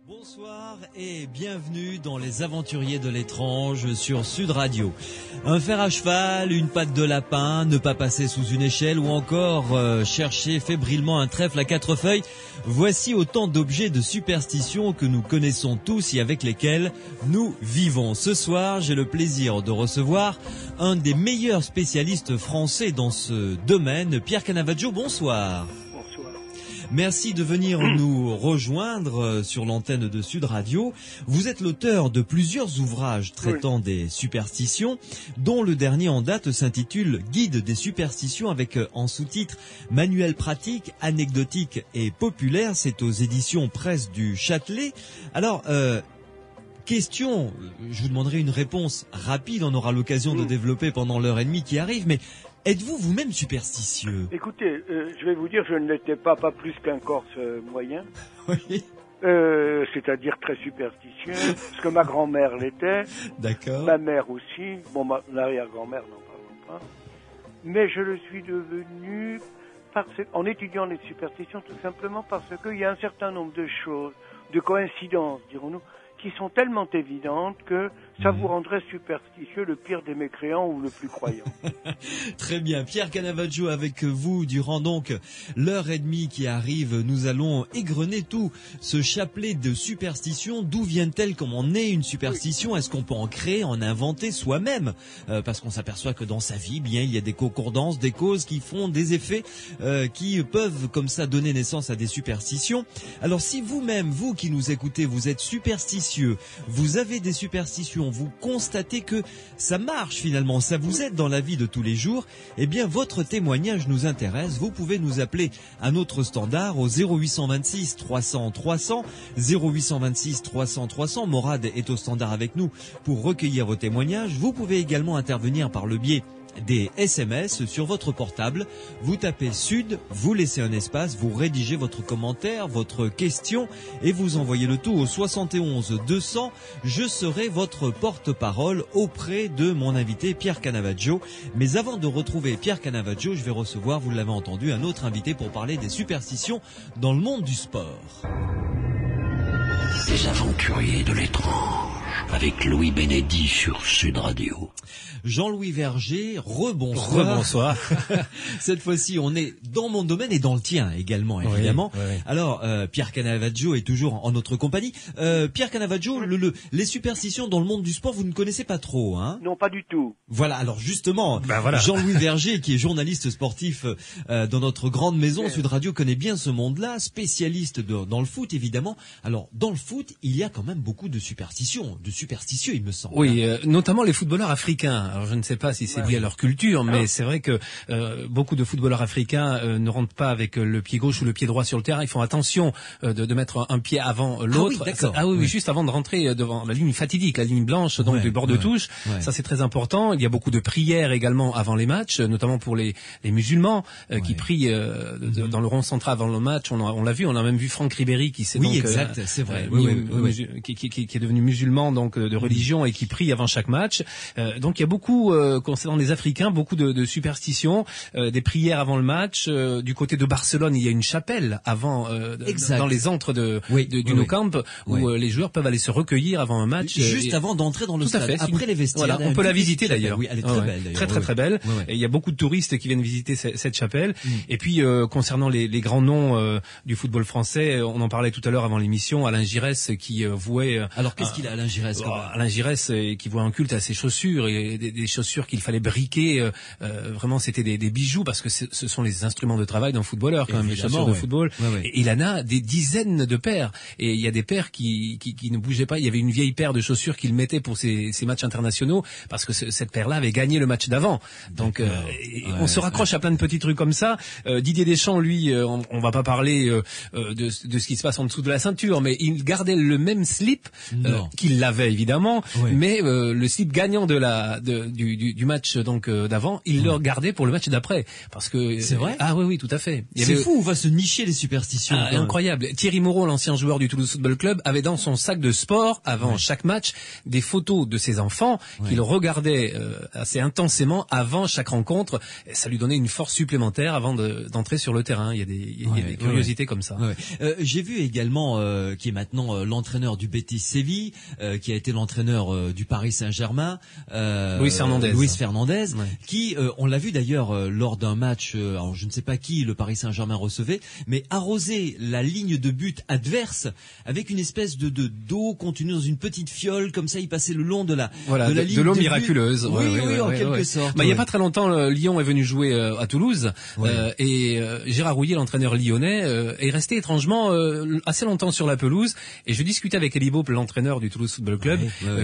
Bonsoir et bienvenue dans Les Aventuriers de l'étrange sur Sud Radio. Un fer à cheval, une patte de lapin, ne pas passer sous une échelle ou encore chercher fébrilement un trèfle à 4 feuilles. Voici autant d'objets de superstition que nous connaissons tous et avec lesquels nous vivons. Ce soir, j'ai le plaisir de recevoir un des meilleurs spécialistes français dans ce domaine, Pierre Canavaggio. Bonsoir. Merci de venir nous rejoindre sur l'antenne de Sud Radio. Vous êtes l'auteur de plusieurs ouvrages traitant des superstitions, dont le dernier en date s'intitule « Guide des superstitions » avec en sous-titre « Manuel pratique, anecdotique et populaire ». C'est aux éditions Presse du Châtelet. Alors, question, je vous demanderai une réponse rapide, on aura l'occasion de développer pendant l'heure et demie qui arrive, mais êtes-vous vous-même superstitieux? Écoutez, je vais vous dire, je ne l'étais pas plus qu'un Corse moyen. Oui. C'est-à-dire très superstitieux, parce que ma grand-mère l'était. D'accord. Ma mère aussi. Bon, ma arrière-grand-mère, n'en parlons pas. Mais je le suis devenu en étudiant les superstitions, tout simplement parce qu'il y a un certain nombre de choses, de coïncidences, dirons-nous, qui sont tellement évidentes que ça vous rendrait superstitieux, le pire des mécréants ou le plus croyant. Très bien. Pierre Canavaggio avec vous durant donc l'heure et demie qui arrive. Nous allons égrener tout ce chapelet de superstitions. D'où viennent-elles? Comment naît une superstition? Est-ce qu'on peut en créer, en inventer soi-même? Parce qu'on s'aperçoit que dans sa vie, bien, il y a des concordances, des causes qui font des effets qui peuvent comme ça donner naissance à des superstitions. Alors si vous-même, vous qui nous écoutez, vous êtes superstitieux, vous avez des superstitions, vous constatez que ça marche finalement, ça vous aide dans la vie de tous les jours, eh bien votre témoignage nous intéresse. Vous pouvez nous appeler à notre standard au 0826 300 300, 0826 300 300. Morad est au standard avec nous pour recueillir vos témoignages. Vous pouvez également intervenir par le biais des SMS sur votre portable. Vous tapez Sud, vous laissez un espace, vous rédigez votre commentaire, votre question et vous envoyez le tout au 71 200. Je serai votre porte-parole auprès de mon invité Pierre Canavaggio. Mais avant de retrouver Pierre Canavaggio, je vais recevoir, vous l'avez entendu, un autre invité pour parler des superstitions dans le monde du sport. Les Aventuriers de l'étrange avec Louis Bénédit sur Sud Radio. Jean-Louis Verger, rebonsoir. Rebonsoir. Cette fois-ci, on est dans mon domaine et dans le tien également, évidemment. Oui. Alors, Pierre Canavaggio est toujours en notre compagnie. Pierre Canavaggio, les superstitions dans le monde du sport, vous ne connaissez pas trop, hein? Non, pas du tout. Voilà, alors justement, voilà. Jean-Louis Verger, qui est journaliste sportif dans notre grande maison, Sud Radio, connaît bien ce monde-là, spécialiste dans le foot, évidemment. Alors, dans le foot, il y a quand même beaucoup de superstitions, de superstitieux, il me semble. Oui, notamment les footballeurs africains. Alors, je ne sais pas si c'est lié à leur culture, mais c'est vrai que beaucoup de footballeurs africains ne rentrent pas avec le pied gauche ou le pied droit sur le terrain. Ils font attention de mettre un pied avant l'autre. Oui, juste avant de rentrer devant la ligne fatidique, la ligne blanche, donc du bord de touche. Ouais. Ça, c'est très important. Il y a beaucoup de prières également avant les matchs, notamment pour les musulmans qui prient dans le rond central avant le match. On l'a vu, on a même vu Franck Ribéry qui s'est c'est vrai. Qui est devenu musulman donc de religion et qui prie avant chaque match. Donc il y a beaucoup concernant les Africains, beaucoup de superstitions, des prières avant le match. Du côté de Barcelone, il y a une chapelle avant dans les antres du Nou Camp où les joueurs peuvent aller se recueillir avant un match. Juste avant d'entrer dans le stade, après les vestiaires. Voilà, on peut la visiter d'ailleurs. Oui, elle est très belle d'ailleurs. Très belle. Et il y a beaucoup de touristes qui viennent visiter cette chapelle. Et puis concernant les grands noms du football français, on en parlait tout à l'heure avant l'émission, Alain Giresse qui vouait... Alors qu'est-ce qu'il a Alain Giresse Alain Giresse qui vouait un culte à ses chaussures et des chaussures qu'il fallait briquer. Vraiment, c'était des bijoux parce que ce sont les instruments de travail d'un footballeur quand même, les chaussures de football. Et il en a des dizaines de paires. Et il y a des paires qui ne bougeaient pas. Il y avait une vieille paire de chaussures qu'il mettait pour ses matchs internationaux parce que cette paire-là avait gagné le match d'avant. Donc on se raccroche à plein de petits trucs comme ça. Didier Deschamps, lui, on va pas parler de ce qui se passe en dessous de la ceinture, mais il gardait le même slip qu'il l'avait avait évidemment, Ouais. mais le slip gagnant du match donc d'avant, il le regardait pour le match d'après, parce que C'est vrai? Ah oui, tout à fait. Il y C'est avait- fou, on va se nicher les superstitions. Ah, quand même. incroyable. Thierry Moreau, l'ancien joueur du Toulouse Football Club, avait dans son sac de sport, avant chaque match, des photos de ses enfants qu'il regardait assez intensément avant chaque rencontre. Et ça lui donnait une force supplémentaire avant d'entrer sur le terrain. Il y a des curiosités comme ça. Ouais. J'ai vu également qui est maintenant l'entraîneur du Betis Séville, qui a été l'entraîneur du Paris Saint-Germain, Luis Fernandez. Ouais. qui, on l'a vu d'ailleurs lors d'un match, alors je ne sais pas qui le Paris Saint-Germain recevait, mais arroser la ligne de but adverse avec une espèce de d'eau contenue dans une petite fiole, comme ça il passait le long de la ligne de l'eau de but. miraculeuse. Oui, en quelque sorte. Il y a pas très longtemps, Lyon est venu jouer à Toulouse et Gérard Rouillet, l'entraîneur lyonnais, est resté étrangement assez longtemps sur la pelouse. Et je discutais avec Elie Baup, l'entraîneur du Toulouse Football Club,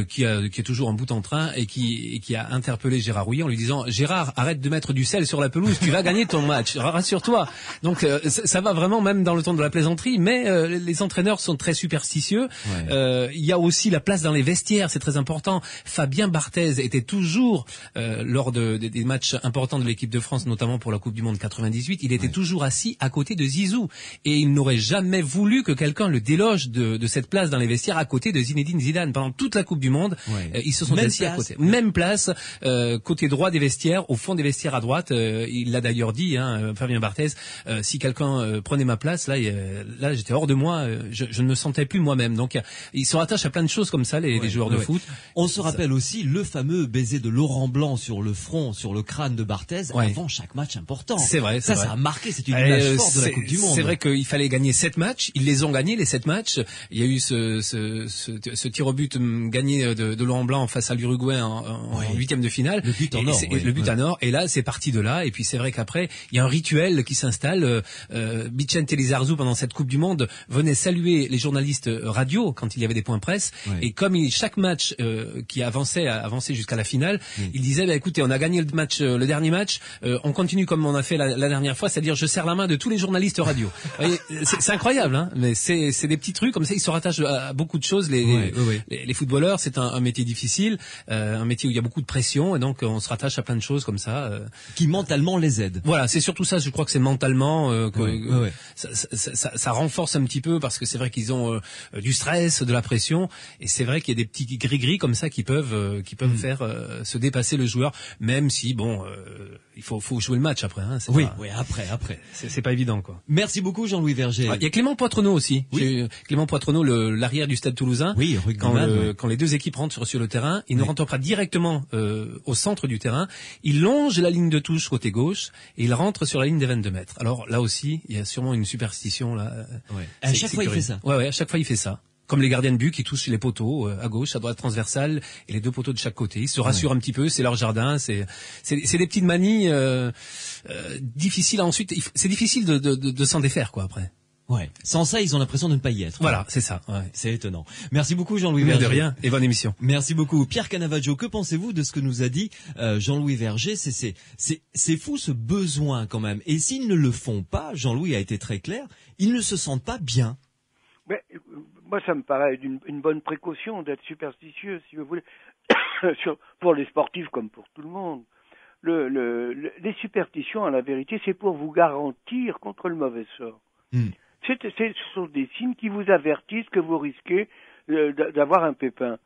qui est toujours en bout en train et qui a interpellé Gérard Rouillet en lui disant: Gérard, arrête de mettre du sel sur la pelouse, tu vas gagner ton match, rassure-toi. Donc ça va vraiment même dans le ton de la plaisanterie, mais les entraîneurs sont très superstitieux. Il y a aussi la place dans les vestiaires, c'est très important. Fabien Barthez était toujours lors des matchs importants de l'équipe de France, notamment pour la Coupe du Monde 98, il était toujours assis à côté de Zizou et il n'aurait jamais voulu que quelqu'un le déloge de cette place dans les vestiaires à côté de Zinedine Zidane. Pendant toute la Coupe du Monde, ils se sont assis à côté. Même place, côté droit des vestiaires, au fond des vestiaires à droite. Il l'a d'ailleurs dit, Fabien Barthez, si quelqu'un prenait ma place, là j'étais hors de moi, je ne me sentais plus moi-même. Donc ils se rattachent à plein de choses comme ça, les joueurs de foot. On se rappelle aussi le fameux baiser de Laurent Blanc sur le front, sur le crâne de Barthez avant chaque match important. C'est vrai. Ça a marqué, c'est une image forte de la Coupe du Monde. C'est vrai qu'il fallait gagner 7 matchs. Ils les ont gagnés, les 7 matchs. Il y a eu ce tir au but gagné de Laurent Blanc face à l'Uruguay en 8e de finale. Le but en or. Le but en or. Et là, c'est parti de là. Et puis c'est vrai qu'après, il y a un rituel qui s'installe. Vicente Lizarazu, pendant cette Coupe du Monde, venait saluer les journalistes radio quand il y avait des points presse. Et comme chaque match qui avançait jusqu'à la finale, il disait: écoutez, on a gagné le dernier match, on continue comme on a fait la dernière fois, c'est-à-dire je serre la main de tous les journalistes radio. Vous voyez, c'est incroyable, hein, mais c'est des petits trucs comme ça. Ils se rattachent à beaucoup de choses. Les footballeurs, c'est un métier difficile, un métier où il y a beaucoup de pression, et donc on se rattache à plein de choses comme ça qui mentalement les aident. Voilà, c'est surtout ça. Je crois que c'est mentalement ça renforce un petit peu, parce que c'est vrai qu'ils ont du stress, de la pression, et c'est vrai qu'il y a des petits gris-gris comme ça qui peuvent faire se dépasser le joueur, même si il faut jouer le match après. Hein, après. C'est pas évident, quoi. Merci beaucoup, Jean-Louis Verger. Il y a Clément Poitrenaud aussi. Clément Poitrenaud, l'arrière du Stade Toulousain. Oui, quand les deux équipes rentrent sur le terrain, il ne rentre pas directement au centre du terrain. Il longe la ligne de touche côté gauche et il rentre sur la ligne des 22 mètres. Alors là aussi, il y a sûrement une superstition là. À chaque fois, il fait ça. À chaque fois, il fait ça. Comme les gardiens de but qui touchent les poteaux à gauche, à droite transversale, et les deux poteaux de chaque côté. Ils se rassurent un petit peu, c'est leur jardin, c'est des petites manies difficiles ensuite. C'est difficile de s'en défaire, quoi, après. Sans ça, ils ont l'impression de ne pas y être. Voilà, c'est ça. C'est étonnant. Merci beaucoup, Jean-Louis Verger. De rien, et bonne émission. Merci beaucoup. Pierre Canavaggio, que pensez-vous de ce que nous a dit Jean-Louis Verger? C'est fou, ce besoin quand même. Et s'ils ne le font pas, Jean-Louis a été très clair, ils ne se sentent pas bien. Mais, moi, ça me paraît une bonne précaution d'être superstitieux, si vous voulez, pour les sportifs comme pour tout le monde. Les superstitions, à la vérité, c'est pour vous garantir contre le mauvais sort. Ce sont des signes qui vous avertissent que vous risquez d'avoir un pépin.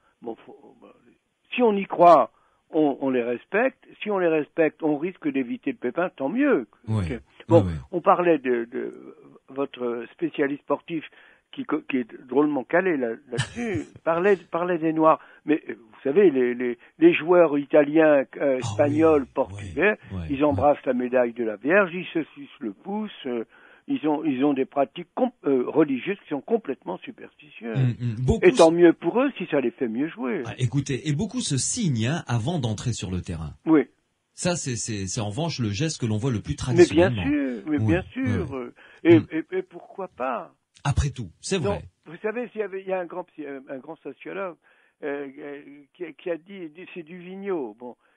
Si on y croit, on les respecte. Si on les respecte, on risque d'éviter le pépin, tant mieux. On parlait de votre spécialiste sportif qui est drôlement calé là-dessus, parlait des Noirs. Mais vous savez, les joueurs italiens, espagnols, portugais, ils embrassent la médaille de la Vierge, ils se sucent le pouce. Ils ont des pratiques religieuses qui sont complètement superstitieuses. Et tant mieux pour eux si ça les fait mieux jouer. Écoutez, et beaucoup se signent avant d'entrer sur le terrain. Oui. Ça, c'est en revanche le geste que l'on voit le plus traditionnellement. Bien sûr. Et pourquoi pas? Après tout, c'est vrai. Vous savez, il y a un grand sociologue qui a dit, c'est Duvigneau.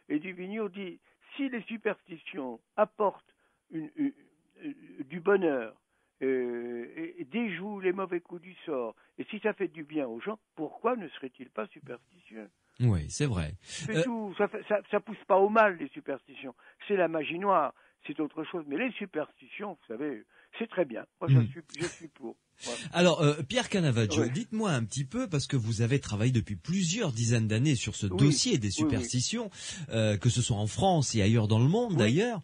Et Duvigneau dit, si les superstitions apportent du bonheur et déjoue les mauvais coups du sort. Et si ça fait du bien aux gens, pourquoi ne serait-il pas superstitieux? Oui, c'est vrai. C'est tout. Ça pousse pas au mal, les superstitions. C'est la magie noire, c'est autre chose. Mais les superstitions, vous savez, c'est très bien. Moi, je suis pour. Voilà. Alors, Pierre Canavaggio, Ouais. dites-moi un petit peu, parce que vous avez travaillé depuis plusieurs dizaines d'années sur ce dossier des superstitions, que ce soit en France et ailleurs dans le monde d'ailleurs.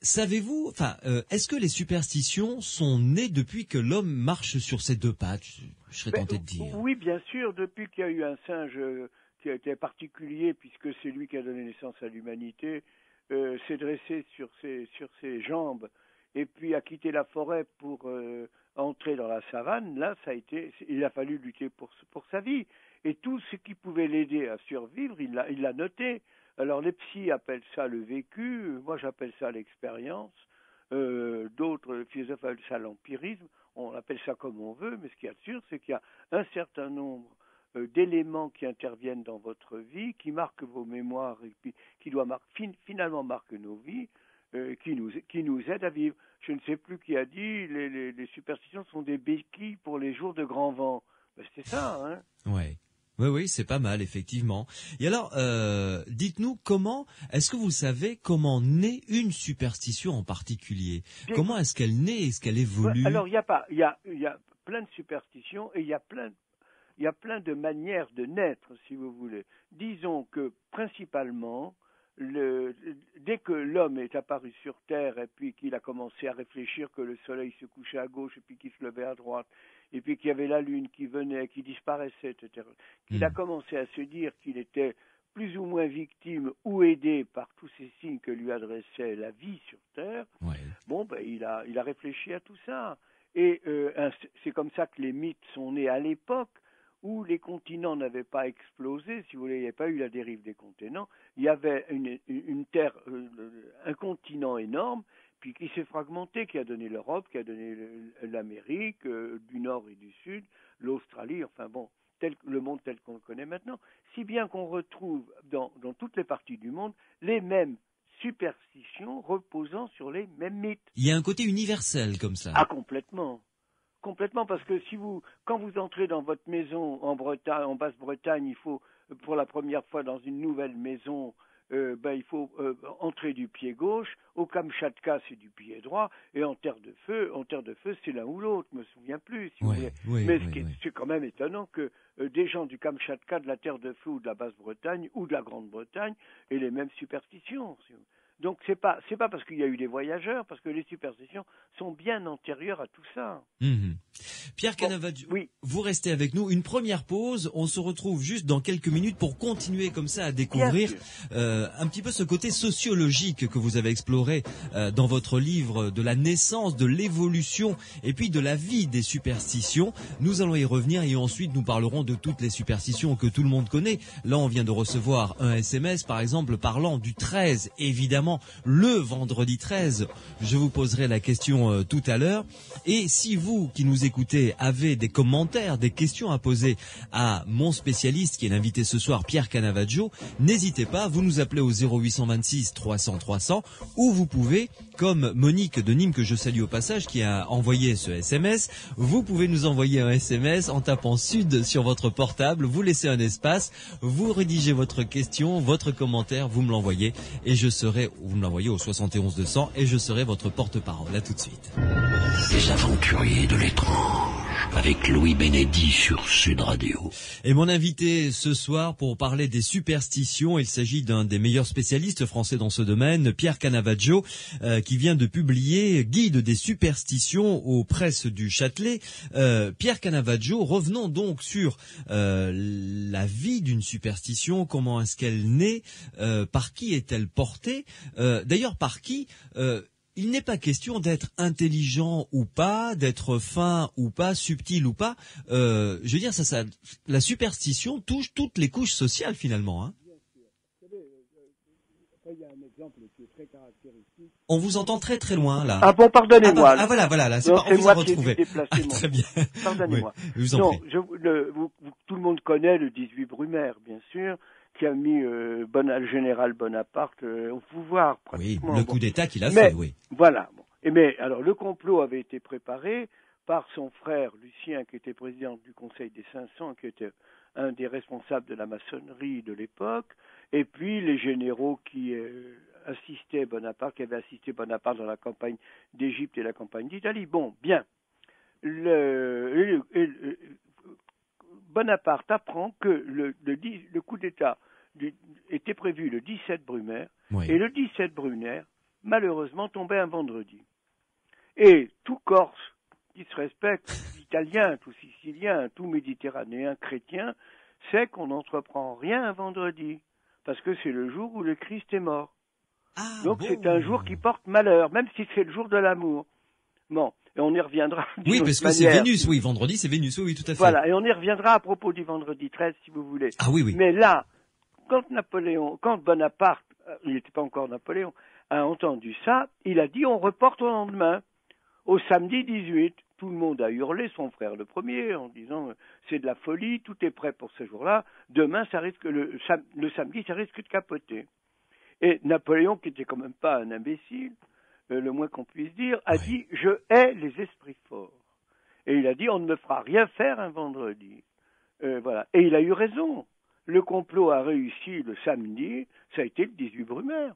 Savez-vous, est-ce que les superstitions sont nées depuis que l'homme marche sur ses deux pattes? Je serais tenté de dire. Oui, bien sûr, depuis qu'il y a eu un singe qui a été particulier, puisque c'est lui qui a donné naissance à l'humanité, s'est dressé sur ses jambes et puis a quitté la forêt pour entrer dans la savane. Là, il a fallu lutter pour sa vie. Et tout ce qui pouvait l'aider à survivre, il l'a noté. Alors les psys appellent ça le vécu, moi j'appelle ça l'expérience, d'autres philosophes appellent ça l'empirisme, on appelle ça comme on veut, mais ce qu'il y a de sûr, c'est qu'il y a un certain nombre d'éléments qui interviennent dans votre vie, qui marquent vos mémoires et puis qui doivent finalement marquer nos vies, qui nous aident à vivre. Je ne sais plus qui a dit, les superstitions sont des béquilles pour les jours de grand vent. Ben, c'était ça, hein. Ouais. Oui, c'est pas mal, effectivement. Et alors, dites-nous est-ce que vous savez comment naît une superstition en particulier? Comment est-ce qu'elle naît? Est-ce qu'elle évolue? Alors, il y a plein de superstitions et il y a plein de manières de naître, si vous voulez. Disons que, principalement, dès que l'homme est apparu sur Terre et puis qu'il a commencé à réfléchir que le soleil se couchait à gauche et puis qu'il se levait à droite, et puis qu'il y avait la lune qui venait, qui disparaissait, etc., qu'il a commencé à se dire qu'il était plus ou moins victime ou aidé par tous ces signes que lui adressait la vie sur Terre, il a réfléchi à tout ça. Et c'est comme ça que les mythes sont nés à l'époque où les continents n'avaient pas explosé, si vous voulez, il n'y avait pas eu la dérive des continents, il y avait une terre, un continent énorme, puis qui s'est fragmenté, qui a donné l'Europe, qui a donné l'Amérique, du Nord et du Sud, l'Australie, enfin bon, le monde tel qu'on le connaît maintenant, si bien qu'on retrouve dans toutes les parties du monde les mêmes superstitions reposant sur les mêmes mythes. Il y a un côté universel comme ça. Ah, complètement. Complètement, parce que quand vous entrez dans votre maison en Basse-Bretagne, il faut, pour la première fois dans une nouvelle maison, il faut entrer du pied gauche. Au Kamchatka, c'est du pied droit, et en terre de feu, c'est l'un ou l'autre. Je me souviens plus, si vous voulez. Mais c'est quand même étonnant que des gens du Kamchatka, de la terre de feu ou de la Basse-Bretagne ou de la Grande-Bretagne aient les mêmes superstitions. Donc c'est pas parce qu'il y a eu des voyageurs, parce que les superstitions sont bien antérieures à tout ça. Pierre Canavaggio, vous restez avec nous. Une première pause. On se retrouve juste dans quelques minutes pour continuer comme ça à découvrir un petit peu ce côté sociologique que vous avez exploré dans votre livre de la naissance, de l'évolution et puis de la vie des superstitions. Nous allons y revenir et ensuite nous parlerons de toutes les superstitions que tout le monde connaît. Là, on vient de recevoir un SMS, par exemple, parlant du 13, évidemment. Le vendredi 13, je vous poserai la question tout à l'heure. Et si vous qui nous écoutez avez des commentaires, des questions à poser à mon spécialiste qui est l'invité ce soir, Pierre Canavaggio, n'hésitez pas, vous nous appelez au 0826 300 300 ou vous pouvez, comme Monique de Nîmes que je salue au passage qui a envoyé ce SMS, vous pouvez nous envoyer un SMS en tapant Sud sur votre portable, vous laissez un espace, vous rédigez votre question, votre commentaire, vous me l'envoyez et vous me l'envoyez au 71 200 et je serai votre porte-parole. À tout de suite. Les aventuriers de l'étrange avec Louis Bénédy sur Sud Radio. Et mon invité ce soir pour parler des superstitions, il s'agit d'un des meilleurs spécialistes français dans ce domaine, Pierre Canavaggio, qui vient de publier Guide des superstitions aux presses du Châtelet. Pierre Canavaggio, revenons donc sur la vie d'une superstition, comment est-ce qu'elle naît, par qui est-elle portée, d'ailleurs par qui il n'est pas question d'être intelligent ou pas, d'être fin ou pas, subtil ou pas. Je veux dire, la superstition touche toutes les couches sociales finalement. Hein. Il y a un exemple qui est très caractéristique. On vous entend très très loin là. Ah bon, pardonnez-moi. Voilà, là, on vous a retrouvé. Très bien. Pardonnez-moi. Oui, je vous en prie. Tout le monde connaît le 18 Brumaire, bien sûr, qui a mis le général Bonaparte au pouvoir. Oui, le coup d'État qu'il a fait, oui. Voilà. Bon. Mais alors, le complot avait été préparé par son frère Lucien, qui était président du Conseil des 500, qui était un des responsables de la maçonnerie de l'époque, et puis les généraux qui assistaient Bonaparte, qui avaient assisté Bonaparte dans la campagne d'Égypte et la campagne d'Italie. Bon, bien. Bonaparte apprend que le coup d'État était prévu le 17 Brumaire, Oui. et le 17 Brumaire, malheureusement, tombait un vendredi. Et tout Corse qui se respecte, tout Italien, tout Sicilien, tout Méditerranéen chrétien, sait qu'on n'entreprend rien un vendredi, parce que c'est le jour où le Christ est mort. Ah, Donc bon. c'est un jour qui porte malheur, même si c'est le jour de l'amour. Bon, et on y reviendra. Oui, parce que c'est Vénus, oui, vendredi c'est Vénus, oui, tout à fait. Voilà, et on y reviendra à propos du vendredi 13, si vous voulez. Ah oui, oui. Mais là, quand Bonaparte, il n'était pas encore Napoléon, a entendu ça, il a dit on reporte au lendemain, au samedi 18. Tout le monde a hurlé, son frère le premier, en disant c'est de la folie, tout est prêt pour ce jour-là, demain ça risque le samedi ça risque de capoter. Et Napoléon, qui était quand même pas un imbécile, le moins qu'on puisse dire, a dit je hais les esprits forts. Et il a dit on ne me fera rien faire un vendredi. Voilà. Et il a eu raison. Le complot a réussi le samedi, ça a été le 18 Brumaire.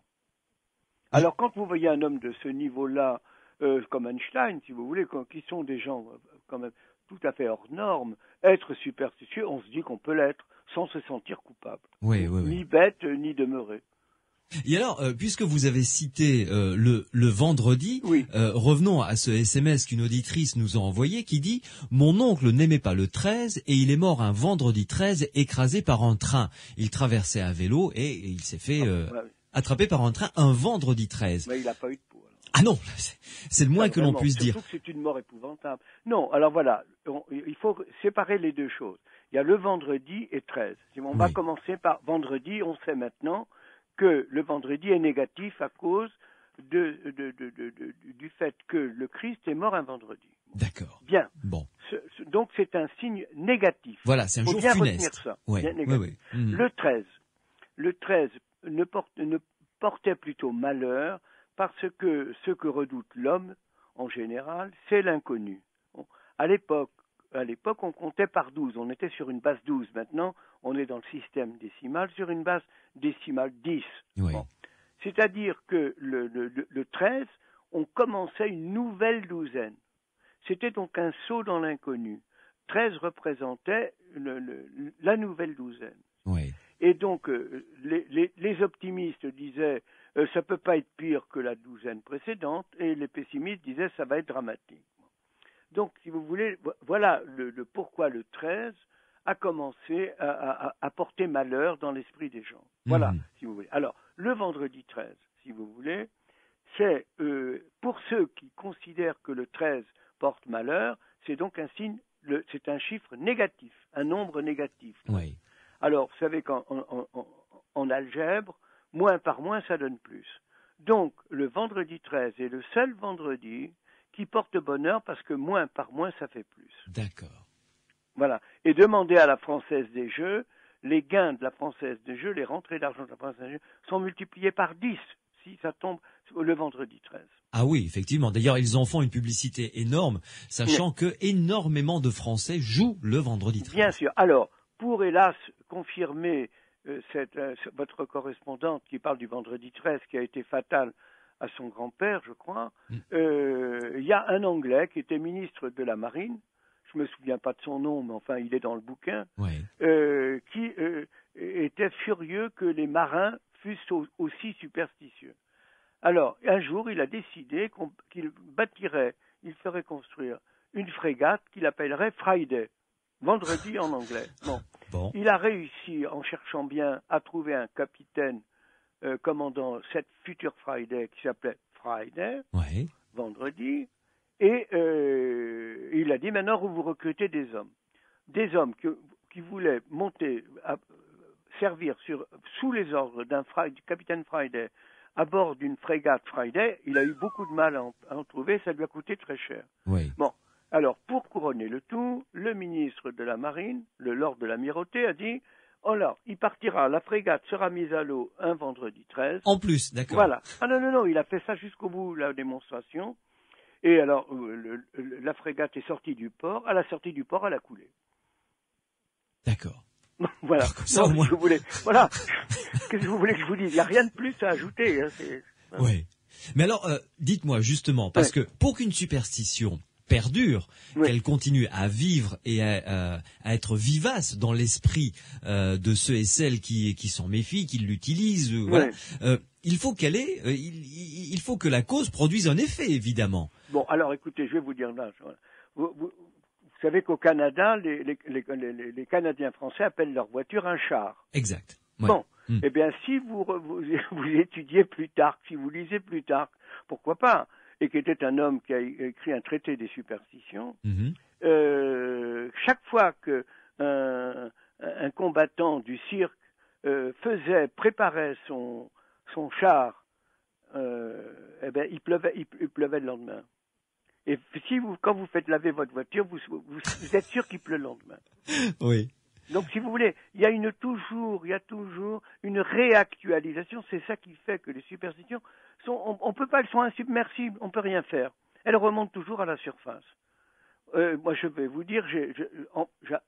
Alors quand vous voyez un homme de ce niveau-là, comme Einstein, si vous voulez, qui sont des gens quand même tout à fait hors normes, être superstitieux, on se dit qu'on peut l'être sans se sentir coupable. Oui, oui, oui. Ni bête, ni demeuré. Et alors, puisque vous avez cité le vendredi, Oui. revenons à ce SMS qu'une auditrice nous a envoyé qui dit « Mon oncle n'aimait pas le 13 et il est mort un vendredi 13 écrasé par un train. Il traversait à vélo et il s'est fait attraper par un train un vendredi 13. » Mais il n'a pas eu de peau. Ah non, c'est le moins que l'on puisse dire. Surtout que c'est une mort épouvantable. Non, alors voilà, il faut séparer les deux choses. Il y a le vendredi et 13. Si on va commencer par vendredi, on sait maintenant que le vendredi est négatif à cause du fait que le Christ est mort un vendredi. D'accord. Bien. Bon. Donc c'est un signe négatif. Voilà, c'est un jour bien funeste. retenir ça. Ouais, Bien négatif. ouais. Mmh. Le 13 ne portait plutôt malheur parce que ce que redoute l'homme en général, c'est l'inconnu. Bon. À l'époque, on comptait par 12. On était sur une base 12. Maintenant, on est dans le système décimal sur une base décimale 10. Oui. Bon. C'est-à-dire que le 13, on commençait une nouvelle douzaine. C'était donc un saut dans l'inconnu. 13 représentait la nouvelle douzaine. Oui. Et donc, les optimistes disaient ça ne peut pas être pire que la douzaine précédente, et les pessimistes disaient ça va être dramatique. Donc, si vous voulez, voilà le pourquoi le 13 a commencé à porter malheur dans l'esprit des gens. Voilà, si vous voulez. Alors, le vendredi 13, si vous voulez, c'est pour ceux qui considèrent que le 13 porte malheur, c'est donc un signe, c'est un chiffre négatif, un nombre négatif. Oui. Alors, vous savez qu'en algèbre, moins par moins, ça donne plus. Donc, le vendredi 13 est le seul vendredi qui porte bonheur parce que moins par moins, ça fait plus. D'accord. Voilà. Et demandez à la Française des Jeux, les gains de la Française des Jeux, les rentrées d'argent de la Française des Jeux, sont multipliés par 10 si ça tombe le vendredi 13. Ah oui, effectivement. D'ailleurs, ils en font une publicité énorme, sachant que énormément de Français jouent le vendredi 13. Bien sûr. Alors, pour hélas confirmer votre correspondante qui parle du vendredi 13 qui a été fatal à son grand-père, je crois, il y a un Anglais qui était ministre de la Marine, je ne me souviens pas de son nom, mais enfin il est dans le bouquin, qui était furieux que les marins fussent aussi superstitieux. Alors, un jour, il a décidé qu'il bâtirait, il ferait construire une frégate qu'il appellerait Friday, vendredi en anglais. Bon. Il a réussi, en cherchant bien, à trouver un capitaine commandant cette future Friday qui s'appelait Friday, vendredi, et il a dit maintenant vous recrutez des hommes qui voulaient monter, servir sous les ordres du capitaine Friday à bord d'une frégate Friday. Il a eu beaucoup de mal à en trouver, ça lui a coûté très cher. Bon. Alors, pour couronner le tout, le ministre de la Marine, le lord de l'Amirauté, a dit alors, il partira, la frégate sera mise à l'eau un vendredi 13. En plus, d'accord. Voilà. Ah non, il a fait ça jusqu'au bout, la démonstration. Et alors, la frégate est sortie du port. À la sortie du port, elle a coulé. D'accord. Voilà. Alors, comme ça, au moins... Voilà. Qu'est-ce que vous voulez que je vous dise? Il n'y a rien de plus à ajouter. Hein. Oui. Mais alors, dites-moi justement, parce que pour qu'une superstition perdure, qu'elle continue à vivre et à être vivace dans l'esprit de ceux et celles qui s'en méfient, qui l'utilisent, voilà, il faut qu'elle ait, il faut que la cause produise un effet, évidemment. Bon, alors écoutez, je vais vous dire là. Vous savez qu'au Canada, les Canadiens français appellent leur voiture un char. Exact. Ouais. Bon, eh bien, si vous étudiez Plutarque, si vous lisez Plutarque, pourquoi pas, et qui était un homme qui a écrit un traité des superstitions, chaque fois que un combattant du cirque préparait son char, eh bien, il pleuvait le lendemain. Et si quand vous faites laver votre voiture, vous êtes sûr qu'il pleut le lendemain. Oui. Donc, si vous voulez, il y a toujours une réactualisation. C'est ça qui fait que les superstitions on peut pas, elles sont insubmersibles, on peut rien faire. Elles remontent toujours à la surface. Moi, je vais vous dire,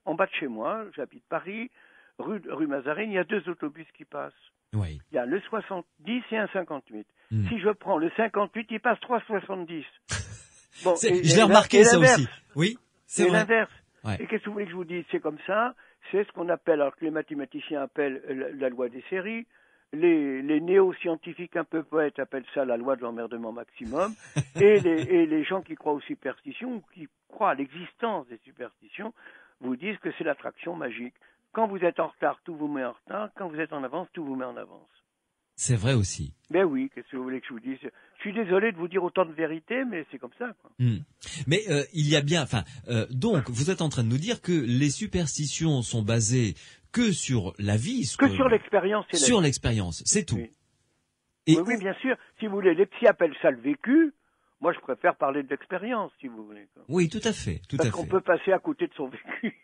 en bas de chez moi, j'habite Paris, rue Mazarine, il y a 2 autobus qui passent. Oui. Il y a le 70 et un 58. Si je prends le 58, il passe 3,70. Bon, je l'ai remarqué ça aussi. Oui, c'est vrai. L'inverse. Ouais. Et qu'est-ce que vous voulez que je vous dise? C'est comme ça. C'est ce qu'on appelle, alors que les mathématiciens appellent la loi des séries. Les néo-scientifiques un peu poètes appellent ça la loi de l'emmerdement maximum. et les gens qui croient aux superstitions, ou qui croient à l'existence des superstitions, vous disent que c'est l'attraction magique. Quand vous êtes en retard, tout vous met en retard. Quand vous êtes en avance, tout vous met en avance. C'est vrai aussi. Ben oui, qu'est-ce que vous voulez que je vous dise? Je suis désolé de vous dire autant de vérité, mais c'est comme ça, quoi. Mais il y a bien, donc vous êtes en train de nous dire que les superstitions sont basées que sur la vie, sur l'expérience. Sur l'expérience, c'est tout. Oui. Et oui, bien sûr. Si vous voulez, les psys appellent ça le vécu. Moi, je préfère parler de l'expérience, si vous voulez, quoi. Oui, tout à fait, Parce qu'on peut passer à côté de son vécu.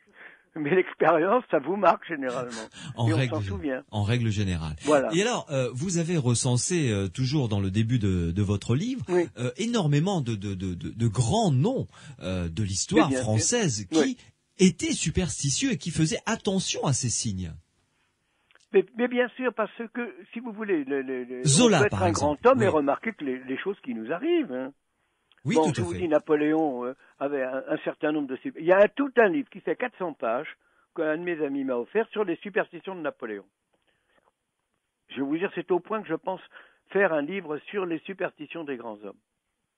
Mais l'expérience, ça vous marque généralement. On s'en souvient. En règle générale. Voilà. Et alors, vous avez recensé, toujours dans le début de votre livre, énormément de grands noms de l'histoire française qui étaient superstitieux et qui faisaient attention à ces signes. Mais bien sûr, parce que, si vous voulez, Zola, on peut être par un exemple, grand homme et remarquer que les choses qui nous arrivent, hein. Oui, bon, tout à je vous fait. dis, Napoléon avait un certain nombre de... Il y a tout un livre qui fait 400 pages qu'un de mes amis m'a offert sur les superstitions de Napoléon. Je vais vous dire, c'est au point que je pense faire un livre sur les superstitions des grands hommes.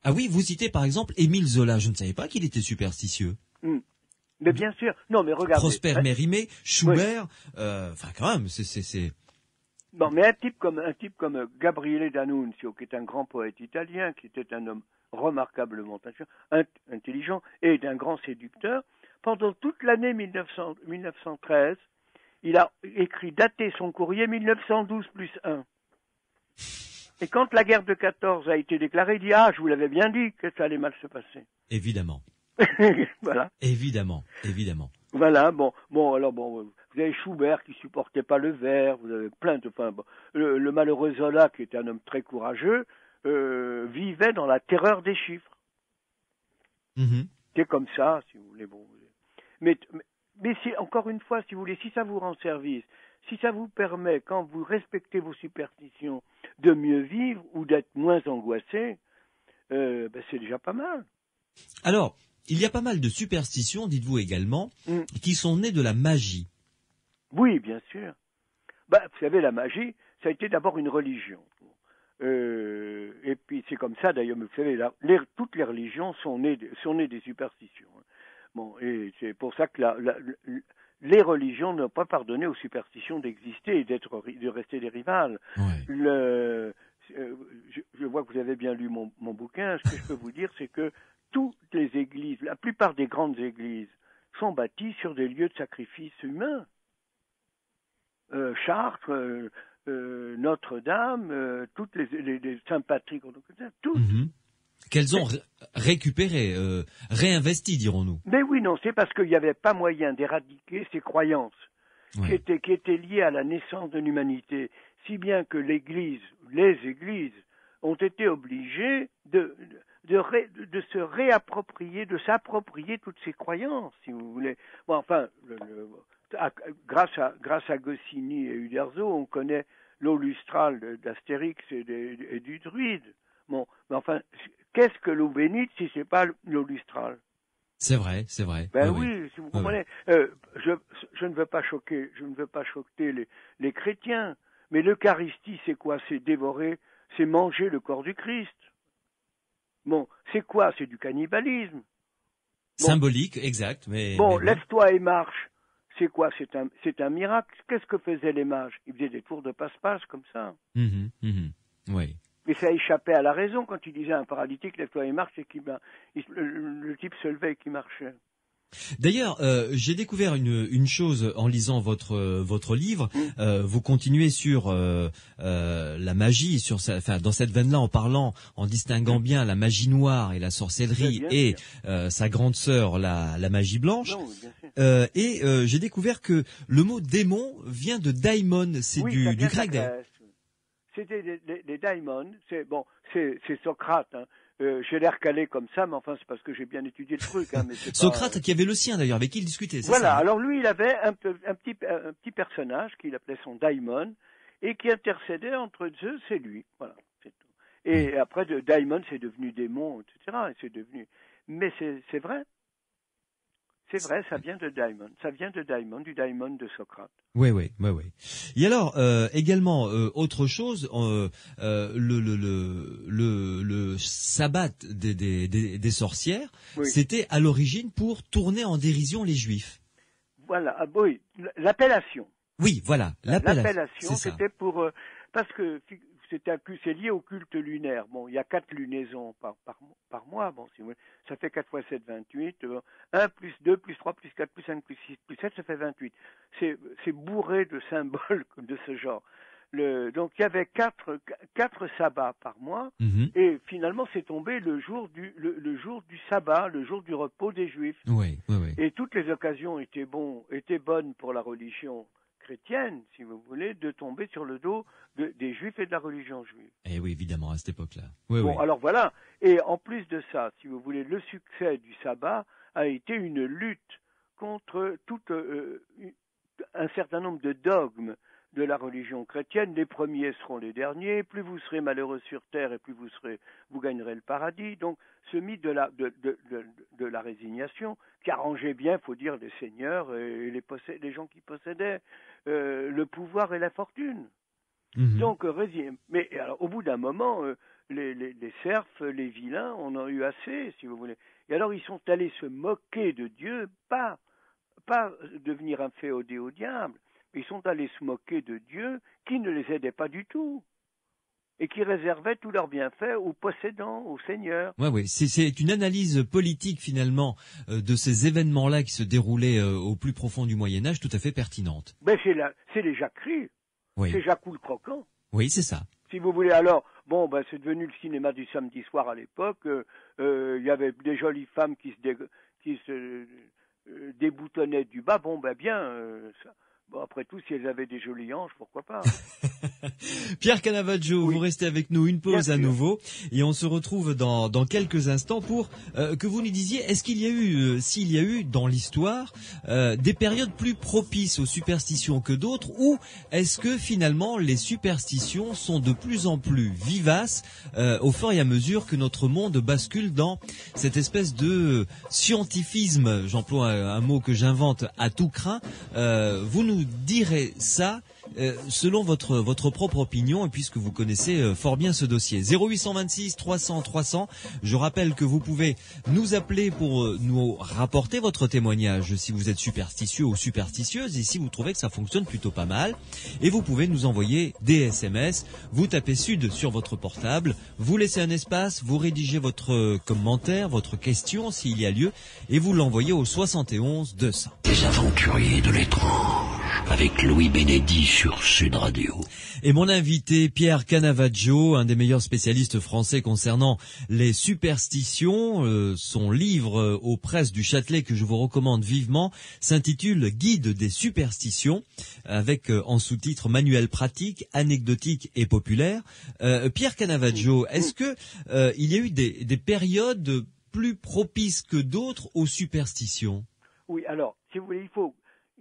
Ah oui, vous citez par exemple Émile Zola. Je ne savais pas qu'il était superstitieux. Mais bien sûr. Non, mais regardez. Prosper Mérimée, Schubert, quand même, c'est... Non, mais un type comme Gabriele D'Annunzio, qui est un grand poète italien, qui était un homme remarquablement intelligent et d'un grand séducteur, pendant toute l'année 1913, il a daté son courrier 1912 plus 1. Et quand la guerre de 14 a été déclarée, il dit « Ah, je vous l'avais bien dit que ça allait mal se passer. » Évidemment. Voilà. Évidemment. Voilà, bon, vous avez Schubert qui supportait pas le verre, vous avez plein de... le malheureux Zola, qui était un homme très courageux, vivait dans la terreur des chiffres. C'est comme ça, si vous voulez. Bon, mais si, encore une fois, si vous voulez, si ça vous rend service, si ça vous permet, quand vous respectez vos superstitions, de mieux vivre ou d'être moins angoissé, c'est déjà pas mal. Alors, il y a pas mal de superstitions, dites-vous également, qui sont nées de la magie. Oui, bien sûr. Vous savez, la magie, ça a été d'abord une religion. Et puis c'est comme ça, d'ailleurs, vous savez, toutes les religions sont nées des superstitions. Bon, et c'est pour ça que les religions n'ont pas pardonné aux superstitions d'exister et de rester des rivales. Ouais. Je vois que vous avez bien lu mon bouquin. Ce que je peux vous dire, c'est que toutes les églises, la plupart des grandes églises, sont bâties sur des lieux de sacrifice humains. Chartres, Notre-Dame, toutes les Saint-Patrick, toutes. Qu'elles ont récupéré, réinvesti, dirons-nous. Mais oui, non, c'est parce qu'il n'y avait pas moyen d'éradiquer ces croyances qui étaient liées à la naissance de l'humanité, si bien que les églises ont été obligées de se réapproprier, de s'approprier toutes ces croyances, si vous voulez. Bon, enfin, grâce à Goscinny et Uderzo, on connaît l'eau lustrale d'Astérix et du druide. Bon, mais enfin, qu'est-ce que l'eau bénite si c'est pas l'eau lustrale? C'est vrai, c'est vrai. Ben oui, si vous comprenez. Je ne veux pas choquer les chrétiens, mais l'Eucharistie, c'est quoi? C'est dévorer, c'est manger le corps du Christ. Bon, c'est quoi? C'est du cannibalisme. Bon, symbolique, exact. Mais lève-toi et marche. C'est quoi? C'est un miracle. Qu'est-ce que faisaient les mages? Ils faisaient des tours de passe-passe comme ça. Oui. Mais ça échappait à la raison quand il disait à un paralytique, lève-toi et marche, et le type se levait et qu'il marchait. D'ailleurs, j'ai découvert une chose en lisant votre livre. Vous continuez sur la magie, dans cette veine-là, en distinguant bien la magie noire et la sorcellerie et sa grande sœur, la magie blanche. Non, et j'ai découvert que le mot démon vient de daimon, c'est du grec. C'était des daimons. C'est Socrate. Hein. J'ai l'air calé comme ça, mais enfin c'est parce que j'ai bien étudié le truc. Hein, mais Socrate qui avait le sien d'ailleurs, avec qui il discutait. Voilà. Ça, hein. Alors lui, il avait un petit personnage qu'il appelait son daimon et qui intercédait entre Zeus et lui. Voilà, c'est tout. Et après, daimon, c'est devenu démon, etc. Et c'est devenu. Mais c'est vrai. C'est vrai, ça vient de daimon. Ça vient de daimon, du daimon de Socrate. Oui. Et alors également autre chose, le sabbat des sorcières, c'était à l'origine pour tourner en dérision les Juifs. Voilà, oui, l'appellation. Oui, voilà, l'appellation, c'était pour parce que c'est lié au culte lunaire. Bon, il y a 4 lunaisons par mois. Bon, si vous voulez, ça fait 4 fois 7, 28. 1 plus 2 plus 3 plus 4 plus 5 plus 6 plus 7, ça fait 28. C'est bourré de symboles de ce genre. Donc il y avait 4 sabbats par mois, et finalement c'est tombé le jour du sabbat, le jour du repos des Juifs. Oui. Et toutes les occasions étaient bonnes pour la religion chrétienne, si vous voulez, de tomber sur le dos des Juifs et de la religion juive. Eh oui, évidemment, à cette époque-là. Alors voilà. Et en plus de ça, si vous voulez, le succès du sabbat a été une lutte contre un certain nombre de dogmes de la religion chrétienne. Les premiers seront les derniers. Plus vous serez malheureux sur terre, et plus vous gagnerez le paradis. Donc, ce mythe de la résignation, qui arrangeait bien, faut dire, les seigneurs et les gens qui possédaient le pouvoir et la fortune. Donc, mais alors, au bout d'un moment, les serfs, les vilains, on en a eu assez, si vous voulez. Et alors, ils sont allés se moquer de Dieu, pas devenir inféodés au diable, mais ils sont allés se moquer de Dieu, qui ne les aidait pas du tout, et qui réservait tous leurs bienfaits aux possédants, aux seigneurs. Oui, c'est une analyse politique finalement de ces événements-là qui se déroulaient au plus profond du Moyen-Âge, tout à fait pertinente. Ben c'est les jacqueries, c'est Jacques le Croquant. Oui, c'est ça. Si vous voulez, alors, c'est devenu le cinéma du samedi soir à l'époque. Il y avait des jolies femmes qui se déboutonnaient du bas. Après tout, si elles avaient des jolies hanches, pourquoi pas. Pierre Canavaggio, vous restez avec nous, une pause à nouveau, et on se retrouve dans quelques instants pour que vous nous disiez, est-ce qu'il y a eu, s'il y a eu dans l'histoire des périodes plus propices aux superstitions que d'autres, ou est-ce que finalement les superstitions sont de plus en plus vivaces au fur et à mesure que notre monde bascule dans cette espèce de scientifisme, j'emploie un mot que j'invente à tout crin. Vous nous direz ça selon votre propre opinion, et puisque vous connaissez fort bien ce dossier. 0826 300 300. Je rappelle que vous pouvez nous appeler pour nous rapporter votre témoignage si vous êtes superstitieux ou superstitieuse, et si vous trouvez que ça fonctionne plutôt pas mal. Et vous pouvez nous envoyer des SMS. Vous tapez Sud sur votre portable, vous laissez un espace, vous rédigez votre commentaire, votre question s'il y a lieu, et vous l'envoyez au 71 200. Des aventuriers de l'étrange. avec Louis Bénédy sur Sud Radio. Et mon invité, Pierre Canavaggio, un des meilleurs spécialistes français concernant les superstitions, son livre aux presses du Châtelet que je vous recommande vivement s'intitule Guide des superstitions, avec en sous-titre manuel pratique, anecdotique et populaire. Pierre Canavaggio, est-ce que il y a eu des périodes plus propices que d'autres aux superstitions? Oui, alors, si vous voulez,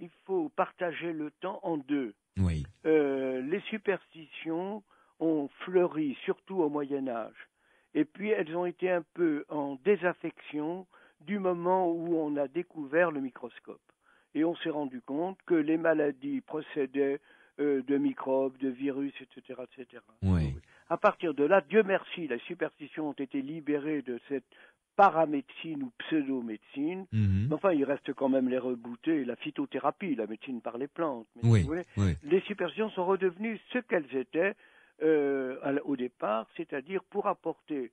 il faut partager le temps en deux. Oui. Les superstitions ont fleuri, surtout au Moyen-Âge. Et puis, elles ont été un peu en désaffection du moment où on a découvert le microscope. Et on s'est rendu compte que les maladies procédaient de microbes, de virus, etc., etc. Oui. À partir de là, Dieu merci, les superstitions ont été libérées de cette paramédecine ou pseudo-médecine. Mhm. Mais enfin, il reste quand même les rebootés, la phytothérapie, la médecine par les plantes. Mais Oui, si vous voulez, oui. les superstitions sont redevenues ce qu'elles étaient au départ, c'est-à-dire pour apporter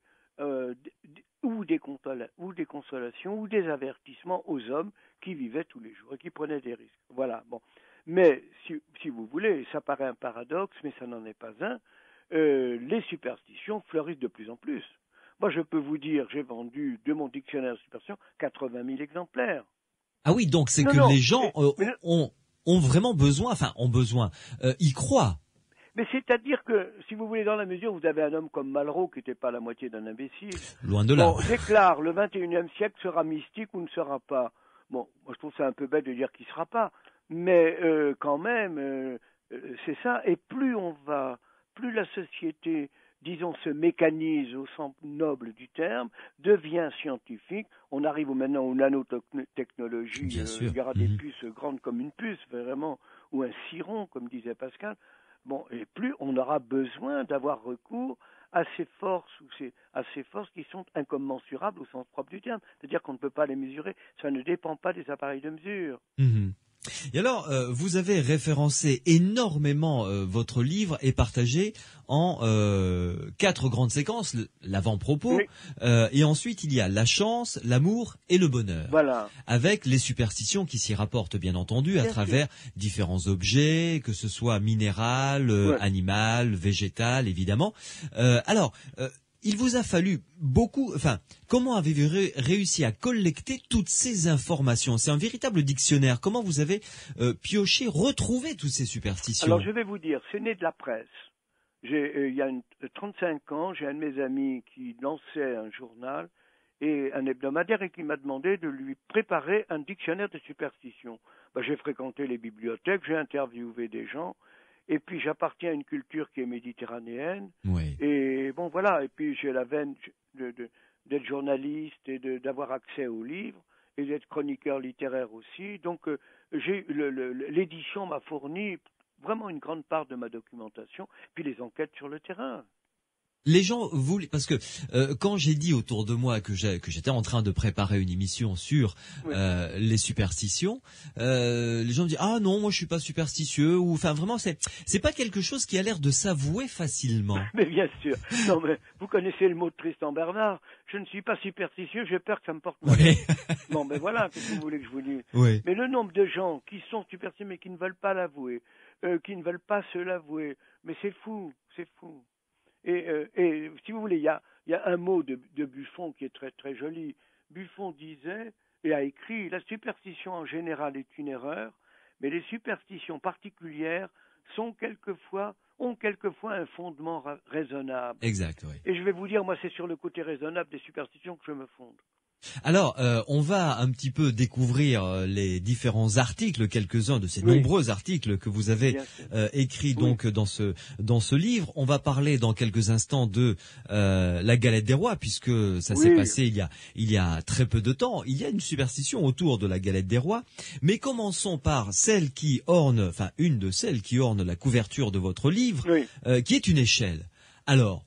ou des consolations ou des avertissements aux hommes qui vivaient tous les jours et qui prenaient des risques. Voilà, bon. Mais si vous voulez, ça paraît un paradoxe, mais ça n'en est pas un, les superstitions fleurissent de plus en plus. Moi, je peux vous dire, j'ai vendu de mon dictionnaire de superstition 80 000 exemplaires. Ah oui, donc c'est que les gens ont vraiment besoin, y croient. Mais c'est-à-dire que, si vous voulez, dans la mesure où vous avez un homme comme Malraux, qui n'était pas la moitié d'un imbécile, Loin de là. bon, déclare le 21e siècle sera mystique ou ne sera pas. Bon, moi je trouve ça un peu bête de dire qu'il ne sera pas, mais quand même, c'est ça. Et plus la société, disons, se mécanise au sens noble du terme, devient scientifique. On arrive maintenant aux nanotechnologies. Il y aura des puces grandes comme une puce, vraiment, ou un ciron, comme disait Pascal. Bon, et plus on aura besoin d'avoir recours à ces forces qui sont incommensurables au sens propre du terme. C'est-à-dire qu'on ne peut pas les mesurer. Ça ne dépend pas des appareils de mesure. Mhm. Et alors, vous avez référencé énormément votre livre et partagé en 4 grandes séquences, l'avant-propos, Oui. Et ensuite il y a la chance, l'amour et le bonheur. Voilà. Avec les superstitions qui s'y rapportent bien entendu à travers différents objets, que ce soit minéral, animal, végétal évidemment. Il vous a fallu comment avez-vous réussi à collecter toutes ces informations? C'est un véritable dictionnaire. Comment vous avez pioché, retrouvé toutes ces superstitions? Alors je vais vous dire, c'est né de la presse. Il y a 35 ans, j'ai un de mes amis qui lançait un journal et un hebdomadaire et qui m'a demandé de lui préparer un dictionnaire de superstitions. J'ai fréquenté les bibliothèques, j'ai interviewé des gens. Et puis j'appartiens à une culture qui est méditerranéenne. Oui. Et bon voilà. Et puis j'ai la veine d'être journaliste et d'avoir accès aux livres et d'être chroniqueur littéraire aussi. Donc l'édition m'a fourni vraiment une grande part de ma documentation. Puis les enquêtes sur le terrain. Les gens voulaient, parce que quand j'ai dit autour de moi que j'étais en train de préparer une émission sur les superstitions, les gens me disent ah non, moi je suis pas superstitieux, ou enfin vraiment c'est pas quelque chose qui a l'air de s'avouer facilement. Mais bien sûr. Non mais vous connaissez le mot de Tristan Bernard. Je ne suis pas superstitieux, j'ai peur que ça me porte malheur. Bon ben voilà, qu'est-ce que vous voulez que je vous dise. Oui. Mais le nombre de gens qui sont superstitieux mais qui ne veulent pas l'avouer, qui ne veulent pas se l'avouer, mais c'est fou, c'est fou. Et si vous voulez, il y a un mot de Buffon qui est très très joli. Buffon disait et a écrit: la superstition en général est une erreur, mais les superstitions particulières ont quelquefois un fondement raisonnable. Exact, oui. Et je vais vous dire, moi, c'est sur le côté raisonnable des superstitions que je me fonde. Alors, on va un petit peu découvrir les différents articles, quelques-uns de ces nombreux articles que vous avez écrits donc dans ce livre. On va parler dans quelques instants de la galette des rois, puisque ça s'est passé il y a très peu de temps. Il y a une superstition autour de la galette des rois, mais commençons par une de celles qui orne la couverture de votre livre, qui est une échelle. Alors,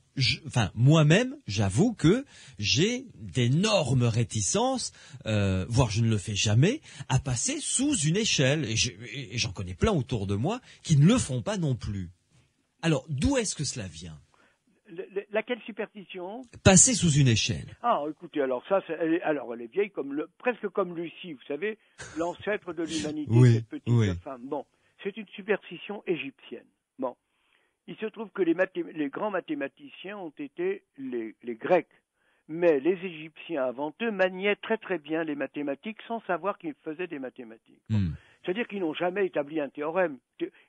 moi-même, j'avoue que j'ai d'énormes réticences, voire je ne le fais jamais, à passer sous une échelle. Et j'en connais plein autour de moi qui ne le font pas non plus. Alors, d'où est-ce que cela vient ? Laquelle superstition ? Passer sous une échelle. Ah, écoutez, alors ça, elle est vieille, presque comme Lucie, vous savez, l'ancêtre de l'humanité, cette petite femme. Bon, c'est une superstition égyptienne. Bon. Il se trouve que les grands mathématiciens ont été les Grecs. Mais les Égyptiens, avant eux, maniaient très très bien les mathématiques sans savoir qu'ils faisaient des mathématiques. Bon. C'est-à-dire qu'ils n'ont jamais établi un théorème.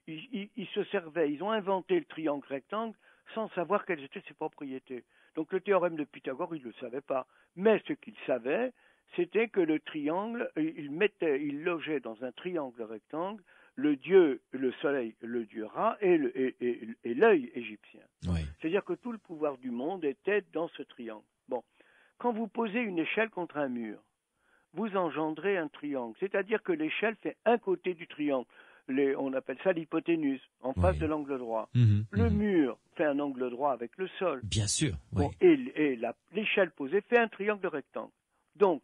Ils se servaient, ils ont inventé le triangle rectangle sans savoir quelles étaient ses propriétés. Donc le théorème de Pythagore, ils ne le savaient pas. Mais ce qu'ils savaient, c'était que le triangle, ils logeaient dans un triangle rectangle le dieu, le soleil, le dieu Ra et l'œil égyptien. Oui. C'est-à-dire que tout le pouvoir du monde était dans ce triangle. Bon, quand vous posez une échelle contre un mur, vous engendrez un triangle. C'est-à-dire que l'échelle fait un côté du triangle. On appelle ça l'hypoténuse, en face de l'angle droit. Le mur fait un angle droit avec le sol. Bien sûr. Bon, et l'échelle posée fait un triangle rectangle. Donc,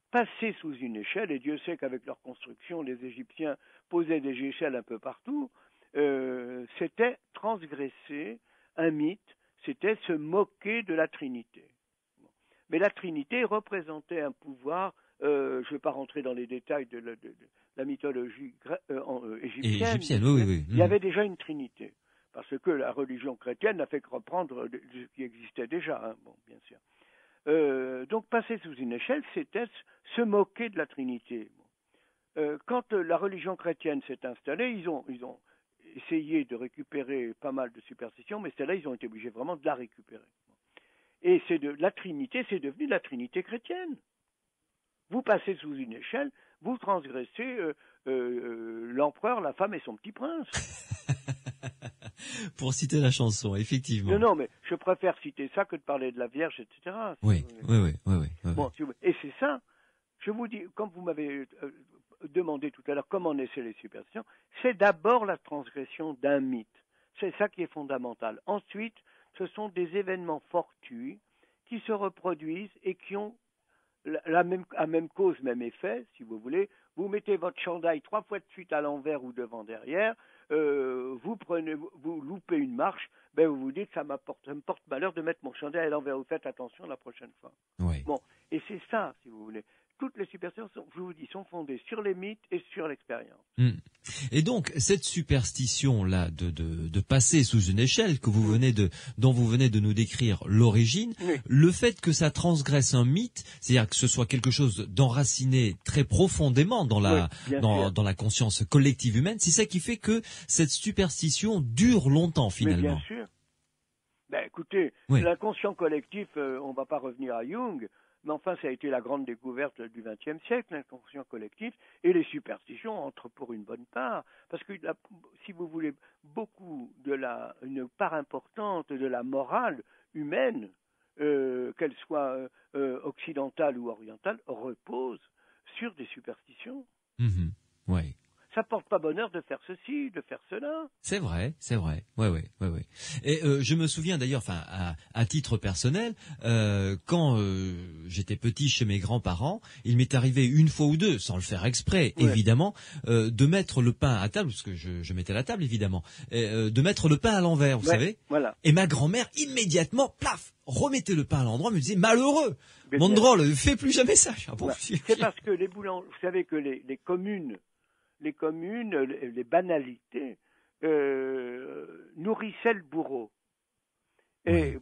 passer sous une échelle, et Dieu sait qu'avec leur construction, les Égyptiens posaient des échelles un peu partout, c'était transgresser un mythe, c'était se moquer de la Trinité. Mais la Trinité représentait un pouvoir, je ne vais pas rentrer dans les détails de la mythologie égyptienne, oui. Il y avait déjà une Trinité, parce que la religion chrétienne n'a fait que reprendre ce qui existait déjà, hein, bon, bien sûr. Donc passer sous une échelle, c'était se moquer de la Trinité. Quand la religion chrétienne s'est installée, ils ont essayé de récupérer pas mal de superstitions, mais celle-là, ils ont été obligés vraiment de la récupérer. Et la Trinité, c'est devenu la Trinité chrétienne. Vous passez sous une échelle, vous transgressez l'empereur, la femme et son petit prince. Pour citer la chanson, effectivement. Non, mais je préfère citer ça que de parler de la Vierge, etc. Oui. Bon, et c'est ça, je vous dis, comme vous m'avez demandé tout à l'heure comment naissaient les superstitions, c'est d'abord la transgression d'un mythe. C'est ça qui est fondamental. Ensuite, ce sont des événements fortuits qui se reproduisent et qui ont la même cause, même effet, si vous voulez. Vous mettez votre chandail 3 fois de suite à l'envers ou devant derrière, vous loupez une marche, ben vous vous dites ça me porte malheur de mettre mon chandail à l'envers. Vous faites attention la prochaine fois. Oui. Bon, et c'est ça, si vous voulez. Toutes les superstitions, je vous dis, sont fondées sur les mythes et sur l'expérience. Et donc cette superstition-là de passer sous une échelle dont vous venez de nous décrire l'origine, le fait que ça transgresse un mythe, c'est-à-dire que ce soit quelque chose d'enraciné très profondément dans la conscience collective humaine, c'est ça qui fait que cette superstition dure longtemps finalement. Mais bien sûr. Ben écoutez, l'inconscient collectif, on ne va pas revenir à Jung. Mais enfin, ça a été la grande découverte du XXe siècle, l'inconscient collectif, et les superstitions entrent pour une bonne part. Parce que, si vous voulez, une part importante de la morale humaine, qu'elle soit occidentale ou orientale, repose sur des superstitions. Oui. Ça porte pas bonheur de faire ceci, de faire cela. C'est vrai. Ouais. Et je me souviens d'ailleurs, à titre personnel, quand j'étais petit chez mes grands-parents, il m'est arrivé une fois ou deux, sans le faire exprès, évidemment, de mettre le pain à table, parce que je mettais la table évidemment, de mettre le pain à l'envers, vous savez. Voilà. Et ma grand-mère immédiatement, plaf, remettait le pain à l'endroit, me disait malheureux, mon drôle, fais plus jamais ça. C'est parce que les boulangers, vous savez que les communes, les banalités, nourrissaient le bourreau. Et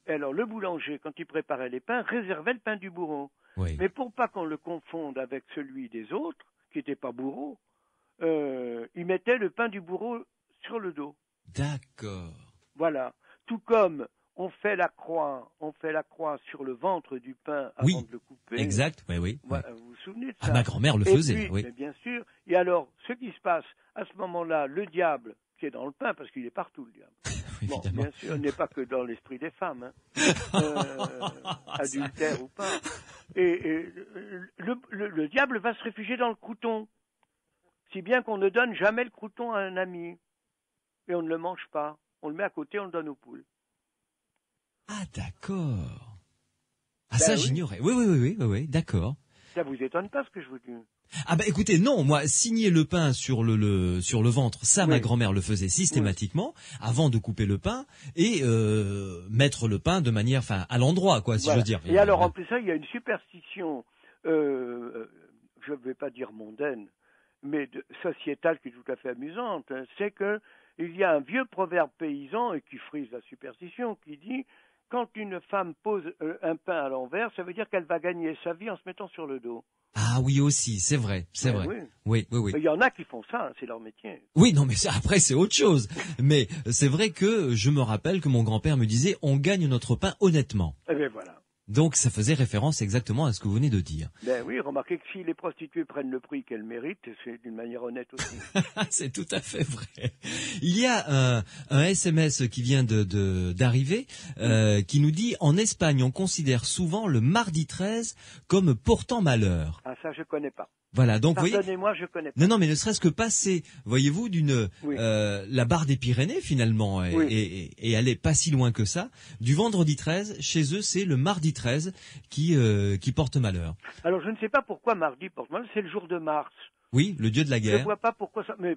alors le boulanger, quand il préparait les pains, réservait le pain du bourreau. Mais pour pas qu'on le confonde avec celui des autres, qui n'étaient pas bourreaux, il mettait le pain du bourreau sur le dos. D'accord. Voilà. Tout comme on fait la croix sur le ventre du pain avant de le couper. Exact, oui. Voilà, vous vous souvenez de ça? Ma grand-mère le faisait, puis, mais bien sûr. Et alors, ce qui se passe, à ce moment-là, le diable, qui est dans le pain, parce qu'il est partout, le diable. Bon, bien sûr, il n'est pas que dans l'esprit des femmes, adultère ou pas. Et le diable va se réfugier dans le crouton, si bien qu'on ne donne jamais le crouton à un ami. Et on ne le mange pas. On le met à côté, on le donne aux poules. Ah, d'accord. Ah, ça, j'ignorais. Oui, d'accord. Ça vous étonne pas ce que je vous dis? Ah, écoutez, non, moi, signer le pain sur le ventre, ça, ma grand-mère le faisait systématiquement, avant de couper le pain, et mettre le pain de manière, à l'endroit, quoi, si je veux dire. Et alors, en plus ça, il y a une superstition, je ne vais pas dire mondaine, mais sociétale qui est tout à fait amusante, c'est que il y a un vieux proverbe paysan et qui frise la superstition qui dit quand une femme pose un pain à l'envers, ça veut dire qu'elle va gagner sa vie en se mettant sur le dos. Ah oui aussi, c'est vrai, c'est vrai. Oui. Oui. Il y en a qui font ça, c'est leur métier. Oui, non, mais après c'est autre chose. Mais c'est vrai que je me rappelle que mon grand-père me disait on gagne notre pain honnêtement. Eh bien voilà. Donc ça faisait référence exactement à ce que vous venez de dire. Ben oui, remarquez que si les prostituées prennent le prix qu'elles méritent, c'est d'une manière honnête aussi. C'est tout à fait vrai. Il y a un SMS qui vient d'arriver qui nous dit en Espagne on considère souvent le mardi 13 comme portant malheur. Ah ça je connais pas. Voilà, donc vous voyez. Pardonnez-moi, je connais pas. Non, mais ne serait-ce que passer, voyez-vous, la barre des Pyrénées finalement, et elle est pas si loin que ça. Du vendredi 13, chez eux, c'est le mardi 13 qui porte malheur. Alors je ne sais pas pourquoi mardi porte malheur, c'est le jour de Mars. Oui, le dieu de la Je guerre. ne vois pas pourquoi ça, mais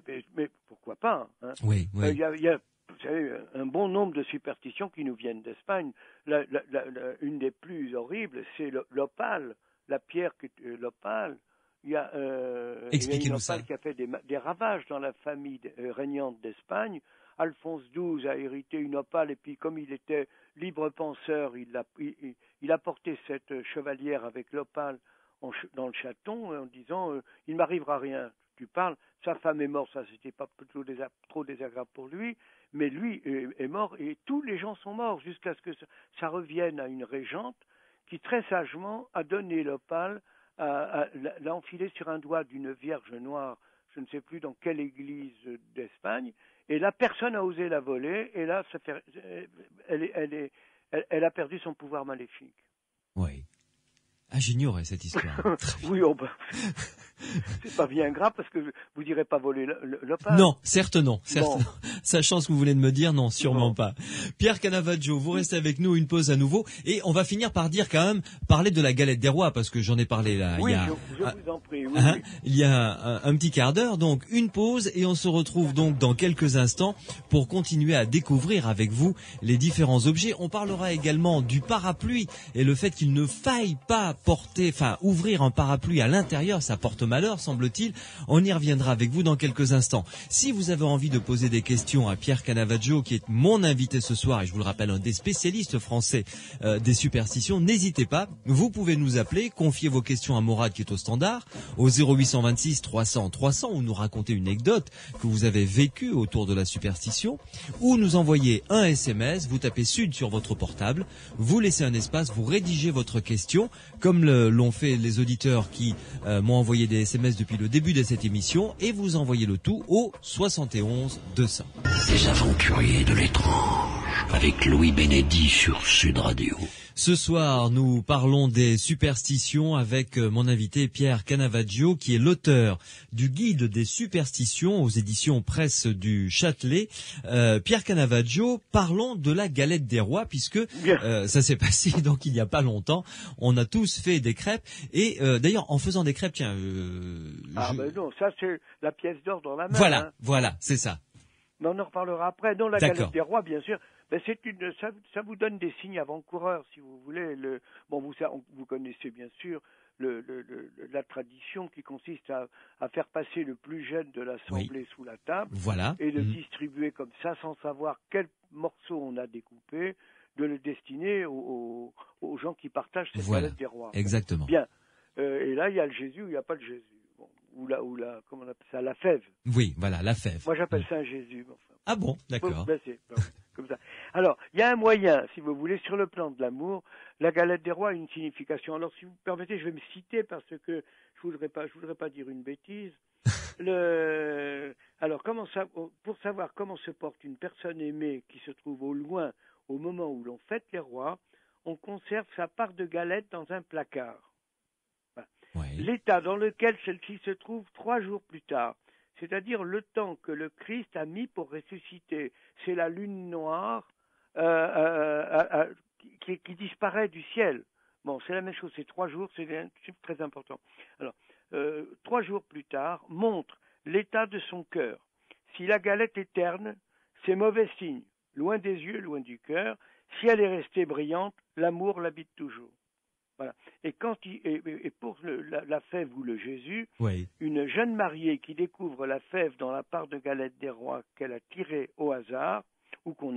pourquoi pas. Hein. Oui. Il y a, vous savez, un bon nombre de superstitions qui nous viennent d'Espagne. Une des plus horribles, c'est l'opale, la pierre l'opale. Il y a une opale qui a fait des ravages dans la famille régnante d'Espagne. Alphonse XII a hérité une opale et puis comme il était libre penseur, il a porté cette chevalière avec l'opale dans le chaton en disant il m'arrivera rien. Tu parles, sa femme est morte, ça c'était pas plutôt trop désagréable pour lui, mais lui est mort et tous les gens sont morts jusqu'à ce que ça revienne à une régente qui très sagement a donné l'opale, l'a enfilé sur un doigt d'une vierge noire, je ne sais plus dans quelle église d'Espagne, et là personne n'a osé la voler, et là elle a perdu son pouvoir maléfique. Oui. Ah, j'ignorais cette histoire. Oui, c'est pas bien grave parce que vous direz pas voler l'opale. Non, certes non. Bon. Sachant ce que vous venez de me dire, non, sûrement pas. Pierre Canavaggio, vous restez avec nous, une pause à nouveau, et on va finir par dire quand même, parler de la galette des rois, parce que j'en ai parlé là. Oui, je vous en prie. Oui, oui. Il y a un petit quart d'heure, donc une pause, et on se retrouve donc dans quelques instants pour continuer à découvrir avec vous les différents objets. On parlera également du parapluie et le fait qu'il ne faille pas ouvrir un parapluie à l'intérieur, ça porte malheur, semble-t-il. On y reviendra avec vous dans quelques instants. Si vous avez envie de poser des questions à Pierre Canavaggio, qui est mon invité ce soir, et je vous le rappelle, un des spécialistes français des superstitions, n'hésitez pas. Vous pouvez nous appeler, confier vos questions à Morad qui est au standard, au 0826 300 300, ou nous raconter une anecdote que vous avez vécue autour de la superstition, ou nous envoyer un SMS, vous tapez Sud sur votre portable, vous laissez un espace, vous rédigez votre question, comme l'ont fait les auditeurs qui m'ont envoyé des SMS depuis le début de cette émission, et vous envoyez le tout au 71 200. Les aventuriers de l'étrange, avec Louis Bénédy sur Sud Radio. Ce soir, nous parlons des superstitions avec mon invité Pierre Canavaggio, qui est l'auteur du guide des superstitions aux éditions Presse du Châtelet. Pierre Canavaggio, parlons de la galette des rois, puisque ça s'est passé donc il n'y a pas longtemps. On a tous fait des crêpes, et d'ailleurs en faisant des crêpes, tiens... ben non, ça c'est la pièce d'or dans la main. Voilà, c'est ça. Mais on en reparlera après. Non, la galette des rois, bien sûr. Ben ça vous donne des signes avant-coureurs, si vous voulez. Vous connaissez bien sûr la tradition qui consiste à faire passer le plus jeune de l'assemblée sous la table, et de distribuer comme ça, sans savoir quel morceau on a découpé, de le destiner aux gens qui partagent cette galette des rois. Exactement. Bien. Et là, il y a le Jésus ou il n'y a pas le Jésus. Comment on appelle ça, la fève. Oui, voilà, la fève. Moi, j'appelle ça un Jésus. Enfin. Ah bon, d'accord. Comme ça. Alors, il y a un moyen, si vous voulez, sur le plan de l'amour, la galette des rois a une signification. Alors, si vous me permettez, je vais me citer parce que je voudrais pas dire une bêtise. Alors, pour savoir comment se porte une personne aimée qui se trouve au loin au moment où l'on fête les rois, on conserve sa part de galette dans un placard. L'état dans lequel celle-ci se trouve 3 jours plus tard, c'est-à-dire le temps que le Christ a mis pour ressusciter. C'est la lune noire qui disparaît du ciel. Bon, c'est la même chose, c'est 3 jours, c'est très important. Alors, 3 jours plus tard, montre l'état de son cœur. Si la galette est terne, c'est mauvais signe, loin des yeux, loin du cœur. Si elle est restée brillante, l'amour l'habite toujours. Voilà. Et pour la fève ou le Jésus, Oui. une jeune mariée qui découvre la fève dans la part de galette des rois qu'elle a tirée au hasard, ou qu'on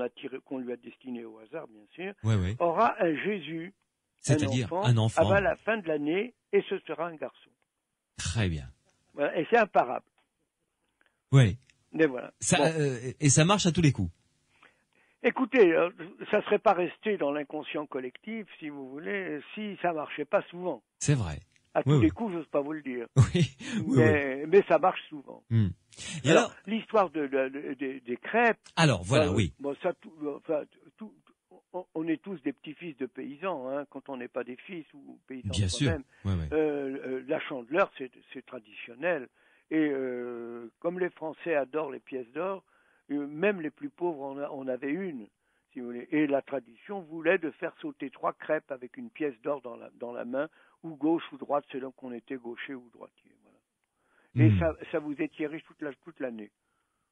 lui a destiné au hasard, bien sûr, Oui, oui. aura un Jésus, C'est-à-dire un enfant. avant la fin de l'année, et ce sera un garçon. Très bien. Voilà. Et c'est imparable. Oui. Mais voilà. Ça, Bon. et ça marche à tous les coups. Écoutez, ça serait pas resté dans l'inconscient collectif, si vous voulez, si ça marchait pas souvent. C'est vrai. À tous Oui, les oui. coups, j'ose pas vous le dire. Oui, oui, Mais ça marche souvent. oui. Et Alors, l'histoire des crêpes. alors voilà, oui. Bon, ça, on est tous des petits-fils de paysans, hein, quand on n'est pas des fils ou paysans Bien sûr. soi-même. Ouais, ouais. La chandeleur, c'est traditionnel. Et comme les Français adorent les pièces d'or, même les plus pauvres en avaient une, si vous voulez. Et la tradition voulait de faire sauter 3 crêpes avec une pièce d'or dans la main, ou gauche ou droite, selon qu'on était gaucher ou droitier. Voilà. Et ça vous étirait riche toute l'année.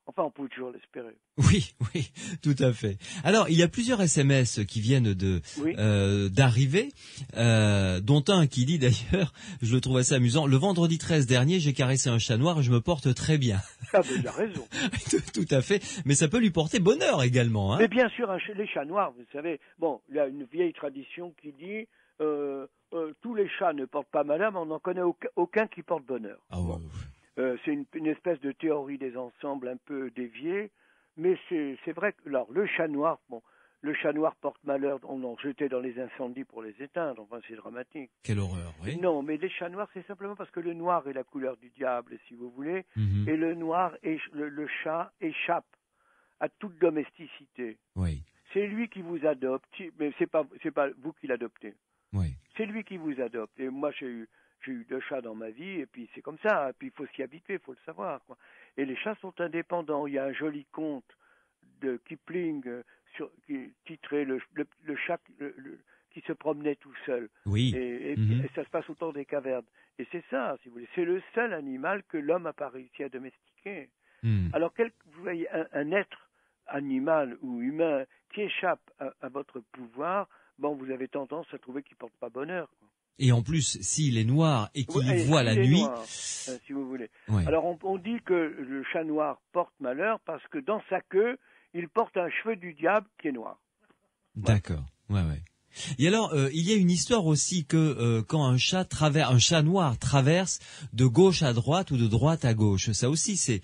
Enfin, on peut toujours l'espérer. Oui, oui, tout à fait. Alors, il y a plusieurs SMS qui viennent d'arriver, dont un qui dit d'ailleurs, je le trouve assez amusant, le vendredi 13 dernier, j'ai caressé un chat noir et je me porte très bien. Ah, ben, il a raison. Tout à fait, mais ça peut lui porter bonheur également. Hein. Mais bien sûr, les chats noirs, vous savez, bon, il y a une vieille tradition qui dit tous les chats ne portent pas malheur, mais on n'en connaît aucun qui porte bonheur. Ah, ouais, bon. C'est une espèce de théorie des ensembles un peu déviée, mais c'est vrai que alors, le chat noir porte malheur, on en jetait dans les incendies pour les éteindre, enfin c'est dramatique. Quelle horreur, oui. Non, mais les chats noirs, c'est simplement parce que le noir est la couleur du diable, si vous voulez, Mm-hmm. et le noir, le chat échappe à toute domesticité. Oui. C'est lui qui vous adopte, mais c'est pas vous qui l'adoptez. Oui. C'est lui qui vous adopte. Et moi, j'ai eu 2 chats dans ma vie, et puis c'est comme ça. Et puis il faut s'y habituer, il faut le savoir, quoi. Et les chats sont indépendants. Il y a un joli conte de Kipling qui titrait le chat qui se promenait tout seul. Oui. Et Mm-hmm. ça se passe au temps des cavernes. Et c'est ça, si vous voulez. C'est le seul animal que l'homme n'a pas réussi à domestiquer. Mm. Alors, vous voyez, un être animal ou humain qui échappe à votre pouvoir, bon, vous avez tendance à trouver qu'il ne porte pas bonheur, quoi. Et en plus, s'il est noir et qu'il Ouais, voit la il est nuit, noir, si vous voulez. ouais. Alors, on dit que le chat noir porte malheur parce que dans sa queue, il porte un cheveu du diable qui est noir. D'accord. Ouais, ouais. Et alors, il y a une histoire aussi que quand un chat noir traverse de gauche à droite ou de droite à gauche, ça aussi c'est.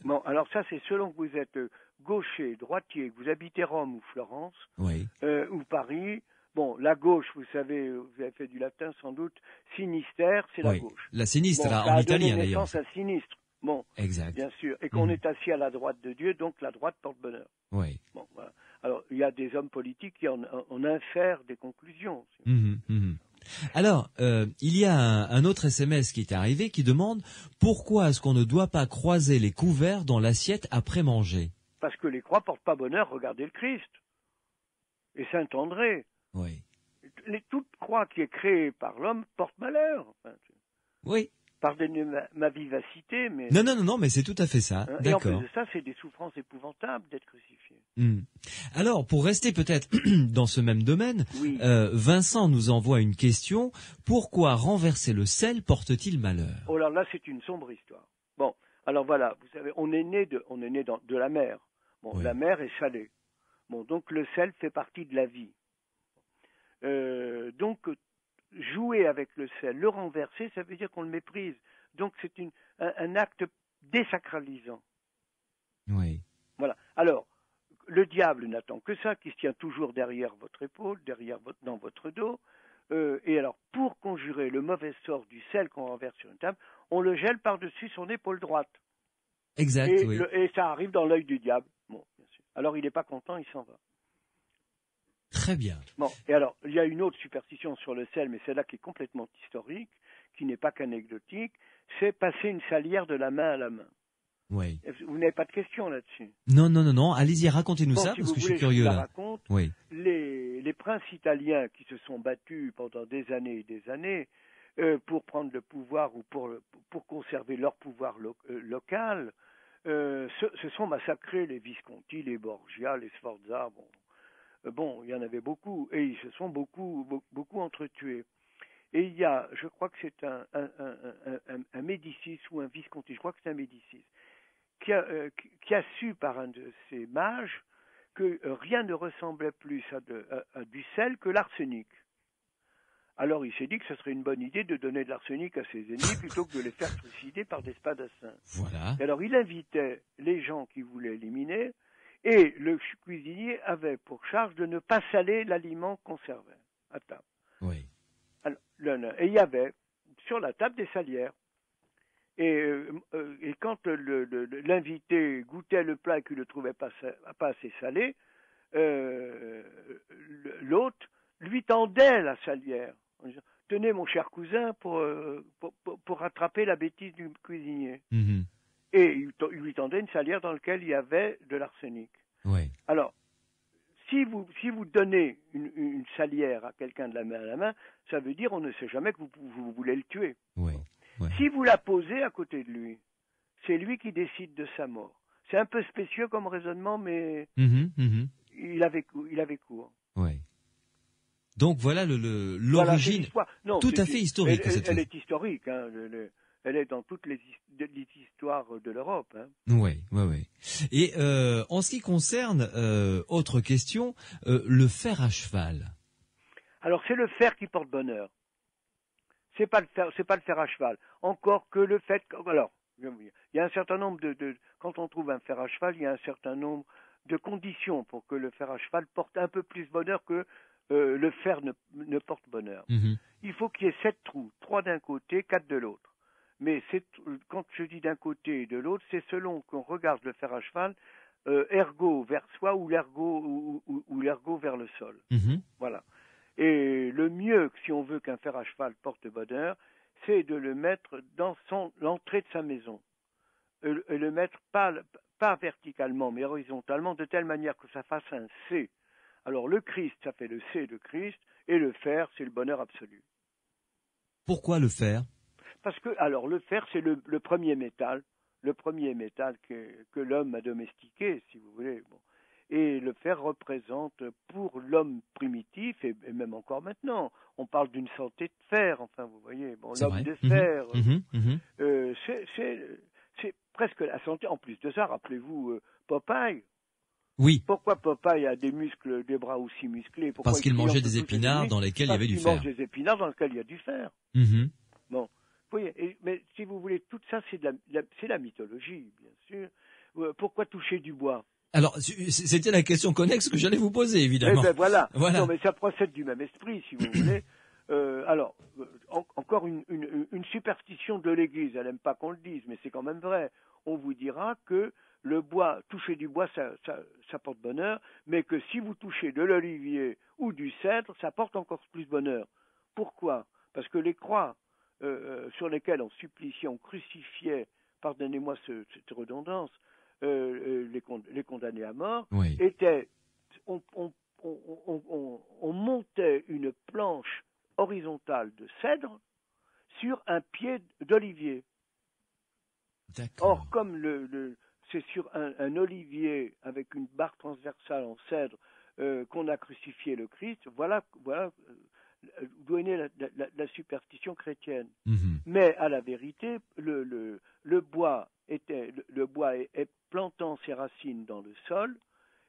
Bon, alors ça, c'est selon que vous êtes gaucher, droitier, que vous habitez Rome ou Florence, Oui. ou Paris. Bon, la gauche, vous savez, vous avez fait du latin sans doute, sinistère, c'est la Oui. gauche. La sinistre, Bon, là, ça en a italien donné d'ailleurs. naissance à sinistre. Bon, Exact. bien sûr. Et qu'on Mhm. est assis à la droite de Dieu, donc la droite porte bonheur. Oui. Bon, voilà. Alors, il y a des hommes politiques qui en infèrent des conclusions. Mhm, mhm. Alors, il y a un autre SMS qui est arrivé qui demande pourquoi est-ce qu'on ne doit pas croiser les couverts dans l'assiette après manger. Parce que les croix portent pas bonheur, regardez le Christ. Et Saint André. Oui. Toute croix qui est créée par l'homme porte malheur. Enfin, Oui. pardonnez ma vivacité, mais... Non, mais c'est tout à fait ça. Hein, et en plus D'accord. de ça, c'est des souffrances épouvantables d'être crucifié. Hmm. Alors, pour rester peut-être dans ce même domaine, Oui. Vincent nous envoie une question. Pourquoi renverser le sel porte-t-il malheur? Oh là, c'est une sombre histoire. Bon, alors voilà, vous savez, on est né de la mer. Bon, Oui. la mer est salée. Bon, donc le sel fait partie de la vie. Donc, jouer avec le sel, le renverser, ça veut dire qu'on le méprise. Donc, c'est un acte désacralisant. Oui. Voilà. Alors, le diable n'attend que ça, qui se tient toujours derrière votre épaule, dans votre dos. Et alors, pour conjurer le mauvais sort du sel qu'on renverse sur une table, on le gèle par-dessus son épaule droite. Exact, Et, oui. et ça arrive dans l'œil du diable. Bon, bien sûr. Alors, il n'est pas content, il s'en va. Très bien. Bon, et alors, il y a une autre superstition sur le sel, mais celle-là qui est complètement historique, qui n'est pas qu'anecdotique, c'est passer une salière de la main à la main. Oui. Vous n'avez pas de questions là-dessus? Non. Allez-y, racontez-nous Bon, ça, si parce vous que je voulez, suis curieux je vous la là. raconte. Oui. Les princes italiens qui se sont battus pendant des années et des années pour prendre le pouvoir ou pour conserver leur pouvoir local, se sont massacrés, les Visconti, les Borgia, les Sforza. Bon, il y en avait beaucoup, et ils se sont beaucoup entretués. Et il y a, je crois que c'est un Médicis ou un Visconti, je crois que c'est un Médicis, qui a su par un de ses mages que rien ne ressemblait plus à du sel que l'arsenic. Alors il s'est dit que ce serait une bonne idée de donner de l'arsenic à ses ennemis plutôt que de les faire trucider par des spadassins. Voilà. Et alors il invitait les gens qui voulaient éliminer, et le cuisinier avait pour charge de ne pas saler l'aliment conservé à table. Oui. Alors, et il y avait sur la table des salières. Et quand l'invité goûtait le plat et qu'il ne le trouvait pas assez salé, l'hôte lui tendait la salière. En disant, tenez mon cher cousin pour rattraper la bêtise du cuisinier. Mm-hmm. Et il lui tendait une salière dans laquelle il y avait de l'arsenic. Oui. Alors, si vous donnez une salière à quelqu'un de la main à la main, ça veut dire on ne sait jamais que vous voulez le tuer. Oui. Ouais. Si vous la posez à côté de lui, c'est lui qui décide de sa mort. C'est un peu spécieux comme raisonnement, mais il avait cours. Oui. Donc voilà l'origine, voilà, tout à fait historique. Elle est historique, hein, elle est dans toutes les histoires de l'Europe. Hein. Oui. Et en ce qui concerne, autre question, le fer à cheval. Alors c'est le fer qui porte bonheur. C'est pas le fer à cheval. Encore que le fait, alors il y a un certain nombre quand on trouve un fer à cheval, il y a un certain nombre de conditions pour que le fer à cheval porte un peu plus bonheur que le fer ne porte bonheur. Mm-hmm. Il faut qu'il y ait 7 trous, 3 d'un côté, 4 de l'autre. Mais quand je dis d'un côté et de l'autre, c'est selon qu'on regarde le fer à cheval, ergot vers soi ou l'ergot vers le sol. Mm-hmm. Voilà. Et le mieux, si on veut qu'un fer à cheval porte bonheur, c'est de le mettre dans l'entrée de sa maison. Et le mettre pas verticalement, mais horizontalement, de telle manière que ça fasse un C. Alors le Christ, ça fait le C de Christ, et le fer, c'est le bonheur absolu. Pourquoi le fer ? Parce que, alors le fer, c'est le premier métal que l'homme a domestiqué, si vous voulez. Bon. Et le fer représente pour l'homme primitif, et même encore maintenant, on parle d'une santé de fer, enfin vous voyez, bon, l'homme de fer, c'est presque la santé. En plus de ça, rappelez-vous Popeye. Oui. Pourquoi Popeye a des bras aussi musclés? Parce qu'il mangeait des épinards dans lesquels il y avait du fer. Il mange des épinards dans lesquels il y a du fer. Bon, vous voyez, mais si vous voulez, tout ça, c'est la mythologie, bien sûr. Pourquoi toucher du bois? Alors, c'était la question connexe que j'allais vous poser, évidemment. Eh ben voilà. Non, mais ça procède du même esprit, si vous voulez. Encore une superstition de l'Église. Elle n'aime pas qu'on le dise, mais c'est quand même vrai. On vous dira que le bois, toucher du bois, ça porte bonheur, mais que si vous touchez de l'olivier ou du cèdre, ça porte encore plus bonheur. Pourquoi? Parce que les croix sur lesquelles on suppliciait, on crucifiait, pardonnez-moi cette redondance, les condamnés à mort, oui. étaient, on montait une planche horizontale de cèdre sur un pied d'olivier. D'accord. Or, comme c'est sur un olivier avec une barre transversale en cèdre qu'on a crucifié le Christ, voilà d'où est née la superstition chrétienne. Mm-hmm. Mais à la vérité, le bois plantant ses racines dans le sol,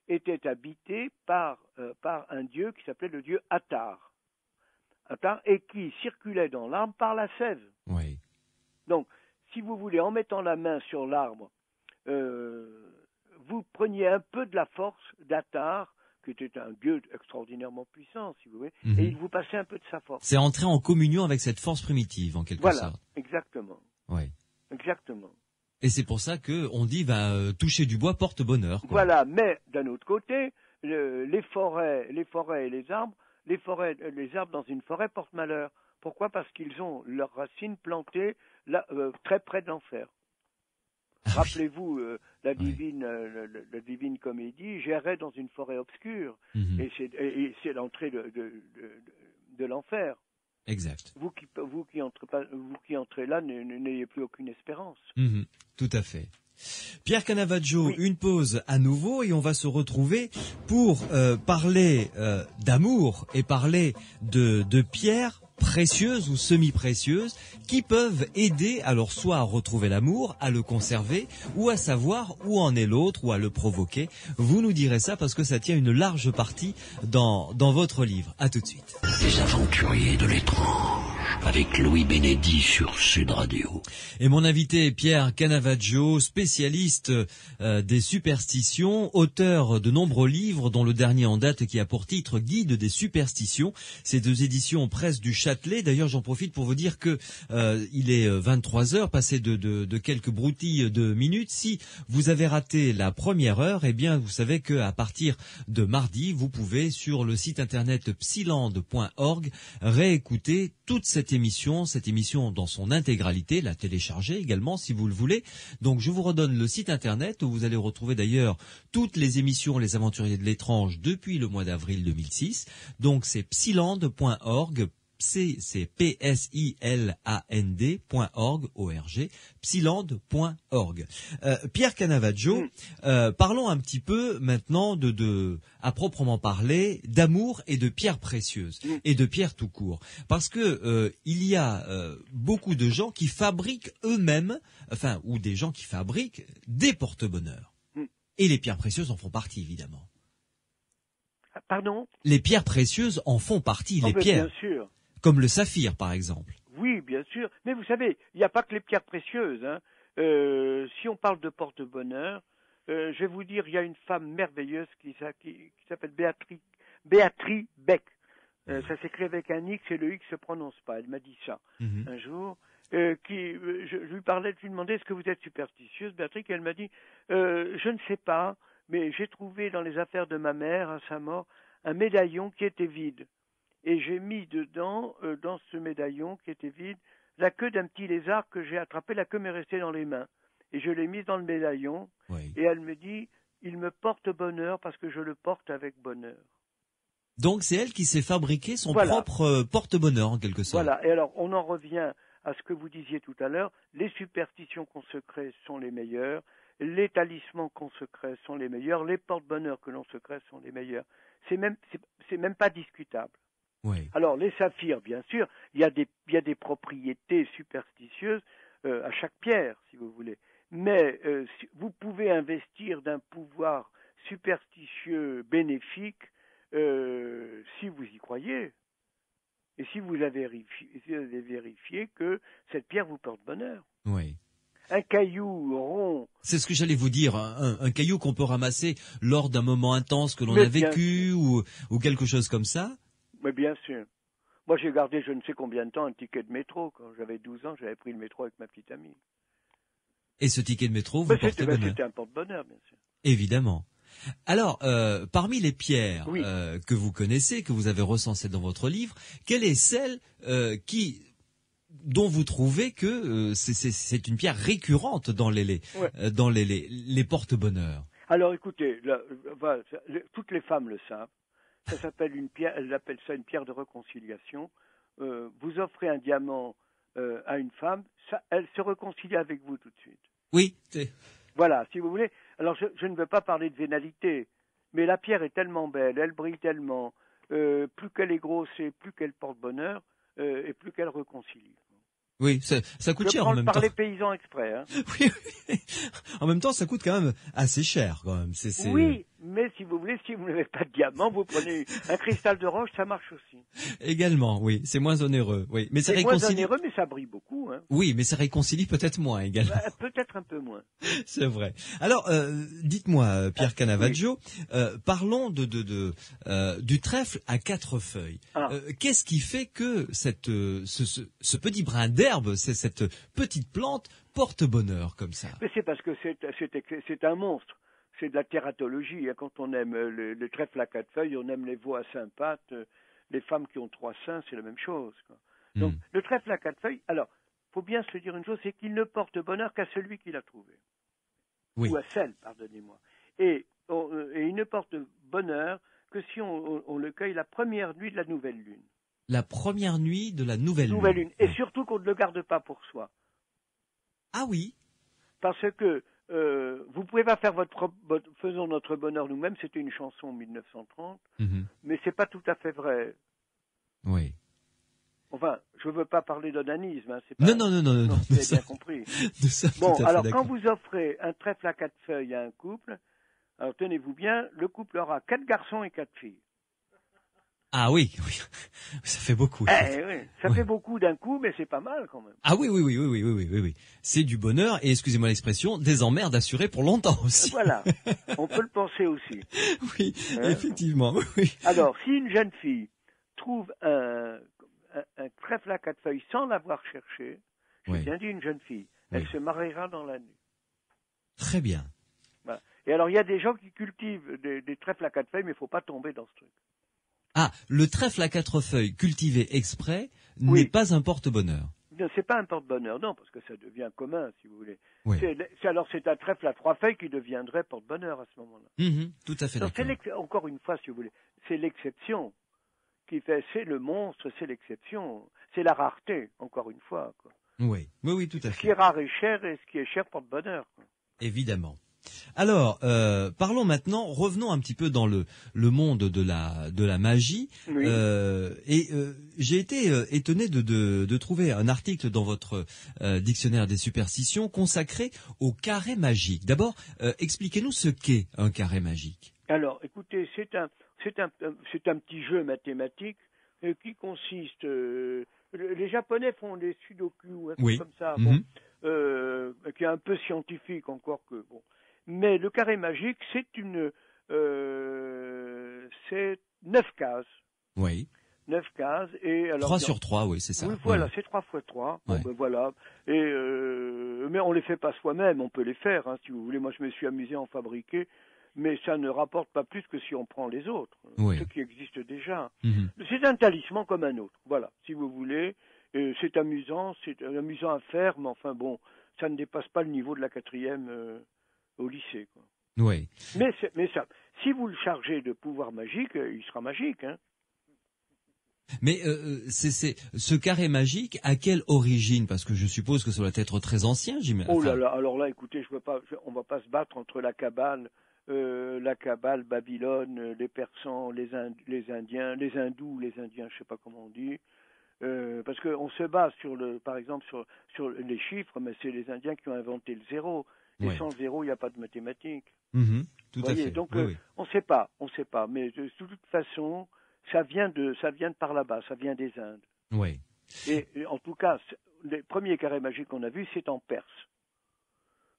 était habité par un dieu qui s'appelait le dieu Attar, et qui circulait dans l'arbre par la sève. Oui. Donc, si vous voulez, en mettant la main sur l'arbre, vous preniez un peu de la force d'Attar, qui était un dieu extraordinairement puissant, si vous voulez, et il vous passait un peu de sa force. C'est entrer en communion avec cette force primitive, en quelque sorte. Voilà, exactement. Oui. Exactement. Et c'est pour ça qu'on dit, toucher du bois porte bonheur. Quoi. Voilà, mais d'un autre côté, les forêts et les arbres, les arbres dans une forêt portent malheur. Pourquoi? Parce qu'ils ont leurs racines plantées là, très près de l'enfer. Rappelez-vous la divine comédie, j'errais dans une forêt obscure, et c'est l'entrée de l'enfer. Exact. Vous qui entrez là, n'ayez plus aucune espérance. Tout à fait. Pierre Canavaggio, oui. Une pause à nouveau et on va se retrouver pour parler d'amour et parler de Pierre précieuses ou semi-précieuses qui peuvent aider alors soit à retrouver l'amour, à le conserver ou à savoir où en est l'autre ou à le provoquer. Vous nous direz ça parce que ça tient une large partie dans votre livre. À tout de suite. Les aventuriers de l'étrange avec Louis Bénédy sur Sud Radio. Et mon invité est Pierre Canavaggio, spécialiste des superstitions, auteur de nombreux livres dont le dernier en date qui a pour titre Guide des superstitions. Ces 2 éditions Presse du Châtelet. D'ailleurs, j'en profite pour vous dire que il est 23h, passé de quelques broutilles de minutes. Si vous avez raté la première heure, eh bien, vous savez que à partir de mardi, vous pouvez sur le site internet psyland.org réécouter toute cette émission dans son intégralité, la télécharger également si vous le voulez. Donc je vous redonne le site internet où vous allez retrouver d'ailleurs toutes les émissions Les Aventuriers de l'étrange depuis le mois d'avril 2006. Donc c'est psyland.org. C'est psyland.org, psyland.org. Pierre Canavaggio, parlons un petit peu maintenant à proprement parler, d'amour et de pierres précieuses et de pierres tout court, parce que il y a beaucoup de gens qui fabriquent eux-mêmes, ou des gens qui fabriquent des porte-bonheur, et les pierres précieuses en font partie évidemment. Pardon ? Les pierres précieuses en font partie, les pierres. Bien sûr. Comme le saphir, par exemple. Oui, bien sûr. Mais vous savez, il n'y a pas que les pierres précieuses. Hein. Si on parle de porte-bonheur, je vais vous dire, il y a une femme merveilleuse qui s'appelle Béatrice Beck. Ça s'écrit avec un X et le X ne se prononce pas. Elle m'a dit ça un jour. Je lui parlais, je lui demandais, est-ce que vous êtes superstitieuse, Béatrice? Et elle m'a dit, je ne sais pas, mais j'ai trouvé dans les affaires de ma mère, à sa mort, un médaillon qui était vide. Et j'ai mis dedans, dans ce médaillon qui était vide, la queue d'un petit lézard que j'ai attrapé, la queue m'est restée dans les mains. Et je l'ai mise dans le médaillon, et elle me dit, il me porte bonheur parce que je le porte avec bonheur. Donc c'est elle qui s'est fabriqué son propre porte-bonheur en quelque sorte. Voilà, et alors on en revient à ce que vous disiez tout à l'heure, les superstitions qu'on se crée sont les meilleures, les talismans qu'on se crée sont les meilleurs, les porte-bonheur que l'on se crée sont les meilleurs. C'est même pas discutable. Oui. Alors les saphirs, bien sûr, il y a des propriétés superstitieuses à chaque pierre, si vous voulez. Mais vous pouvez investir d'un pouvoir superstitieux bénéfique si vous y croyez. Et si vous avez vérifié que cette pierre vous porte bonheur. Oui. Un caillou rond. C'est ce que j'allais vous dire, un caillou qu'on peut ramasser lors d'un moment intense que l'on a vécu ou quelque chose comme ça. Mais bien sûr. Moi, j'ai gardé je ne sais combien de temps un ticket de métro. Quand j'avais 12 ans, j'avais pris le métro avec ma petite amie. Et ce ticket de métro vous portait bonheur. C'était un porte-bonheur, bien sûr. Évidemment. Alors, parmi les pierres que vous connaissez, que vous avez recensées dans votre livre, quelle est celle dont vous trouvez que c'est une pierre récurrente dans les porte-bonheur? Alors, écoutez, toutes les femmes le savent. Ça s'appelle une pierre. Elle appelle ça une pierre de réconciliation. Vous offrez un diamant à une femme, elle se réconcilie avec vous tout de suite. Oui. Voilà, si vous voulez. Alors, je ne veux pas parler de vénalité, mais la pierre est tellement belle, elle brille tellement, plus qu'elle est grosse et plus qu'elle porte bonheur, et plus qu'elle réconcilie. Oui, ça coûte cher en même temps. Je prends par les paysans exprès. Hein. Oui. En même temps, ça coûte quand même assez cher, quand même. Oui, mais si vous voulez, si vous n'avez pas de diamant, vous prenez un cristal de roche, ça marche aussi. Également, oui. C'est moins onéreux, oui. Mais c'est moins onéreux, mais ça brille beaucoup. Hein. Oui, mais ça réconcilie peut-être moins également. Peut-être un peu moins. C'est vrai. Alors, dites-moi, Pierre Canavaggio, parlons du trèfle à 4 feuilles. Qu'est-ce qui fait que ce petit brin d'herbe, cette petite plante, porte bonheur comme ça? Mais c'est parce que c'est un monstre. C'est de la tératologie. Quand on aime le trèfle à 4 feuilles, on aime les veaux à 5 pattes, les femmes qui ont 3 seins, c'est la même chose. Quoi. Donc, le trèfle à 4 feuilles, alors, faut bien se dire une chose, c'est qu'il ne porte bonheur qu'à celui qui l'a trouvé. Oui. Ou à celle, pardonnez-moi. Et il ne porte bonheur que si on le cueille la première nuit de la nouvelle lune. La première nuit de la nouvelle lune. Et surtout qu'on ne le garde pas pour soi. Ah oui. Parce que vous pouvez pas faire faisons notre bonheur nous-mêmes, c'était une chanson en 1930, mais c'est pas tout à fait vrai. Oui. Enfin, je veux pas parler d'onanisme, hein, c'est pas... Non, vous de avez ça, bien compris. de ça, Bon, tout à fait alors quand d'accord. vous offrez un trèfle à 4 feuilles à un couple, alors tenez-vous bien, le couple aura 4 garçons et 4 filles. Ah oui, oui, ça fait beaucoup. Oui, ça Oui. fait beaucoup d'un coup, mais c'est pas mal quand même. Ah oui. C'est du bonheur et, excusez-moi l'expression, des emmerdes assurées pour longtemps aussi. Voilà, on peut le penser aussi. Oui, Hein. effectivement, oui. Alors, si une jeune fille trouve un trèfle à 4 feuilles sans l'avoir cherché, j'ai Oui. bien dit une jeune fille, elle Oui. se mariera dans la nuit. Très bien. Voilà. Et alors, il y a des gens qui cultivent des trèfles à 4 feuilles, mais il ne faut pas tomber dans ce truc. Ah, le trèfle à 4 feuilles cultivé exprès Oui. n'est pas un porte-bonheur. Non, c'est pas un porte-bonheur, non, parce que ça devient commun, si vous voulez. Oui. Alors, c'est un trèfle à 3 feuilles qui deviendrait porte-bonheur à ce moment-là. Tout à fait Donc, d'accord. encore une fois, si vous voulez, c'est l'exception qui fait, c'est le monstre, c'est l'exception, c'est la rareté, encore une fois, quoi. Oui, tout à Ce qui fait. est rare est cher, et ce qui est cher porte-bonheur, quoi. Évidemment. Alors, parlons maintenant, revenons un petit peu dans le monde de la magie. Oui. J'ai été étonné de trouver un article dans votre dictionnaire des superstitions consacré au carré magique. D'abord, expliquez-nous ce qu'est un carré magique. Alors, écoutez, c'est un petit jeu mathématique qui consiste. Les Japonais font des sudoku, un truc comme ça, bon, qui est un peu scientifique encore que bon. Mais le carré magique, c'est 9 cases. Oui. 9 cases et alors 3 sur 3, oui, c'est ça. Oui, voilà, Ouais. c'est 3 fois 3. Bon, Ouais. ben voilà. Et mais on les fait pas soi-même, on peut les faire, hein, si vous voulez. Moi, je me suis amusé à en fabriquer, mais ça ne rapporte pas plus que si on prend les autres, Oui. ceux qui existent déjà. Mhm. C'est un talisman comme un autre, voilà, si vous voulez. C'est amusant à faire, mais enfin bon, ça ne dépasse pas le niveau de la 4e au lycée, quoi. Oui. Mais ça, si vous le chargez de pouvoir magique, il sera magique, hein. Mais c'est ce carré magique, à quelle origine? Parce que je suppose que ça doit être très ancien, j'imagine. Oh là là, alors là, écoutez, on va pas se battre entre la Kabbale, Babylone, les Persans, les Indiens, les Hindous, les Indiens, je sais pas comment on dit, parce qu'on se base par exemple sur les chiffres, mais c'est les Indiens qui ont inventé le zéro. Et Ouais. sans zéro, il n'y a pas de mathématiques. Tout Vous à voyez, fait. donc Oui. on sait pas, mais de toute façon, ça vient de par là-bas, ça vient des Indes. Oui. Et en tout cas, les premiers carrés magiques qu'on a vus, c'est en Perse.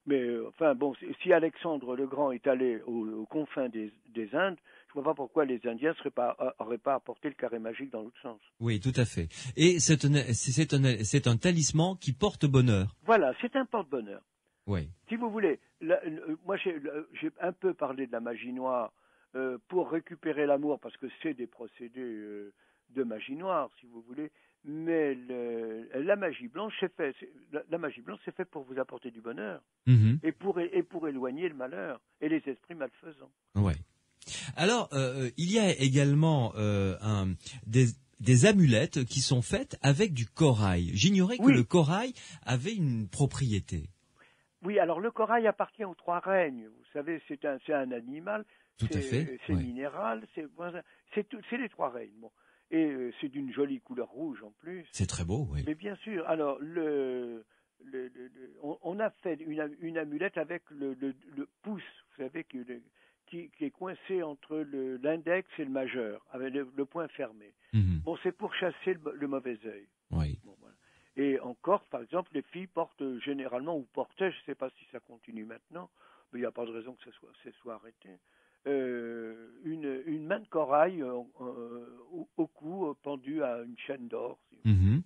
Mais enfin bon, si Alexandre le Grand est allé aux confins des Indes, je ne vois pas pourquoi les Indiens n'auraient pas apporté le carré magique dans l'autre sens. Oui, tout à fait. Et c'est un talisman qui porte bonheur. Voilà, c'est un porte-bonheur. Oui. Si vous voulez, moi j'ai un peu parlé de la magie noire pour récupérer l'amour, parce que c'est des procédés de magie noire, si vous voulez. Mais la magie blanche, c'est fait pour vous apporter du bonheur et pour éloigner le malheur et les esprits malfaisants. Ouais. Alors, il y a également des amulettes qui sont faites avec du corail. J'ignorais que Oui. le corail avait une propriété. Oui, alors le corail appartient aux 3 règnes. Vous savez, c'est un animal, Tout à fait. c'est Ouais. minéral, c'est les 3 règnes. Bon. Et c'est d'une jolie couleur rouge en plus. C'est très beau, oui. Mais bien sûr, alors on a fait une amulette avec le pouce, vous savez, qui est coincé entre l'index et le majeur, avec le poing fermé. Bon, c'est pour chasser le mauvais œil. Oui. Bon, voilà. Et en Corse, par exemple, les filles portent généralement, ou portaient, je ne sais pas si ça continue maintenant, mais il n'y a pas de raison que ça soit arrêté, une main de corail au cou, pendue à une chaîne d'or. Bon.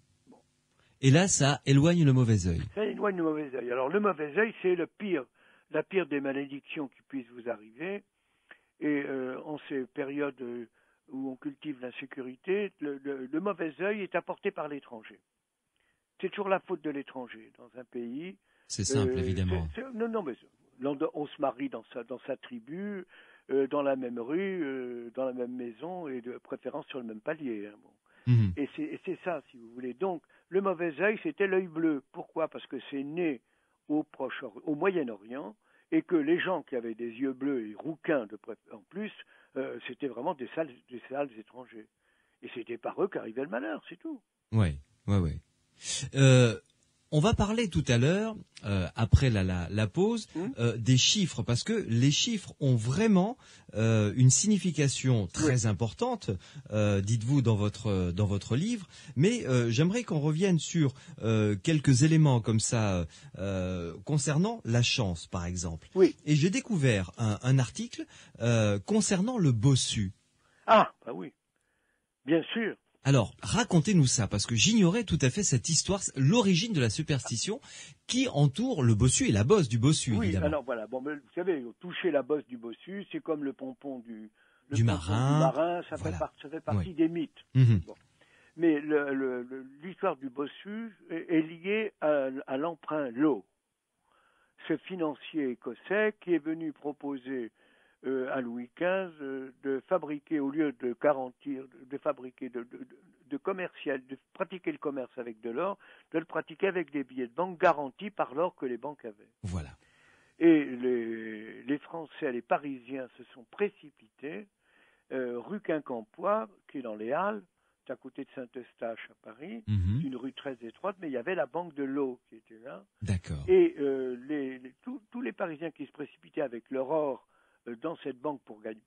Et là, ça éloigne le mauvais œil. Ça éloigne le mauvais œil. Alors le mauvais œil, c'est la pire des malédictions qui puissent vous arriver. Et en ces périodes où on cultive l'insécurité, le mauvais œil est apporté par l'étranger. C'est toujours la faute de l'étranger dans un pays. C'est simple, évidemment. Non, mais on se marie dans sa tribu, dans la même rue, dans la même maison et de préférence sur le même palier. Hein, bon. Et c'est ça, si vous voulez. Donc, le mauvais œil, c'était l'œil bleu. Pourquoi? Parce que c'est né au Moyen-Orient et que les gens qui avaient des yeux bleus et rouquins en plus, c'était vraiment des sales étrangers. Et c'était par eux qu'arrivait le malheur, c'est tout. Ouais. On va parler tout à l'heure, après la pause, des chiffres, parce que les chiffres ont vraiment une signification très importante, dites-vous dans votre livre. Mais j'aimerais qu'on revienne sur quelques éléments comme ça concernant la chance, par exemple. Oui. Et j'ai découvert un article concernant le bossu. Ah, bah oui, bien sûr. Alors, racontez-nous ça, parce que j'ignorais tout à fait cette histoire, l'origine de la superstition qui entoure le bossu et la bosse du bossu, Oui, évidemment. alors voilà, bon, vous savez, toucher la bosse du bossu, c'est comme le pompon du marin, ça voilà. fait partie des mythes. Bon. Mais l'histoire du bossu est liée à l'emprunt Law, ce financier écossais qui est venu proposer à Louis XV de fabriquer, au lieu de garantir, de fabriquer, de pratiquer le commerce avec de l'or, de le pratiquer avec des billets de banque garantis par l'or que les banques avaient. Voilà. Et les Français, les Parisiens se sont précipités rue Quincampoix, qui est dans les Halles, c'est à côté de Saint-Eustache à Paris, une rue très étroite, mais il y avait la banque de l'eau qui était là. D'accord. Et tous les Parisiens qui se précipitaient avec leur or dans cette banque pour gagner,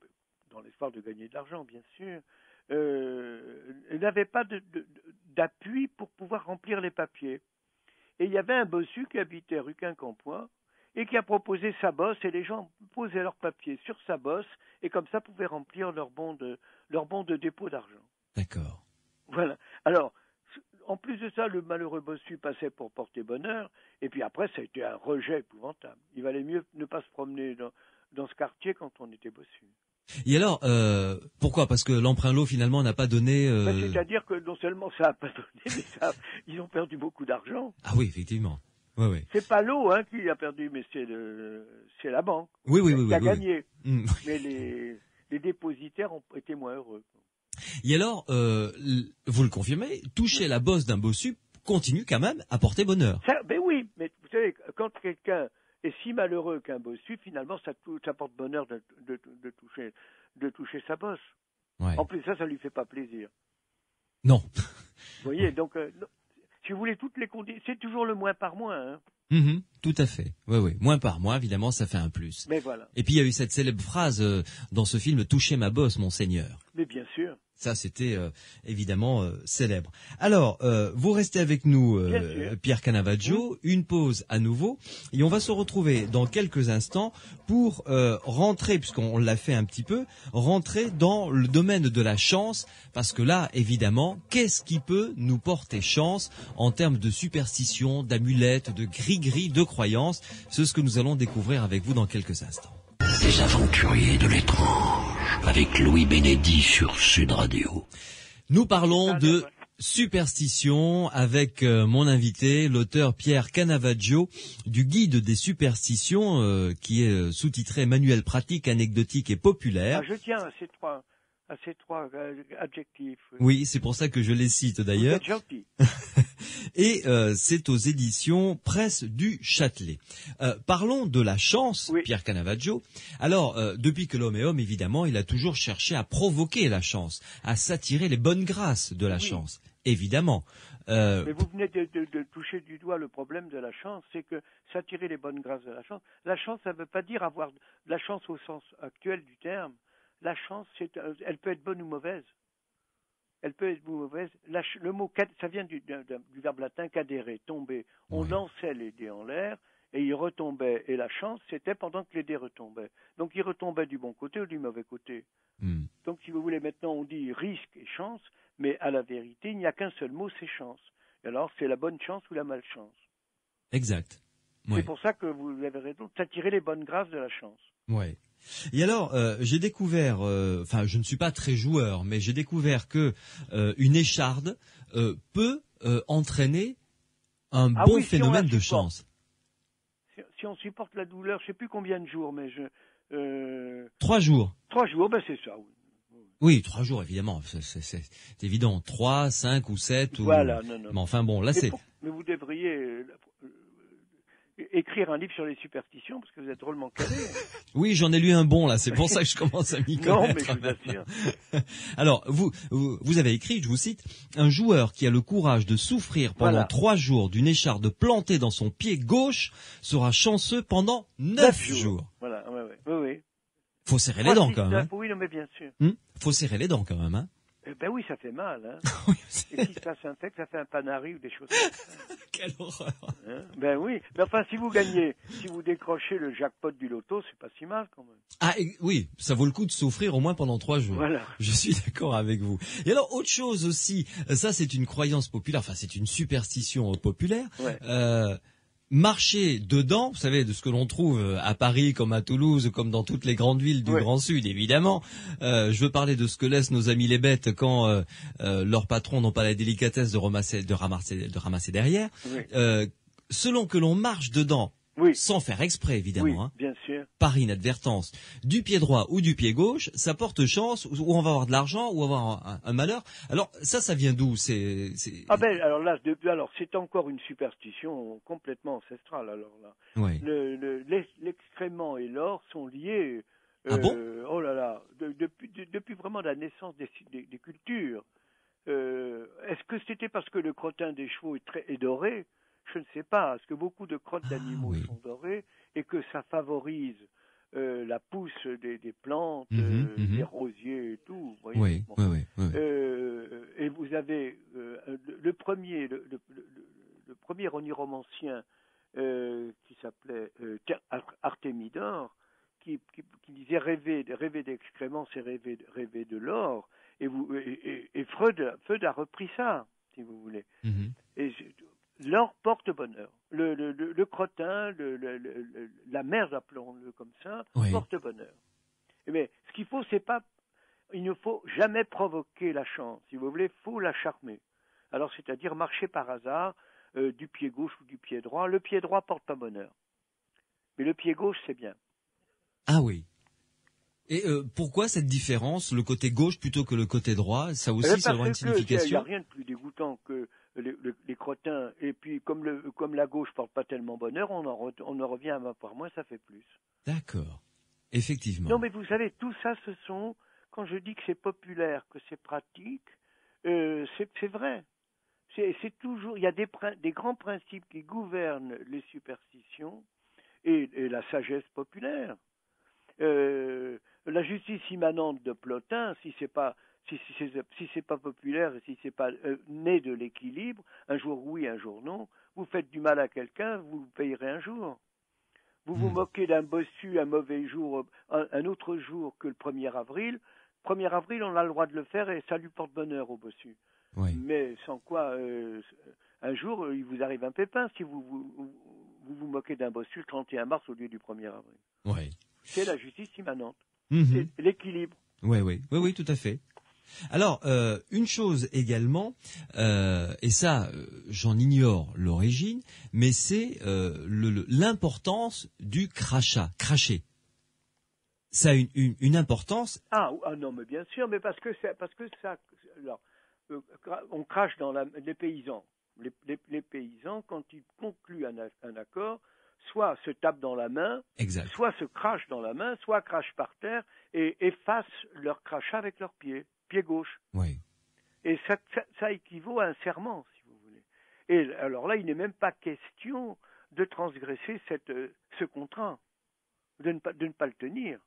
dans l'espoir de gagner de l'argent, bien sûr, n'avaient pas d'appui pour pouvoir remplir les papiers. Et il y avait un bossu qui habitait rue Quincampoix et qui a proposé sa bosse, et les gens posaient leurs papiers sur sa bosse et comme ça pouvaient remplir leur bon de dépôt d'argent. D'accord. Voilà. Alors, en plus de ça, le malheureux bossu passait pour porter bonheur, et puis après, ça a été un rejet épouvantable. Il valait mieux ne pas se promener dans ce quartier quand on était bossu. Et alors, pourquoi? Parce que l'emprunt Law, finalement, n'a pas donné... C'est-à-dire que non seulement ça n'a pas donné, mais ils ont perdu beaucoup d'argent. Ah oui, effectivement. Ouais. C'est pas l'eau qui a perdu, mais c'est la banque qui a gagné. Mais les dépositaires ont été moins heureux. Et alors, vous le confirmez, toucher la bosse d'un bossu continue quand même à porter bonheur. Ben oui, mais vous savez, quand quelqu'un est si malheureux qu'un bossu, finalement, ça porte bonheur de toucher sa bosse. Ouais. En plus, ça lui fait pas plaisir. Non. Vous voyez, donc, si vous voulez, toutes les conditions, c'est toujours le moins par moins. Tout à fait. Oui. Moins par mois, évidemment, ça fait un plus. Mais voilà. Et puis, il y a eu cette célèbre phrase dans ce film, « Touchez ma bosse, monseigneur ». Mais bien sûr. Ça, c'était évidemment célèbre. Alors, vous restez avec nous, Pierre Canavaggio. Une pause à nouveau. Et on va se retrouver dans quelques instants pour rentrer, puisqu'on l'a fait un petit peu, rentrer dans le domaine de la chance. Parce que là, évidemment, qu'est-ce qui peut nous porter chance en termes de superstition, d'amulettes, de gris-gris, de croyances? C'est ce que nous allons découvrir avec vous dans quelques instants. Les aventuriers de l'étrange, avec Louis Bénédy sur Sud Radio. Nous parlons de superstition avec mon invité, l'auteur Pierre Canavaggio, du Guide des superstitions, qui est sous-titré Manuel pratique, anecdotique et populaire. Je tiens à ces trois adjectifs. Oui, c'est pour ça que je les cite d'ailleurs. Vous êtes gentil. Et c'est aux éditions Presse du Châtelet. Parlons de la chance, Pierre Canavaggio. Alors, depuis que l'homme est homme, évidemment, il a toujours cherché à provoquer la chance, à s'attirer les bonnes grâces de la chance, évidemment. Mais vous venez de toucher du doigt le problème de la chance, c'est que s'attirer les bonnes grâces de la chance, ça ne veut pas dire avoir de la chance au sens actuel du terme. La chance, elle peut être bonne ou mauvaise. Elle peut être bonne ou mauvaise. Le mot, ça vient du verbe latin cadere, tomber. On lançait les dés en l'air et ils retombaient. Et la chance, c'était pendant que les dés retombaient. Donc ils retombaient du bon côté ou du mauvais côté. Donc si vous voulez, maintenant on dit risque et chance, mais à la vérité, il n'y a qu'un seul mot, c'est chance. Et alors, c'est la bonne chance ou la malchance. Exact. C'est pour ça que vous avez raison, s'attirer les bonnes grâces de la chance. Ouais. Et alors, j'ai découvert, je ne suis pas très joueur, mais j'ai découvert que une écharde peut entraîner un bon phénomène de chance. Si on supporte la douleur, je ne sais plus combien de jours, mais 3 jours. 3 jours, c'est ça, oui. Oui, 3 jours, évidemment, c'est évident. 3, 5 ou 7. Voilà, non. Mais enfin bon, là c'est... Mais vous devriez... écrire un livre sur les superstitions, parce que vous êtes drôlement calé. Oui, j'en ai lu un bon là, c'est pour ça que je commence à m'y Non, mais connaître. je vous assure. Alors, vous avez écrit, je vous cite, un joueur qui a le courage de souffrir pendant Voilà. 3 jours d'une écharde plantée dans son pied gauche sera chanceux pendant 9 jours. Voilà, oui. Faut serrer les dents quand même. Hein. Oui, non, mais bien sûr. Faut serrer les dents quand même. Hein. Ben oui, ça fait mal. Hein. Oui, Et si ça s'infecte, ça fait un panari ou des choses comme ça. quelle horreur. Hein. Ben oui. Mais enfin, si vous gagnez, si vous décrochez le jackpot du loto, c'est pas si mal quand même. Ah oui, ça vaut le coup de souffrir au moins pendant 3 jours. Voilà. Je suis d'accord avec vous. Et alors, autre chose aussi, ça c'est une croyance populaire, enfin c'est une superstition populaire. Ouais. Marcher dedans, vous savez, de ce que l'on trouve à Paris comme à Toulouse, comme dans toutes les grandes villes du Ouais. Grand Sud, évidemment. Je veux parler de ce que laissent nos amis les bêtes quand leurs patrons n'ont pas la délicatesse de ramasser derrière. Oui. Selon que l'on marche dedans, Oui. sans faire exprès évidemment, Oui, hein, bien sûr. par inadvertance, du pied droit ou du pied gauche, ça porte chance, ou on va avoir de l'argent, ou avoir un malheur. Alors ça vient d'où? C'est... Ah ben alors là, alors c'est encore une superstition complètement ancestrale. Alors là, Ouais. l'excrément et l'or sont liés. Ah bon? Oh là là, depuis vraiment la naissance des cultures. Est-ce que c'était parce que le crottin des chevaux est doré? Je ne sais pas. Parce que beaucoup de crottes d'animaux oui. sont dorées et que ça favorise la pousse des plantes, des rosiers et tout. Vous voyez. Oui, Bon. oui. Et vous avez le premier oniromancien qui s'appelait Artémidore, qui disait rêver d'excréments, c'est rêver de l'or. Et Freud a repris ça, si vous voulez. Mhm. Et l'or porte bonheur. Le crottin, la merde, appelons-le comme ça, Oui. porte bonheur. Mais ce qu'il faut, c'est pas, il ne faut jamais provoquer la chance. Si vous voulez, faut la charmer. Alors, c'est-à-dire marcher par hasard du pied gauche ou du pied droit. Le pied droit porte pas bonheur, mais le pied gauche, c'est bien. Ah oui. Et pourquoi cette différence, le côté gauche plutôt que le côté droit? Ça aussi, ça aura une Il n'y a signification? rien de plus dégoûtant que les crottins. Et puis, comme la gauche porte pas tellement bonheur, on en revient à main par moins, ça fait plus. D'accord. Effectivement. Non, mais vous savez, tout ça, ce sont, quand je dis que c'est populaire, que c'est pratique, c'est vrai. C'est toujours, il y a des grands principes qui gouvernent les superstitions et la sagesse populaire. La justice immanente de Plotin, si c'est pas populaire, si c'est pas né de l'équilibre, un jour oui, un jour non, vous faites du mal à quelqu'un, vous le payerez un jour. Vous vous moquez d'un bossu un mauvais jour, un autre jour que le 1er avril. 1er avril, on a le droit de le faire et ça lui porte bonheur au bossu. Oui. Mais sans quoi, un jour, il vous arrive un pépin si vous moquez d'un bossu le 31 mars au lieu du 1er avril. Oui. C'est la justice immanente. Mhm. C'est l'équilibre. Oui, tout à fait. Alors, une chose également, et ça, j'en ignore l'origine, mais c'est l'importance du cracher. Ça a une importance. Ah non, mais bien sûr, mais parce que ça, alors, on crache dans les paysans. Les paysans, quand ils concluent un accord, soit se tapent dans la main, Exact. soit se crachent dans la main, soit crachent par terre et effacent leur crachat avec leur pied gauche. Oui. Et ça équivaut à un serment, si vous voulez. Et alors là, il n'est même pas question de transgresser ce contrat, de ne pas le tenir.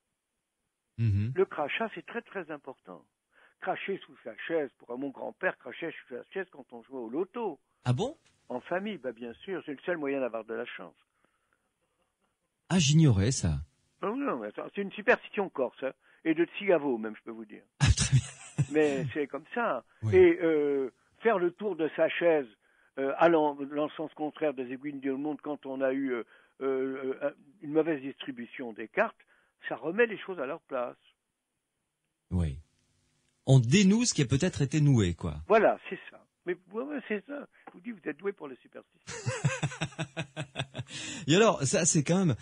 Mhm. Le crachat, c'est très très important. Cracher sous sa chaise, mon grand-père crachait sous sa chaise quand on jouait au loto. Ah bon? En famille, bien sûr, c'est le seul moyen d'avoir de la chance. Ah, j'ignorais ça. Non, c'est une superstition corse, hein, et de Tsigavo même, je peux vous dire. Ah, très bien. Mais c'est comme ça. Oui. Et faire le tour de sa chaise allant dans le sens contraire des aiguilles du monde quand on a eu une mauvaise distribution des cartes, ça remet les choses à leur place. Oui. On dénoue ce qui a peut-être été noué, quoi. Voilà, c'est ça. Mais ouais, c'est ça. Je vous dis, vous êtes doué pour les superstitions. Et alors, ça, c'est quand même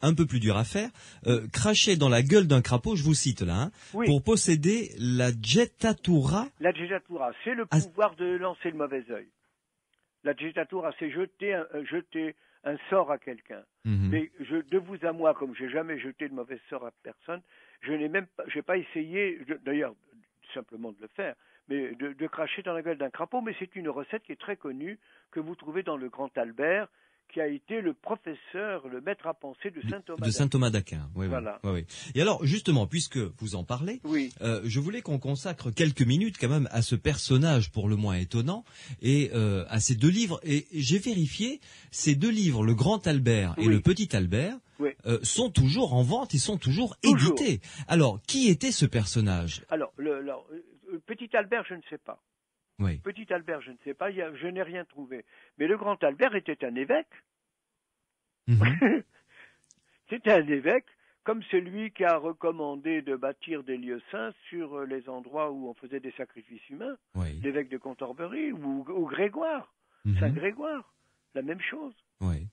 un peu plus dur à faire. Cracher dans la gueule d'un crapaud, je vous cite là, hein, Oui. pour posséder la jettatura. La jettatura, c'est le pouvoir de lancer le mauvais œil. La jettatura, c'est jeter un sort à quelqu'un. Mhm. Mais de vous à moi, comme j'ai jamais jeté de mauvais sort à personne, j'ai pas essayé, d'ailleurs, simplement de le faire, mais de cracher dans la gueule d'un crapaud. Mais c'est une recette qui est très connue, que vous trouvez dans le Grand Albert, qui a été le professeur, le maître à penser de saint Thomas. De saint Thomas d'Aquin. Oui, voilà. Oui, oui. Et alors, justement, puisque vous en parlez, oui. Je voulais qu'on consacre quelques minutes quand même à ce personnage pour le moins étonnant et à ces deux livres. Et j'ai vérifié, ces deux livres, le Grand Albert et le Petit Albert, sont toujours en vente et sont toujours édités. Alors, qui était ce personnage? Alors, le Petit Albert, je ne sais pas. Oui. Petit Albert, je ne sais pas, je n'ai rien trouvé. Mais le Grand Albert était un évêque. Mm-hmm. C'était un évêque, comme celui qui a recommandé de bâtir des lieux saints sur les endroits où on faisait des sacrifices humains. Oui. L'évêque de Cantorbéry ou Grégoire, Saint Grégoire, la même chose. Oui.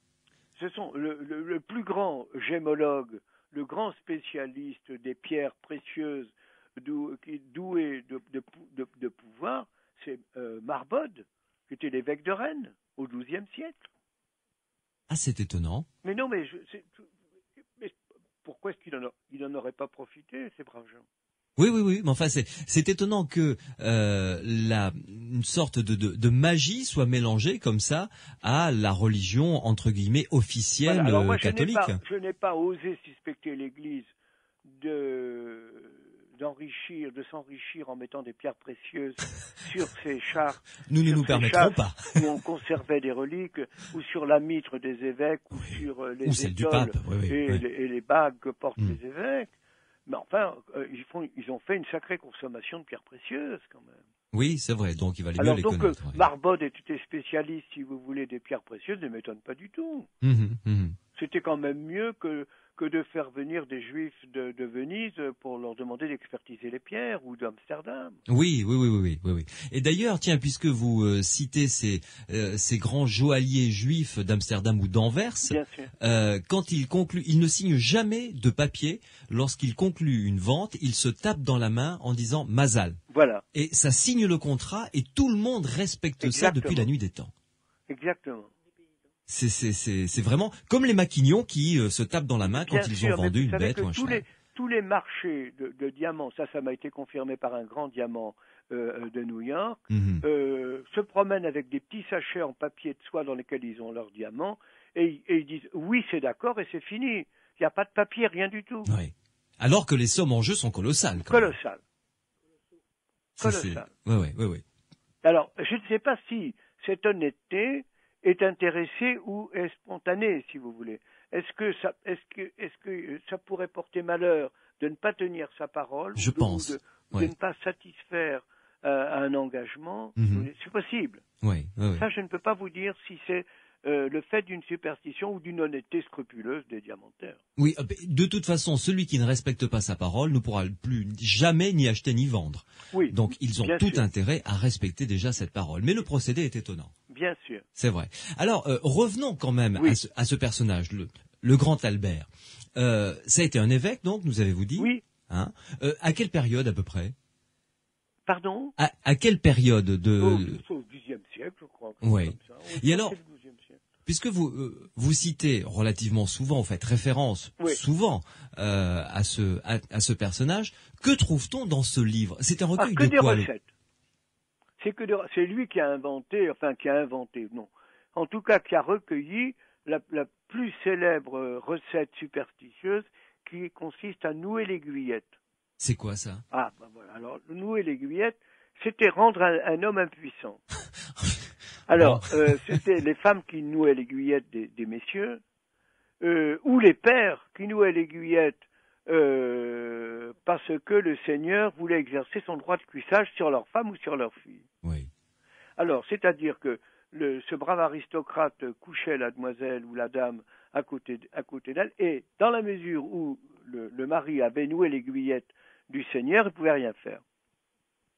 Ce sont le plus grand gémologue, le grand spécialiste des pierres précieuses, doué de pouvoir, c'est Marbode, qui était l'évêque de Rennes au XIIe siècle. Ah, c'est étonnant. Mais non, mais pourquoi est-ce qu'il n'en aurait pas profité, ces braves gens? Oui, oui, oui. Mais enfin, c'est étonnant que une sorte de magie soit mélangée comme ça à la religion entre guillemets officielle voilà. Alors moi, catholique. Je n'ai pas osé suspecter l'Église de s'enrichir en mettant des pierres précieuses sur ces chartes. Nous ne nous permettrons pas. Où on conservait des reliques, ou sur la mitre des évêques, ou sur les celle du étoiles pape. et les bagues que portent les évêques. Mais enfin, ils ont fait une sacrée consommation de pierres précieuses, quand même. Oui, c'est vrai. Donc, il valait mieux les connaître. Alors, donc, Marbode était spécialiste, si vous voulez, des pierres précieuses, ne m'étonne pas du tout. C'était quand même mieux que de faire venir des Juifs de Venise pour leur demander d'expertiser les pierres, ou d'Amsterdam. Oui. Et d'ailleurs, tiens, puisque vous citez ces grands joailliers juifs d'Amsterdam ou d'Anvers, quand ils concluent, ils ne signent jamais de papier. Lorsqu'ils concluent une vente, ils se tapent dans la main en disant Mazal. Voilà. Et ça signe le contrat et tout le monde respecte ça depuis la nuit des temps. Exactement. C'est vraiment comme les maquignons qui se tapent dans la main quand ils ont vendu une bête ou un cheval. Tous les marchés de diamants, ça m'a été confirmé par un grand diamant de New York, se promènent avec des petits sachets en papier de soie dans lesquels ils ont leurs diamants, et ils disent oui, c'est d'accord, et c'est fini. Il n'y a pas de papier, rien du tout. Oui. Alors que les sommes en jeu sont colossales. Colossales. Oui. Alors, je ne sais pas si cette honnêteté est intéressée ou est spontanée, si vous voulez. Est-ce que ça pourrait porter malheur de ne pas tenir sa parole, je pense. de ne pas satisfaire à un engagement? C'est possible. Oui. Ça, je ne peux pas vous dire si c'est le fait d'une superstition ou d'une honnêteté scrupuleuse des diamantaires. Oui, de toute façon, celui qui ne respecte pas sa parole ne pourra plus jamais ni acheter ni vendre. Oui, donc ils ont tout intérêt à respecter déjà cette parole. Mais le procédé est étonnant. Bien sûr. C'est vrai. Alors, revenons quand même à ce personnage, le Grand Albert. Ça a été un évêque, donc, nous avez-vous dit? Oui. Hein, à quelle période à peu près? Pardon? À quelle période de... Au XIe siècle, je crois. Oui. Et alors, puisque vous citez relativement souvent, vous faites référence souvent à ce personnage, que trouve-t-on dans ce livre? C'est un recueil de quoi? Recettes. C'est lui qui a inventé, non. En tout cas, qui a recueilli la plus célèbre recette superstitieuse qui consiste à nouer l'aiguillette. C'est quoi ça? Ah, ben voilà. Alors, nouer l'aiguillette, c'était rendre un homme impuissant. Alors, c'était les femmes qui nouaient l'aiguillette des messieurs, ou les pères qui nouaient l'aiguillette parce que le Seigneur voulait exercer son droit de cuissage sur leur femme ou sur leur fille. Oui. Alors, c'est-à-dire que ce brave aristocrate couchait la demoiselle ou la dame à côté d'elle, et dans la mesure où le mari avait noué l'aiguillette du Seigneur, il ne pouvait rien faire.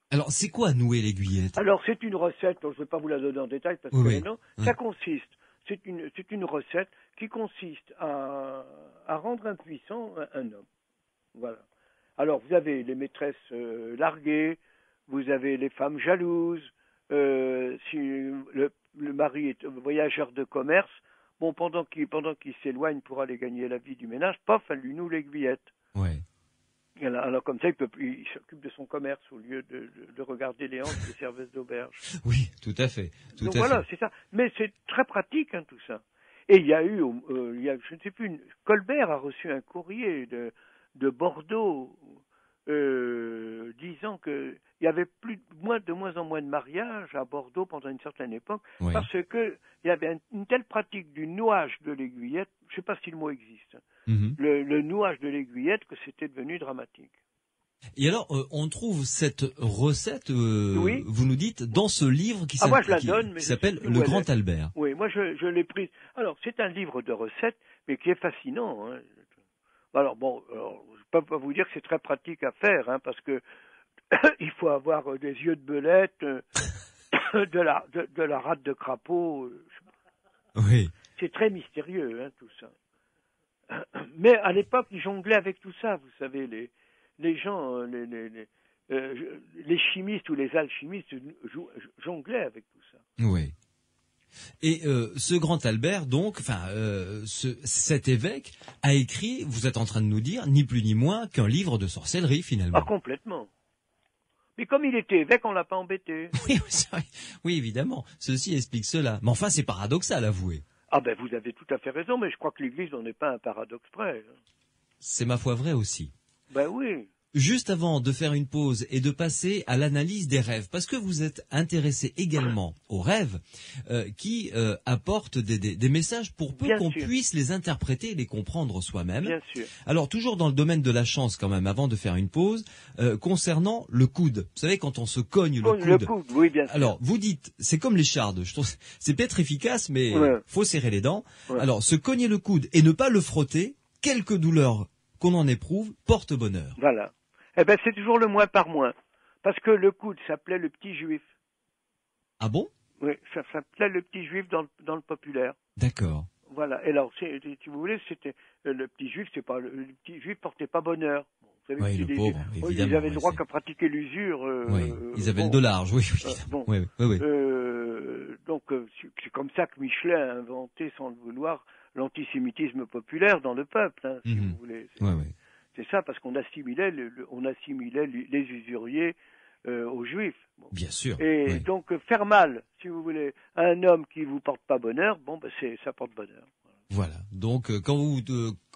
Alors, c'est quoi nouer l'aiguillette? Alors, c'est une recette, je ne vais pas vous la donner en détail, parce que non, ça consiste, c'est une recette qui consiste à rendre impuissant un homme. Voilà. Alors, vous avez les maîtresses larguées, vous avez les femmes jalouses, si le mari est voyageur de commerce, Bon, pendant qu'il s'éloigne pour aller gagner la vie du ménage, paf, elle lui noue l'aiguillette. Ouais. Alors comme ça, il s'occupe de son commerce au lieu de regarder les hanches des serveuses d'auberge. Oui, tout à fait. Donc voilà, c'est ça. Mais c'est très pratique, hein, tout ça. Et il y a eu, je ne sais plus, Colbert a reçu un courrier de Bordeaux disant que il y avait de moins en moins de mariages à Bordeaux pendant une certaine époque, oui. Parce que il y avait une telle pratique du nouage de l'aiguillette, je ne sais pas si le mot existe, le nouage de l'aiguillette, que c'était devenu dramatique. Et alors, on trouve cette recette, oui. vous nous dites, dans ce livre qui s'appelle Le Grand Albert. Oui, moi je l'ai prise. Alors, c'est un livre de recettes, mais qui est fascinant. Hein. Alors bon, je ne peux pas vous dire que c'est très pratique à faire, hein, parce que il faut avoir des yeux de belette, de la rate de crapaud. Oui. C'est très mystérieux, hein, tout ça. Mais à l'époque, ils jonglaient avec tout ça, vous savez, les gens, les chimistes ou les alchimistes jonglaient avec tout ça. Oui. Et ce grand Albert, donc, cet évêque a écrit, vous êtes en train de nous dire, ni plus ni moins qu'un livre de sorcellerie, finalement. Ah, complètement. Mais comme il était évêque, on l'a pas embêté. Oui, évidemment. Ceci explique cela. Mais enfin, c'est paradoxal, avouez. Ah ben, vous avez tout à fait raison, mais je crois que l'Église n'en est pas un paradoxe près. C'est ma foi vrai aussi. Ben oui. Juste avant de faire une pause et de passer à l'analyse des rêves, parce que vous êtes intéressé également aux rêves qui apportent des messages pour peu qu'on puisse les interpréter et les comprendre soi-même. Bien sûr. Alors, toujours dans le domaine de la chance quand même, avant de faire une pause, concernant le coude. Vous savez, quand on se cogne le coude. Le coude, oui, bien sûr. Alors, vous dites, c'est comme l'écharde. Je trouve, c'est peut-être efficace, mais faut serrer les dents. Ouais. Alors, se cogner le coude et ne pas le frotter, quelque douleur qu'on en éprouve, porte bonheur. Voilà. Eh ben, c'est toujours le moins par moins. Parce que le coude s'appelait le petit juif. Ah bon? Oui, ça s'appelait le petit juif dans le populaire. D'accord. Voilà. Et alors, si vous voulez, c'était le petit juif, le petit juif portait pas bonheur. Vous savez, oui, le pauvre, évidemment. Ils avaient le droit qu'à pratiquer l'usure. Oui, ils avaient le dollar, oui. Bon. Oui. Donc, c'est comme ça que Michelet a inventé, sans le vouloir, l'antisémitisme populaire dans le peuple, hein, si vous voulez. C'est ça, parce qu'on assimilait, les usuriers aux Juifs. Bon. Bien sûr. Et donc, faire mal, si vous voulez, à un homme qui vous porte pas bonheur, bon, ben ça porte bonheur. Voilà. Donc, quand vous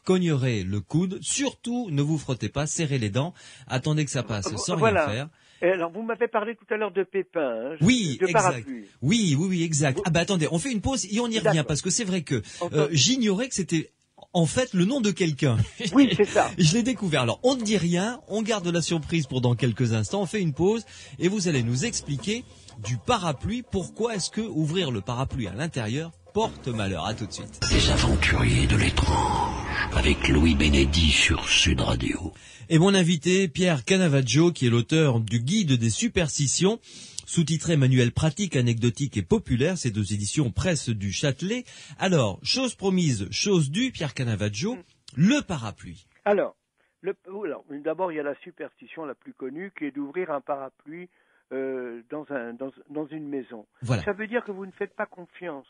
cognerez le coude, surtout ne vous frottez pas, serrez les dents, attendez que ça passe sans rien faire. Et alors, vous m'avez parlé tout à l'heure de Pépin, oui, de exact. Parapluie. Oui, exact. Ah ben attendez, on fait une pause et on y revient, parce que c'est vrai que j'ignorais que c'était en fait le nom de quelqu'un. Oui, c'est ça. Je l'ai découvert. Alors, on ne dit rien, on garde la surprise pour dans quelques instants, on fait une pause et vous allez nous expliquer du parapluie, pourquoi est-ce que ouvrir le parapluie à l'intérieur porte malheur. À tout de suite. Les aventuriers de l'étrange, avec Louis Bénédy sur Sud Radio. Et mon invité, Pierre Canavaggio, qui est l'auteur du Guide des superstitions, sous-titré Manuel pratique, anecdotique et populaire, ces deux éditions Presse du Châtelet. Alors, chose promise, chose due, Pierre Canavaggio, le parapluie. Alors, d'abord, il y a la superstition la plus connue, qui est d'ouvrir un parapluie dans une maison. Voilà. Ça veut dire que vous ne faites pas confiance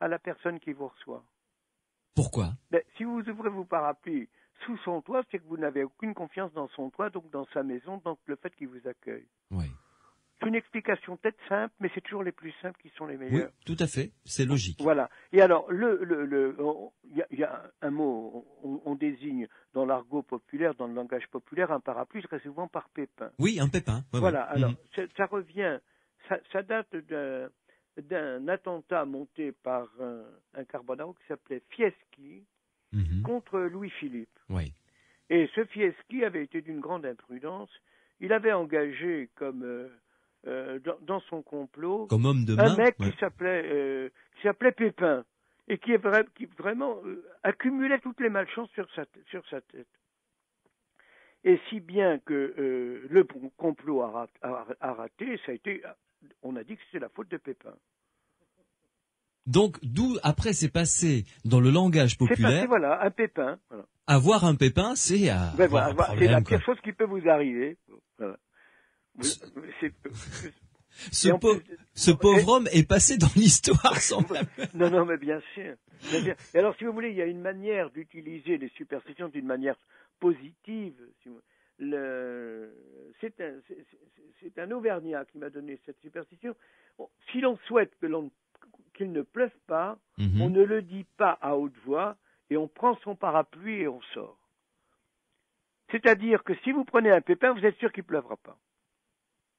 à la personne qui vous reçoit. Pourquoi? Si vous ouvrez vos parapluies sous son toit, c'est que vous n'avez aucune confiance dans son toit, donc dans sa maison, donc le fait qu'il vous accueille. Oui. C'est une explication peut-être simple, mais c'est toujours les plus simples qui sont les meilleures. Oui, tout à fait, c'est logique. Voilà. Et alors, il y a un mot, on désigne dans l'argot populaire, dans le langage populaire, un parapluie très souvent par pépin. Oui, un pépin. Ouais, voilà. Alors, ça revient, ça date d'un attentat monté par un Carbonaro qui s'appelait Fieschi contre Louis-Philippe. Oui. Et ce Fieschi avait été d'une grande imprudence. Il avait engagé comme dans son complot comme homme de main, un mec qui s'appelait Pépin et qui vraiment accumulait toutes les malchances sur sa tête. Et si bien que le complot a raté, ça a été, on a dit que c'était la faute de Pépin. Donc, d'où, après, c'est passé dans le langage populaire. C'est passé, voilà, un pépin. Voilà. Avoir un pépin, c'est c'est la pire chose qui peut vous arriver. Voilà. Ce pauvre homme est passé dans l'histoire sans même... Non, mais bien sûr. Et alors, si vous voulez, il y a une manière d'utiliser les superstitions d'une manière positive. C'est un Auvergnat qui m'a donné cette superstition. Bon, si l'on souhaite qu'il ne pleuve pas, on ne le dit pas à haute voix et on prend son parapluie et on sort. C'est-à-dire que si vous prenez un pépin, vous êtes sûr qu'il ne pleuvra pas.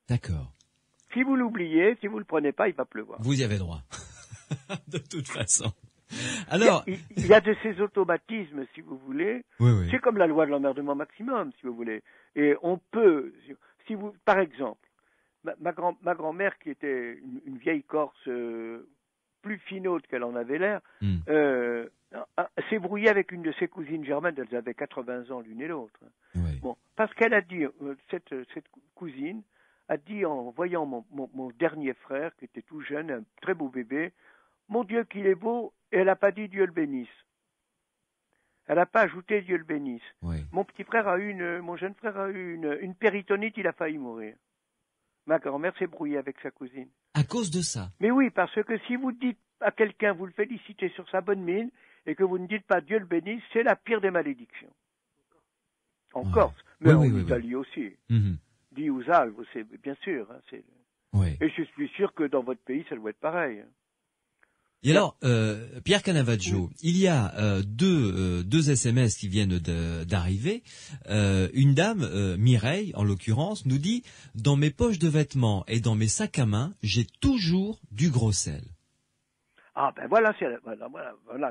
D'accord. Si vous l'oubliez, si vous ne le prenez pas, il va pleuvoir. Vous y avez droit. De toute façon. Alors, il y a de ces automatismes, si vous voulez. Oui. C'est comme la loi de l'emmerdement maximum, si vous voulez. Et on peut, si vous, par exemple, ma grand-mère qui était une vieille Corse plus finaude qu'elle en avait l'air, s'est brouillée avec une de ses cousines germaines. Elles avaient 80 ans l'une et l'autre. Oui. Bon, parce qu'elle a dit, cette cousine a dit en voyant mon dernier frère qui était tout jeune, un très beau bébé, mon Dieu qu'il est beau, et elle n'a pas dit Dieu le bénisse. Elle n'a pas ajouté Dieu le bénisse. Oui. Mon jeune frère a eu une péritonite, il a failli mourir. Ma grand-mère s'est brouillée avec sa cousine. À cause de ça. Mais oui, parce que si vous dites à quelqu'un, vous le félicitez sur sa bonne mine, et que vous ne dites pas Dieu le bénisse, c'est la pire des malédictions. En Corse, mais en Italie aussi. Dit aux Alpes, c'est bien sûr. Hein, et je suis sûr que dans votre pays, ça doit être pareil. Et alors, Pierre Canavaggio, il y a deux SMS qui viennent d'arriver. Une dame, Mireille en l'occurrence, nous dit « Dans mes poches de vêtements et dans mes sacs à main, j'ai toujours du gros sel. » Ah ben voilà.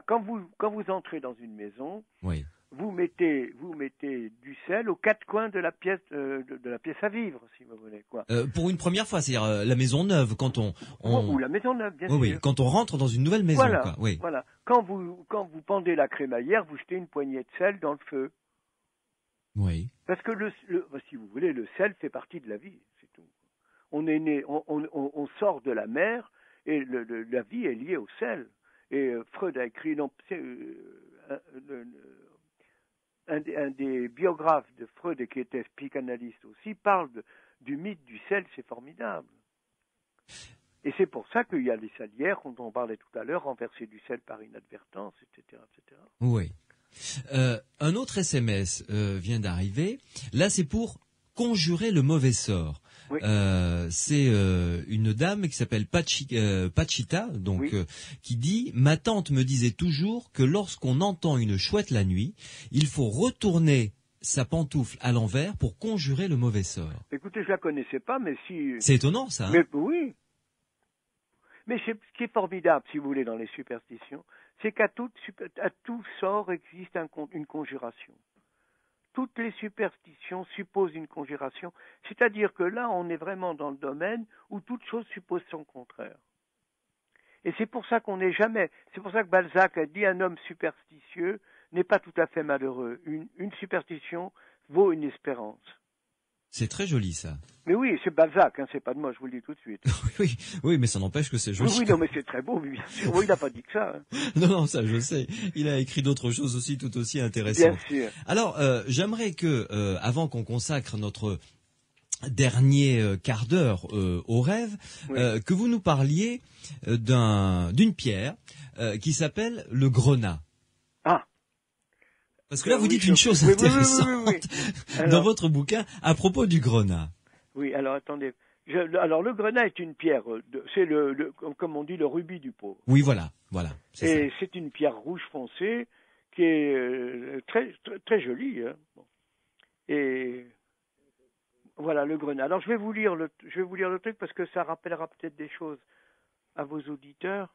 Quand vous entrez dans une maison, oui. Vous mettez du sel aux quatre coins de la pièce de la pièce à vivre, si vous voulez quoi. Pour une première fois, c'est-à-dire la maison neuve, quand on... Ou la maison neuve, bien sûr. Oui, quand on rentre dans une nouvelle maison. Voilà, quoi. Oui. Voilà. Quand vous pendez la crémaillère, vous jetez une poignée de sel dans le feu. Oui. Parce que si vous voulez, le sel fait partie de la vie, c'est tout. On est né, on sort de la mer et la vie est liée au sel. Et Freud a écrit un des biographes de Freud, qui était psychanalyste aussi, parle du mythe du sel, c'est formidable. Et c'est pour ça qu'il y a les salières, dont on parlait tout à l'heure, renverser du sel par inadvertance, etc. Oui. Un autre SMS vient d'arriver. Là, c'est pour conjurer le mauvais sort. Oui. C'est une dame qui s'appelle Pachita, donc oui. Qui dit « Ma tante me disait toujours que lorsqu'on entend une chouette la nuit, il faut retourner sa pantoufle à l'envers pour conjurer le mauvais sort. » Écoutez, je la connaissais pas, mais si... C'est étonnant, ça. Hein, mais oui. Mais ce qui est formidable, si vous voulez, dans les superstitions, c'est qu'à tout sort existe une conjuration. Toutes les superstitions supposent une conjuration, c'est-à-dire que là, on est vraiment dans le domaine où toute chose suppose son contraire. Et c'est pour ça c'est pour ça que Balzac a dit un homme superstitieux n'est pas tout à fait malheureux. Une superstition vaut une espérance. C'est très joli, ça. Mais oui, c'est Balzac, hein, c'est pas de moi, je vous le dis tout de suite. oui, mais ça n'empêche que c'est joli. Oui, non, mais c'est très beau, bien sûr. Oui, il n'a pas dit que ça. Hein. Non, ça, je sais. Il a écrit d'autres choses aussi, tout aussi intéressantes. Bien sûr. Alors, j'aimerais que, avant qu'on consacre notre dernier quart d'heure au rêve, oui. Que vous nous parliez d'une pierre qui s'appelle le grenat. Ah. Parce que là, vous dites une chose intéressante oui. Alors, dans votre bouquin à propos du grenat. Oui, alors attendez. Alors le grenat est une pierre, c'est comme on dit, le rubis du pauvre. Oui, voilà. Et c'est une pierre rouge foncée qui est très, très, très jolie. Hein. Bon. Et voilà le grenat. Alors je vais vous lire le truc parce que ça rappellera peut-être des choses à vos auditeurs.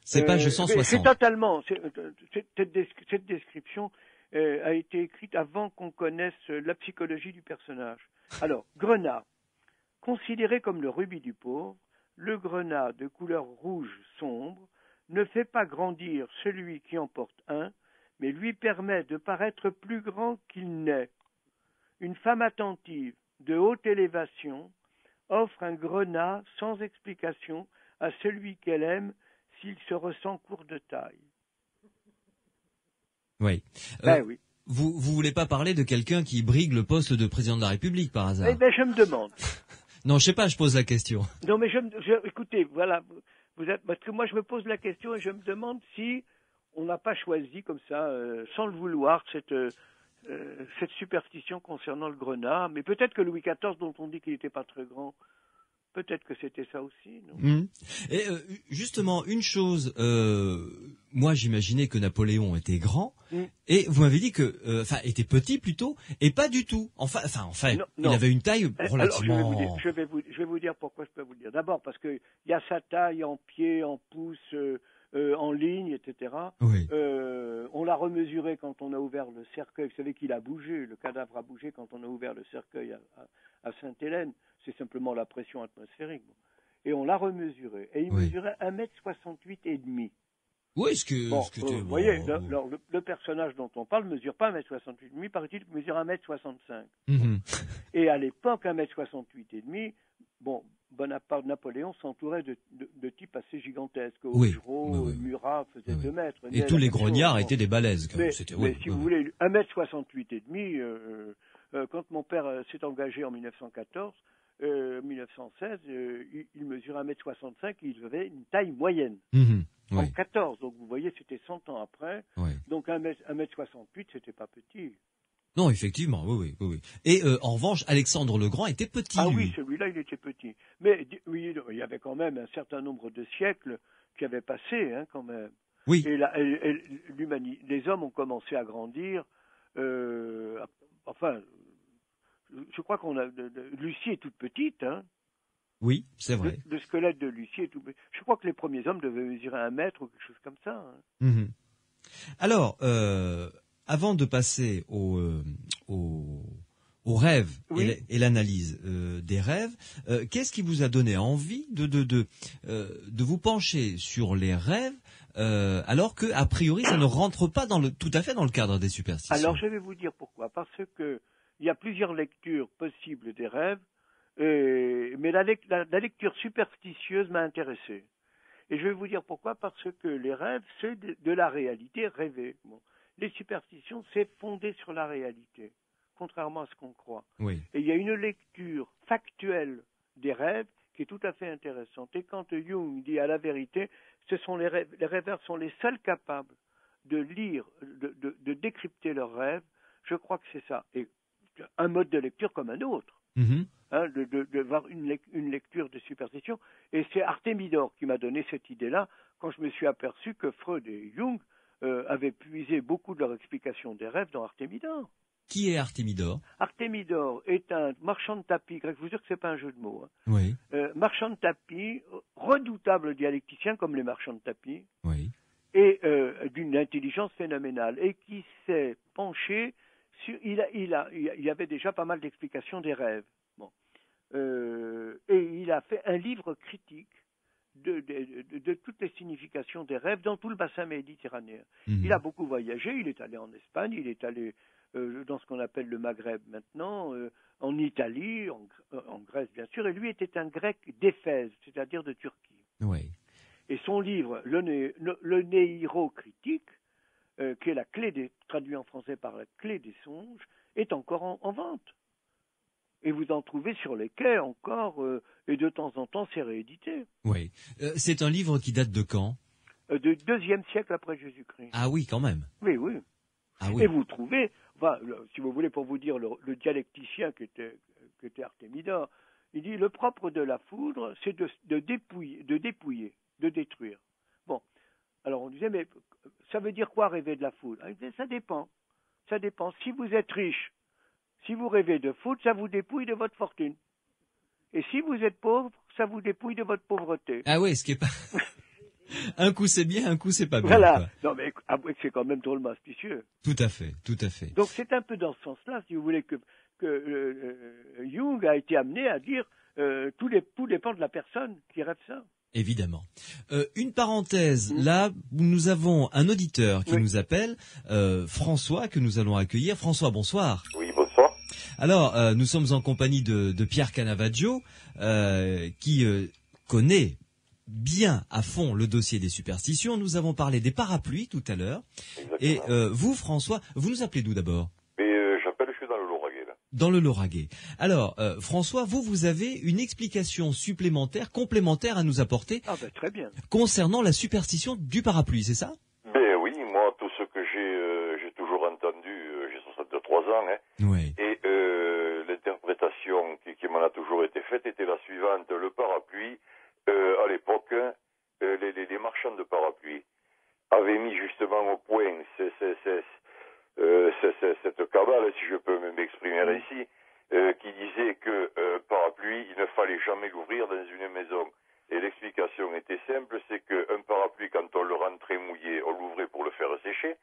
C'est page 160. C'est totalement. Cette description a été écrite avant qu'on connaisse la psychologie du personnage. Alors, grenat. Considéré comme le rubis du pauvre, le grenat de couleur rouge sombre ne fait pas grandir celui qui en porte un, mais lui permet de paraître plus grand qu'il n'est. Une femme attentive, de haute élévation, offre un grenat sans explication à celui qu'elle aime s'il se ressent court de taille. Oui. Oui. Vous voulez pas parler de quelqu'un qui brigue le poste de président de la République par hasard? Eh bien, je me demande. Non, je sais pas, je pose la question. Non, mais écoutez, voilà, parce que moi je me pose la question et je me demande si on n'a pas choisi comme ça, sans le vouloir, cette superstition concernant le grenat. Mais peut-être que Louis XIV, dont on dit qu'il n'était pas très grand, peut-être que c'était ça aussi, non? Et justement, une chose, moi j'imaginais que Napoléon était grand, et vous m'avez dit que, était petit plutôt, et pas du tout. Enfin, non. Il avait une taille relativement. Alors, je vais vous dire pourquoi je peux vous le dire. D'abord parce que il y a sa taille en pied, en pouce, en ligne, etc. Oui. On l'a remesuré quand on a ouvert le cercueil. Vous savez qu'il a bougé, le cadavre a bougé quand on a ouvert le cercueil à Sainte-Hélène. C'est simplement la pression atmosphérique. Et on l'a remesuré. Et il mesurait 1m68 et demi. Oui, vous voyez, le personnage dont on parle ne mesure pas 1m68 et demi, paraît-il qu'il mesure 1m65. Et à l'époque, 1m68 et demi, Napoléon s'entourait de types assez gigantesques. Augereau, Murat faisait 2 mètres. Et tous les grognards étaient des balèzes. Mais si vous voulez, 1m68 et demi, quand mon père s'est engagé en 1916, il mesurait 1m65 et il avait une taille moyenne. En 14, donc vous voyez, c'était 100 ans après. Donc 1m68, c'était pas petit. Non, effectivement, oui. Et en revanche, Alexandre le Grand était petit. Ah lui. Oui, celui-là, il était petit. Mais oui, il y avait quand même un certain nombre de siècles qui avaient passé, quand même. Oui. Et les hommes ont commencé à grandir. Je crois Lucie est toute petite, Oui, c'est vrai. Le squelette de Lucie est tout petit. Je crois que les premiers hommes devaient mesurer 1 mètre ou quelque chose comme ça. Alors, avant de passer au rêve et l'analyse des rêves, qu'est-ce qui vous a donné envie de vous pencher sur les rêves alors que a priori ça ne rentre pas tout à fait dans le cadre des superstitions? Alors je vais vous dire pourquoi. Parce que il y a plusieurs lectures possibles des rêves, mais la lecture superstitieuse m'a intéressé. Et je vais vous dire pourquoi. Parce que les rêves, c'est de la réalité rêvée. Les superstitions, c'est fondé sur la réalité, contrairement à ce qu'on croit. Oui. Et il y a une lecture factuelle des rêves qui est tout à fait intéressante. Et quand Jung dit à la vérité, les rêveurs sont les seuls capables de lire, de décrypter leurs rêves, je crois que c'est ça. Et un mode de lecture comme un autre. De voir une lecture de superstition. Et c'est Artémidor qui m'a donné cette idée-là quand je me suis aperçu que Freud et Jung avaient puisé beaucoup de leur explication des rêves dans Artémidor. Qui est Artémidor? Artémidor est un marchand de tapis grec. Je vous jure que c'est pas un jeu de mots. Oui. Marchand de tapis, redoutable dialecticien comme les marchands de tapis. Oui. Et d'une intelligence phénoménale et qui s'est penché sur. Il y avait déjà pas mal d'explications des rêves. Et il a fait un livre critique de toutes les significations des rêves dans tout le bassin méditerranéen. Il a beaucoup voyagé, il est allé en Espagne, il est allé dans ce qu'on appelle le Maghreb maintenant, en Italie, en Grèce bien sûr, et lui était un grec d'Éphèse, c'est-à-dire de Turquie. Oui. Et son livre, le Néiro critique, qui est la clé traduit en français par la clé des songes, est encore en vente. Et vous en trouvez sur les quais encore, et de temps en temps c'est réédité. Oui. C'est un livre qui date de quand? Du 2e siècle après Jésus-Christ. Ah oui, quand même. Oui. Ah oui. Et vous trouvez, si vous voulez, pour vous dire, le dialecticien qui était Artémidor, il dit le propre de la foudre, c'est de dépouiller, de détruire. Bon, alors on disait, mais ça veut dire quoi rêver de la foudre? Il disait, ça dépend. Si vous êtes riche, si vous rêvez de foudre, ça vous dépouille de votre fortune. Et si vous êtes pauvre, ça vous dépouille de votre pauvreté. Ah oui, ce qui est pas... Un coup c'est bien, un coup c'est pas bien. Voilà. Quoi. Non mais avouez que c'est quand même drôlement astucieux. Tout à fait. Donc c'est un peu dans ce sens-là, si vous voulez, que Jung a été amené à dire tout dépend de la personne qui rêve ça. Évidemment. Une parenthèse, là, nous avons un auditeur qui nous appelle, François, que nous allons accueillir. François, bonsoir. Oui, bonsoir. Alors, nous sommes en compagnie de Pierre Canavaggio, qui connaît bien à fond le dossier des superstitions. Nous avons parlé des parapluies tout à l'heure. Exactement. Et vous, François, vous nous appelez d'où d'abord? Mais j'appelle, je suis dans le Lauragais, là. Dans le Lauragais. Alors, François, vous avez une explication supplémentaire, complémentaire à nous apporter Très bien. concernant la superstition du parapluie, c'est ça? Ben oui, moi, tout ce que j'ai toujours entendu, j'ai 63 ans, hein, Oui. et l'interprétation qui m'en a toujours été faite était la suivante. Le parapluie, à l'époque, les marchands de parapluies avaient mis justement au point cette cabale, si je peux m'exprimer ainsi, qui disait que parapluie, il ne fallait jamais l'ouvrir dans une maison. Et l'explication était simple, c'est qu'un parapluie, quand on le rentrait mouillé, on l'ouvrait pour le faire sécher,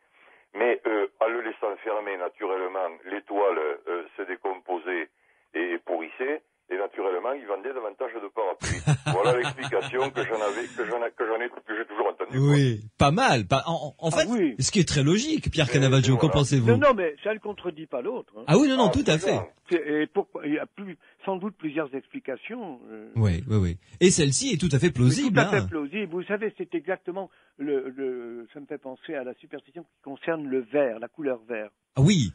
mais en le laissant fermer naturellement, les toiles se décomposaient et pourrissaient, et naturellement, ils vendaient davantage de parapluies. Voilà l'explication que j'ai toujours entendue. Oui, pas mal. En fait, oui. ce qui est très logique, Pierre Canavaggio, qu'en pensez-vous? Non, mais ça ne contredit pas l'autre. Hein. Ah oui, non, tout à fait. Et pourquoi il y a sans doute plusieurs explications. Oui. Et celle-ci est tout à fait plausible. Tout à fait plausible. Vous savez, c'est exactement ça me fait penser à la superstition qui concerne le vert, la couleur vert. Ah oui.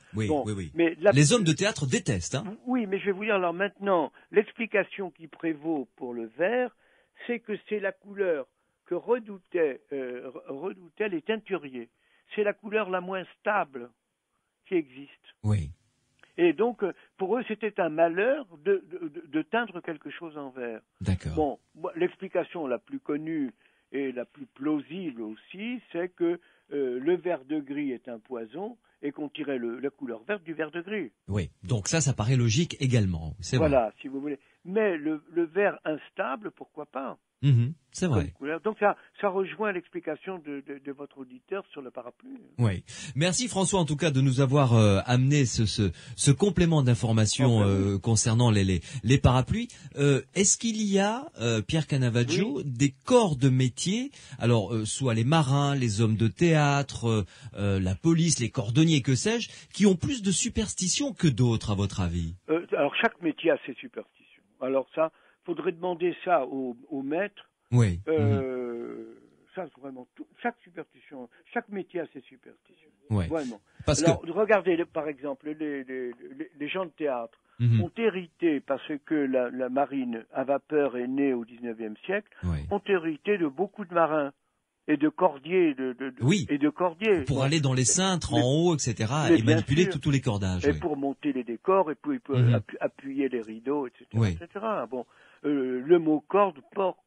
Mais les hommes de théâtre détestent. Hein. Oui, mais je vais vous dire alors maintenant, l'explication qui prévaut pour le vert, c'est que c'est la couleur que redoutaient les teinturiers. C'est la couleur la moins stable qui existe. Oui. Et donc, pour eux, c'était un malheur de teindre quelque chose en vert. D'accord. Bon, l'explication la plus connue et la plus plausible aussi, c'est que le vert de gris est un poison et qu'on tirait la couleur verte du vert de gris. Oui, donc ça paraît logique également. C'est vrai. Voilà, si vous voulez. Mais le vert instable, pourquoi pas? C'est vrai. Donc ça rejoint l'explication de votre auditeur sur le parapluie. Oui. Merci François en tout cas de nous avoir amené ce complément d'information concernant les parapluies. Est-ce qu'il y a, Pierre Canavaggio, des corps de métier, alors soit les marins, les hommes de théâtre, la police, les cordonniers, que sais-je, qui ont plus de superstitions que d'autres à votre avis? Alors chaque métier a ses superstitions. Alors ça, faudrait demander ça au maître. Oui. Ça, vraiment, chaque superstition, chaque métier a ses superstitions. Ouais. Vraiment. Alors, regardez, par exemple, les gens de théâtre ont hérité, parce que la marine à vapeur est née au XIXe siècle, ont hérité de beaucoup de marins et de cordiers, et de cordiers. Pour aller dans les cintres, en haut, etc., et manipuler tous les cordages. Et pour monter les décors, et puis appuyer les rideaux, etc. etc. Bon, le mot corde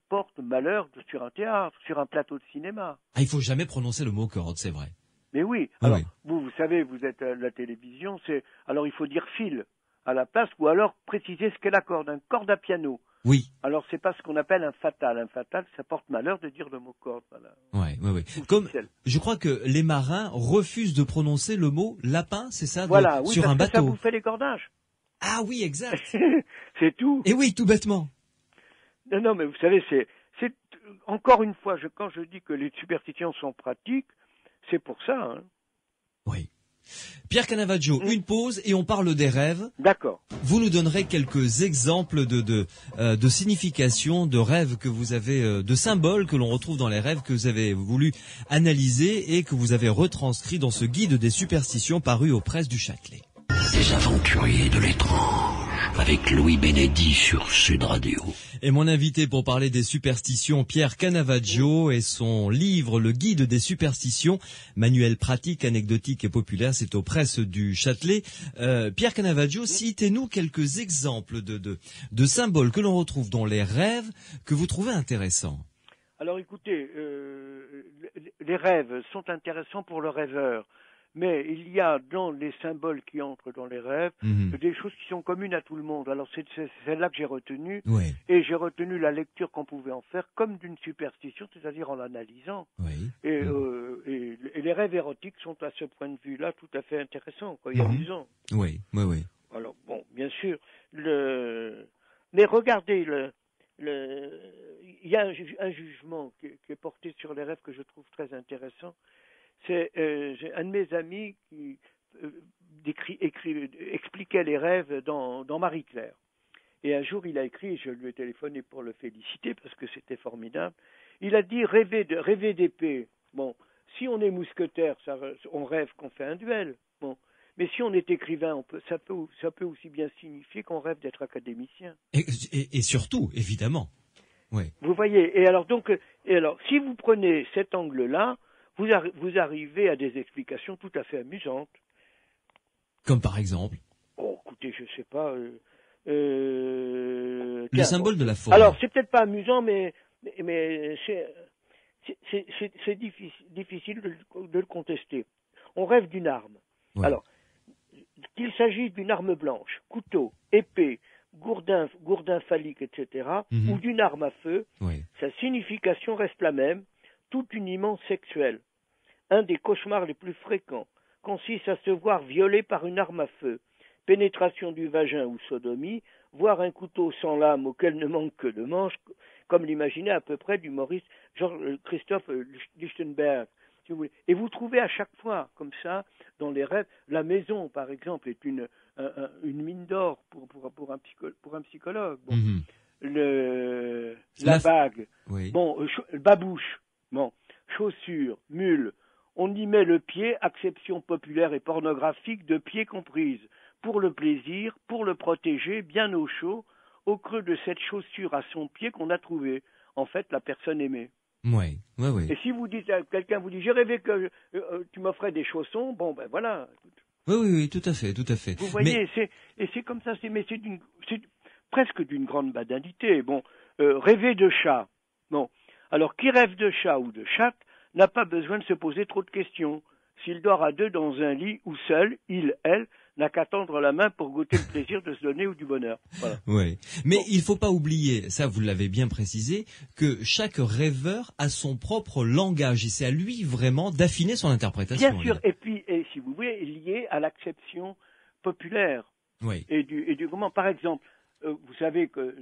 porte malheur sur un théâtre, sur un plateau de cinéma. Ah, il faut jamais prononcer le mot corde, c'est vrai. Mais oui. Alors, vous savez, vous êtes à la télévision, alors il faut dire fil à la place, ou alors préciser ce qu'est la corde, une corde à piano. Oui. Alors c'est pas ce qu'on appelle un fatal. Un fatal, ça porte malheur de dire le mot corde. Voilà. Oui. Comme je crois que les marins refusent de prononcer le mot lapin, c'est ça, sur un bateau. Ça vous fait les cordages. Ah oui, exact. C'est tout. Et oui, tout bêtement. Non, mais vous savez, c'est encore une fois, quand je dis que les superstitions sont pratiques, c'est pour ça. Hein. Oui. Pierre Canavaggio, une pause et on parle des rêves. D'accord. Vous nous donnerez quelques exemples de significations, de rêves que vous avez, de symboles que l'on retrouve dans les rêves que vous avez voulu analyser et que vous avez retranscrits dans ce guide des superstitions paru aux presses du Châtelet. Des aventuriers de l'étrange, avec Louis Bénédy sur Sud Radio. Et mon invité pour parler des superstitions, Pierre Canavaggio, et son livre Le Guide des superstitions, manuel pratique, anecdotique et populaire, c'est aux presses du Châtelet. Pierre Canavaggio, citez-nous quelques exemples de symboles que l'on retrouve dans les rêves que vous trouvez intéressants. Alors écoutez, les rêves sont intéressants pour le rêveur. Mais il y a dans les symboles qui entrent dans les rêves des choses qui sont communes à tout le monde. Alors c'est celle-là que j'ai retenue. Oui. Et j'ai retenu la lecture qu'on pouvait en faire comme d'une superstition, c'est-à-dire en l'analysant. Oui. Et les rêves érotiques sont à ce point de vue-là tout à fait intéressants. Il y a 10 ans. Oui. Alors bon, bien sûr. Mais regardez, il y a un jugement qui est porté sur les rêves que je trouve très intéressant. C'est un de mes amis qui expliquait les rêves dans Marie-Claire. Et un jour, il a écrit, et je lui ai téléphoné pour le féliciter parce que c'était formidable. Il a dit rêver d'épée. Bon, si on est mousquetaire, on rêve qu'on fait un duel. Bon, Mais si on est écrivain, ça peut aussi bien signifier qu'on rêve d'être académicien. Et surtout, évidemment. Ouais. Vous voyez. Et alors, si vous prenez cet angle-là, vous arrivez à des explications tout à fait amusantes. Comme par exemple. Oh, écoutez, je sais pas. Le symbole de la forme. Alors, c'est peut-être pas amusant, mais c'est difficile de le contester. On rêve d'une arme. Ouais. Alors, qu'il s'agisse d'une arme blanche, couteau, épée, gourdin phallique, etc., ou d'une arme à feu, ouais. sa signification reste la même, toute uniment sexuelle. Un des cauchemars les plus fréquents consiste à se voir violé par une arme à feu, pénétration du vagin ou sodomie, voire un couteau sans lame auquel ne manque que le manche, comme l'imaginait à peu près l'humoriste Christophe Lichtenberg. Si vous voulez. Et vous trouvez à chaque fois, comme ça, dans les rêves, la maison, par exemple, est une mine d'or pour un psychologue. Bon. La bague, oui. Bon, babouche, bon, chaussures, mule. On y met le pied, acception populaire et pornographique de pied comprise, pour le plaisir, pour le protéger, bien au chaud, au creux de cette chaussure à son pied qu'on a trouvée. En fait, la personne aimée. Oui. Et si vous dites à quelqu'un, vous dites, j'ai rêvé que tu m'offrais des chaussons, bon, ben voilà. Oui, tout à fait. Vous voyez, c'est comme ça, c'est presque d'une grande banalité. Bon, rêver de chat. Bon, alors qui rêve de chat ou de chatte n'a pas besoin de se poser trop de questions. S'il dort à deux dans un lit ou seul, elle, n'a qu'à tendre la main pour goûter le plaisir de se donner ou du bonheur. Voilà. Oui, mais il faut pas oublier, ça vous l'avez bien précisé, que chaque rêveur a son propre langage et c'est à lui vraiment d'affiner son interprétation. Bien sûr, et puis, si vous voulez, lié à l'acception populaire. Oui. Et du comment, par exemple, vous savez que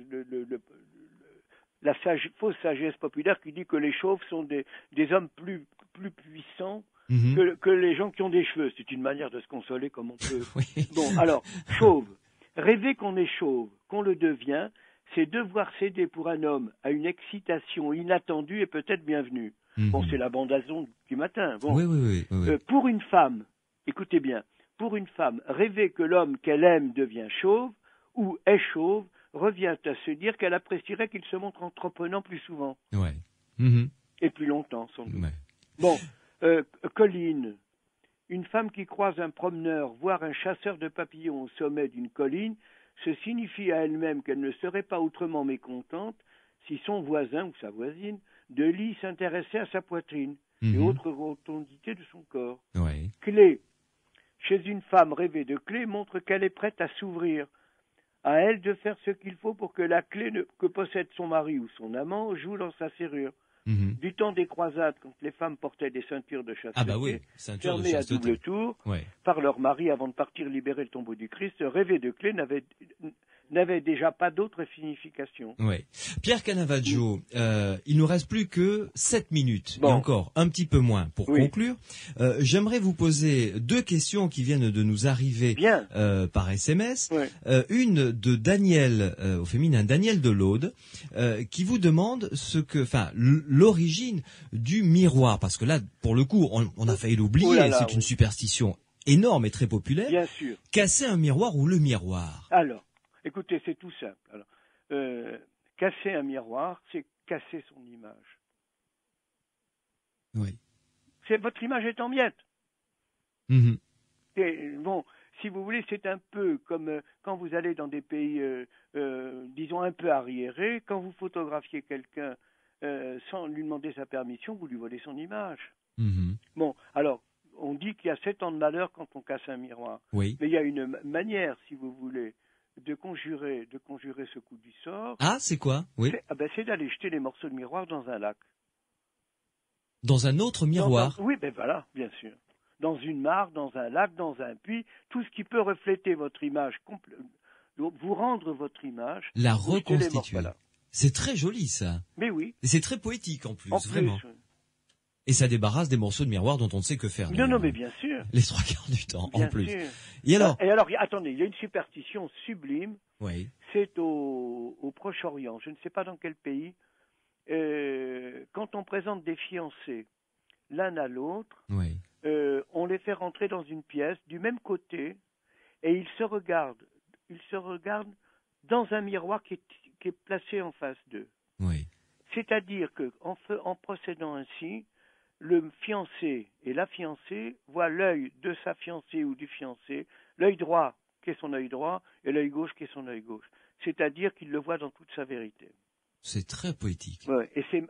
la fausse sagesse populaire qui dit que les chauves sont des hommes plus puissants que les gens qui ont des cheveux. C'est une manière de se consoler comme on peut. Oui. Bon, alors, chauve. Rêver qu'on est chauve, qu'on le devient, c'est devoir céder pour un homme à une excitation inattendue et peut-être bienvenue. Bon, c'est la bande-à-son du matin. Bon. Oui. Pour une femme, écoutez bien, pour une femme, rêver que l'homme qu'elle aime devient chauve ou est chauve revient à se dire qu'elle apprécierait qu'il se montre entreprenant plus souvent. Ouais. Et plus longtemps, sans doute. Ouais. Bon, colline. Une femme qui croise un promeneur, voire un chasseur de papillons au sommet d'une colline, se signifie à elle-même qu'elle ne serait pas autrement mécontente si son voisin ou sa voisine de lit s'intéressait à sa poitrine et autres rotondités de son corps. Ouais. Clé. Chez une femme, rêver de clé montre qu'elle est prête à s'ouvrir. À elle de faire ce qu'il faut pour que la clé que possède son mari ou son amant joue dans sa serrure. Du temps des croisades, quand les femmes portaient des ceintures de chasteté, fermées à double tour, par leur mari avant de partir libérer le tombeau du Christ, rêver de clé n'avait déjà pas d'autre signification. Ouais. Pierre Canavaggio, il nous reste plus que 7 minutes, et encore un petit peu moins pour conclure. J'aimerais vous poser 2 questions qui viennent de nous arriver par SMS. Une de Daniel, au féminin, Daniel de l'Aude, qui vous demande l'origine du miroir, parce que là, pour le coup, on a failli l'oublier, c'est une superstition énorme et très populaire. Bien sûr. Casser un miroir ou le miroir? Alors, écoutez, c'est tout simple. Alors, casser un miroir, c'est casser son image. Oui. Votre image est en miettes. Et, bon, si vous voulez, c'est un peu comme quand vous allez dans des pays, disons, un peu arriérés, quand vous photographiez quelqu'un sans lui demander sa permission, vous lui volez son image. Bon, alors, on dit qu'il y a 7 ans de malheur quand on casse un miroir. Oui. Mais il y a une manière, si vous voulez, de conjurer ce coup du sort. Ah, c'est quoi? Oui. C'est d'aller jeter les morceaux de miroir dans un lac. Dans un autre miroir? Oui, voilà, bien sûr. Dans une mare, dans un lac, dans un puits, tout ce qui peut refléter votre image, vous rendre votre image. La reconstituer. C'est très joli, ça. Mais oui. Et c'est très poétique, en plus, vraiment. Et ça débarrasse des morceaux de miroir dont on ne sait que faire. Non, mais bien sûr. Les 3/4 du temps, bien en plus. Sûr. Et alors, attendez, il y a une superstition sublime. Oui. C'est au Proche-Orient. Je ne sais pas dans quel pays. Quand on présente des fiancés l'un à l'autre, on les fait rentrer dans une pièce du même côté et ils se regardent dans un miroir qui est placé en face d'eux. Oui. C'est-à-dire qu'en procédant ainsi, le fiancé et la fiancée voient l'œil de sa fiancée ou du fiancé, l'œil droit qui est son œil droit et l'œil gauche qui est son œil gauche. C'est-à-dire qu'il le voit dans toute sa vérité. C'est très poétique. Ouais, et c'est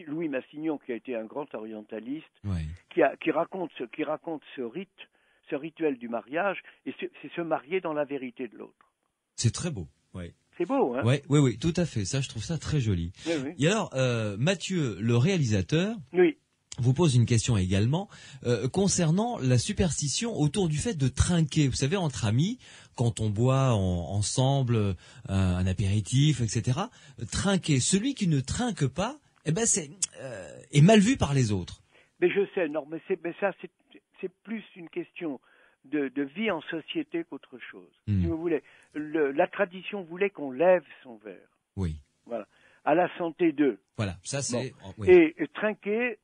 Louis Massignon qui a été un grand orientaliste, Oui. qui raconte ce rituel du mariage, et c'est se marier dans la vérité de l'autre. C'est très beau. Oui. C'est beau, hein? Oui, tout à fait. Ça, je trouve ça très joli. Oui, oui. Et alors, Mathieu, le réalisateur, Oui. vous pose une question également concernant la superstition autour du fait de trinquer. Vous savez, entre amis, quand on boit ensemble un apéritif, etc., trinquer. Celui qui ne trinque pas, est mal vu par les autres. Mais je sais, non, mais ça, c'est plus une question de vie en société qu'autre chose. Si vous voulez, la tradition voulait qu'on lève son verre. Oui. Voilà. À la santé d'eux. Voilà, ça c'est... Bon. Oui. Et trinquer,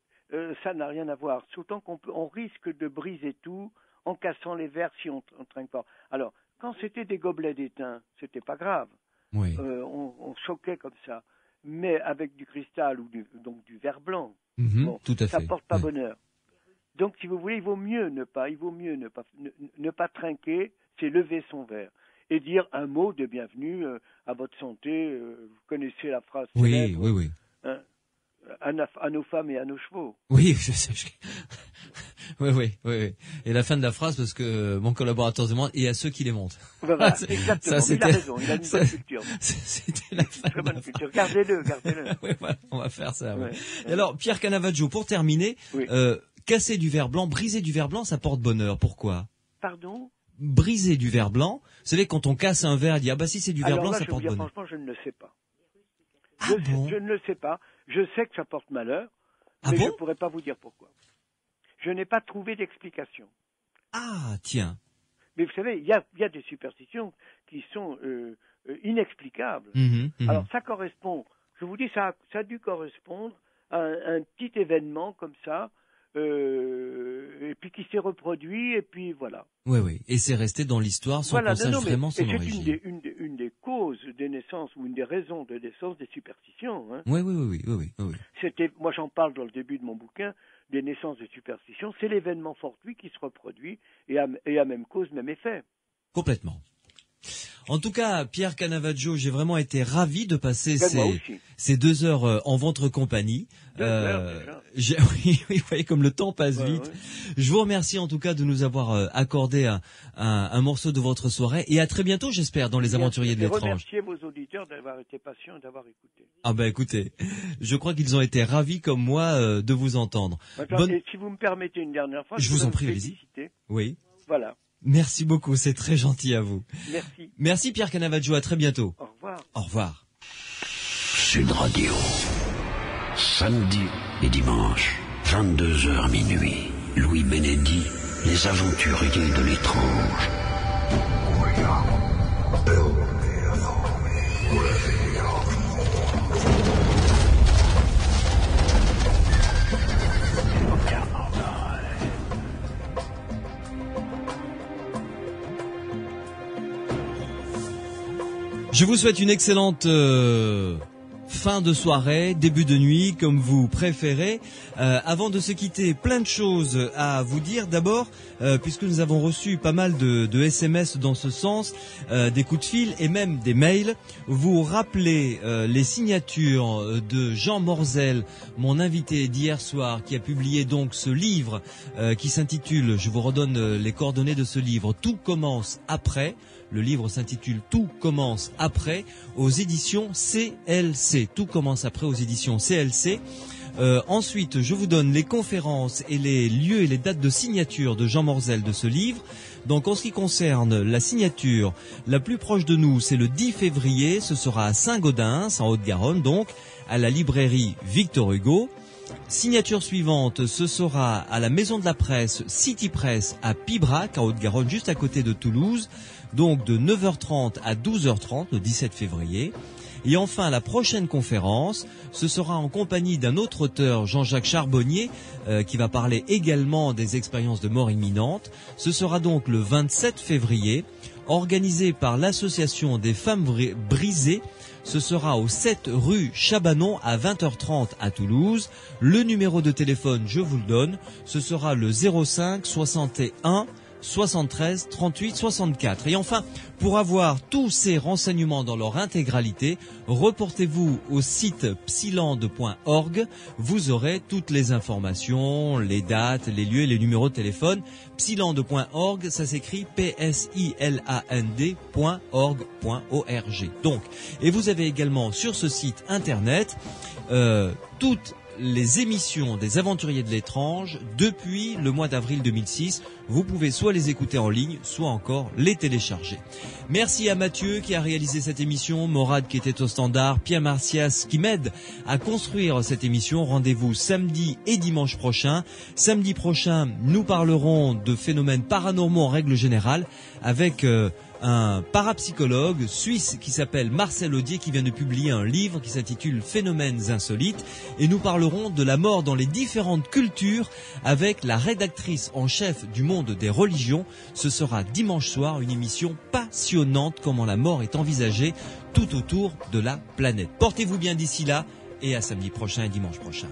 ça n'a rien à voir. D'autant on risque de briser tout en cassant les verres si on trinque pas. Alors, quand c'était des gobelets d'étain, c'était pas grave. Oui. On choquait comme ça. Mais avec du cristal ou du verre blanc, Tout à ça fait. porte pas bonheur. Donc, si vous voulez, il vaut mieux ne pas trinquer, c'est lever son verre et dire un mot de bienvenue à votre santé. Vous connaissez la phrase célèbre. Oui. Hein, à nos femmes et à nos chevaux. Oui, je sais. Oui. Et la fin de la phrase, parce que mon collaborateur demande, et à ceux qui les montent. Voilà, exactement. Il a raison, il a une bonne culture. C'était la fin. Très bonne culture. Gardez-le. Oui, voilà, on va faire ça. Ouais. Et alors, Pierre Canavaggio, pour terminer, Oui. casser du verre blanc, briser du verre blanc, ça porte bonheur. Pourquoi? Pardon? Briser du verre blanc, vous savez, quand on casse un verre, il dit, si c'est du verre blanc, ça porte bonheur. Franchement, je ne le sais pas. Ah bon? Je ne le sais pas. Je sais que ça porte malheur, mais je ne pourrais pas vous dire pourquoi. Je n'ai pas trouvé d'explication. Ah, tiens. Mais vous savez, il y a des superstitions qui sont inexplicables. Alors ça correspond, je vous dis, ça a dû correspondre à un petit événement comme ça, et puis qui s'est reproduit, et puis voilà. Oui. Et c'est resté dans l'histoire sans qu'on sache vraiment son origine. C'est une des causes des naissances, ou une des raisons de naissance des superstitions. Hein. Oui. Moi j'en parle dans le début de mon bouquin, des naissances de superstitions. C'est l'événement fortuit qui se reproduit, et à même cause, même effet. Complètement. En tout cas, Pierre Canavaggio, j'ai vraiment été ravi de passer ces 2 heures en votre compagnie. 2 heures déjà. Oui, vous voyez comme le temps passe vite. Ouais. Je vous remercie en tout cas de nous avoir accordé un morceau de votre soirée, et à très bientôt, j'espère, dans les Aventuriers de l'étrange. Remercier vos auditeurs d'avoir été patients et d'avoir écouté. Ah ben écoutez, je crois qu'ils ont été ravis comme moi de vous entendre. Et si vous me permettez une dernière fois, je vous en prie, allez-y. Oui. Voilà. Merci beaucoup, c'est très gentil à vous. Merci. Merci Pierre Canavaggio, à très bientôt. Au revoir. Au revoir. Sud Radio. Samedi et dimanche, 22h minuit. Louis Benedy, les aventuriers de l'étrange. Je vous souhaite une excellente fin de soirée, début de nuit, comme vous préférez. Avant de se quitter, plein de choses à vous dire. D'abord, puisque nous avons reçu pas mal de SMS dans ce sens, des coups de fil et même des mails, vous rappelez les signatures de Jean Morzel, mon invité d'hier soir, qui a publié donc ce livre qui s'intitule, je vous redonne les coordonnées de ce livre, Tout commence après. Le livre s'intitule Tout commence après, aux éditions CLC. Tout commence après aux éditions CLC. Ensuite, je vous donne les conférences et les lieux et les dates de signature de Jean Morzel de ce livre. Donc, en ce qui concerne la signature la plus proche de nous, c'est le 10 février. Ce sera à Saint-Gaudens, en Haute-Garonne, donc, à la librairie Victor Hugo. Signature suivante, ce sera à la Maison de la Presse City Press à Pibrac, en Haute-Garonne, juste à côté de Toulouse. Donc de 9h30 à 12h30, le 17 février. Et enfin, la prochaine conférence, ce sera en compagnie d'un autre auteur, Jean-Jacques Charbonnier, qui va parler également des expériences de mort imminente. Ce sera donc le 27 février, organisé par l'Association des femmes brisées. Ce sera au 7 rue Chabanon à 20h30 à Toulouse. Le numéro de téléphone, je vous le donne, ce sera le 05 61 73 38 64. Et enfin, pour avoir tous ces renseignements dans leur intégralité, reportez-vous au site psylande.org. Vous aurez toutes les informations, les dates, les lieux et les numéros de téléphone. Psylande.org, ça s'écrit PSILAND.org.org. Donc, et vous avez également sur ce site internet toutes les émissions des Aventuriers de l'étrange depuis le mois d'avril 2006. Vous pouvez soit les écouter en ligne, soit encore les télécharger. Merci à Mathieu qui a réalisé cette émission, Morad qui était au standard, Pierre Marcias qui m'aide à construire cette émission. Rendez-vous samedi et dimanche prochain. Samedi prochain, nous parlerons de phénomènes paranormaux en règle générale avec un parapsychologue suisse qui s'appelle Marcel Audier qui vient de publier un livre qui s'intitule Phénomènes insolites, et nous parlerons de la mort dans les différentes cultures avec la rédactrice en chef du Monde des religions. Ce sera dimanche soir, une émission passionnante, comment la mort est envisagée tout autour de la planète. Portez-vous bien d'ici là et à samedi prochain et dimanche prochain.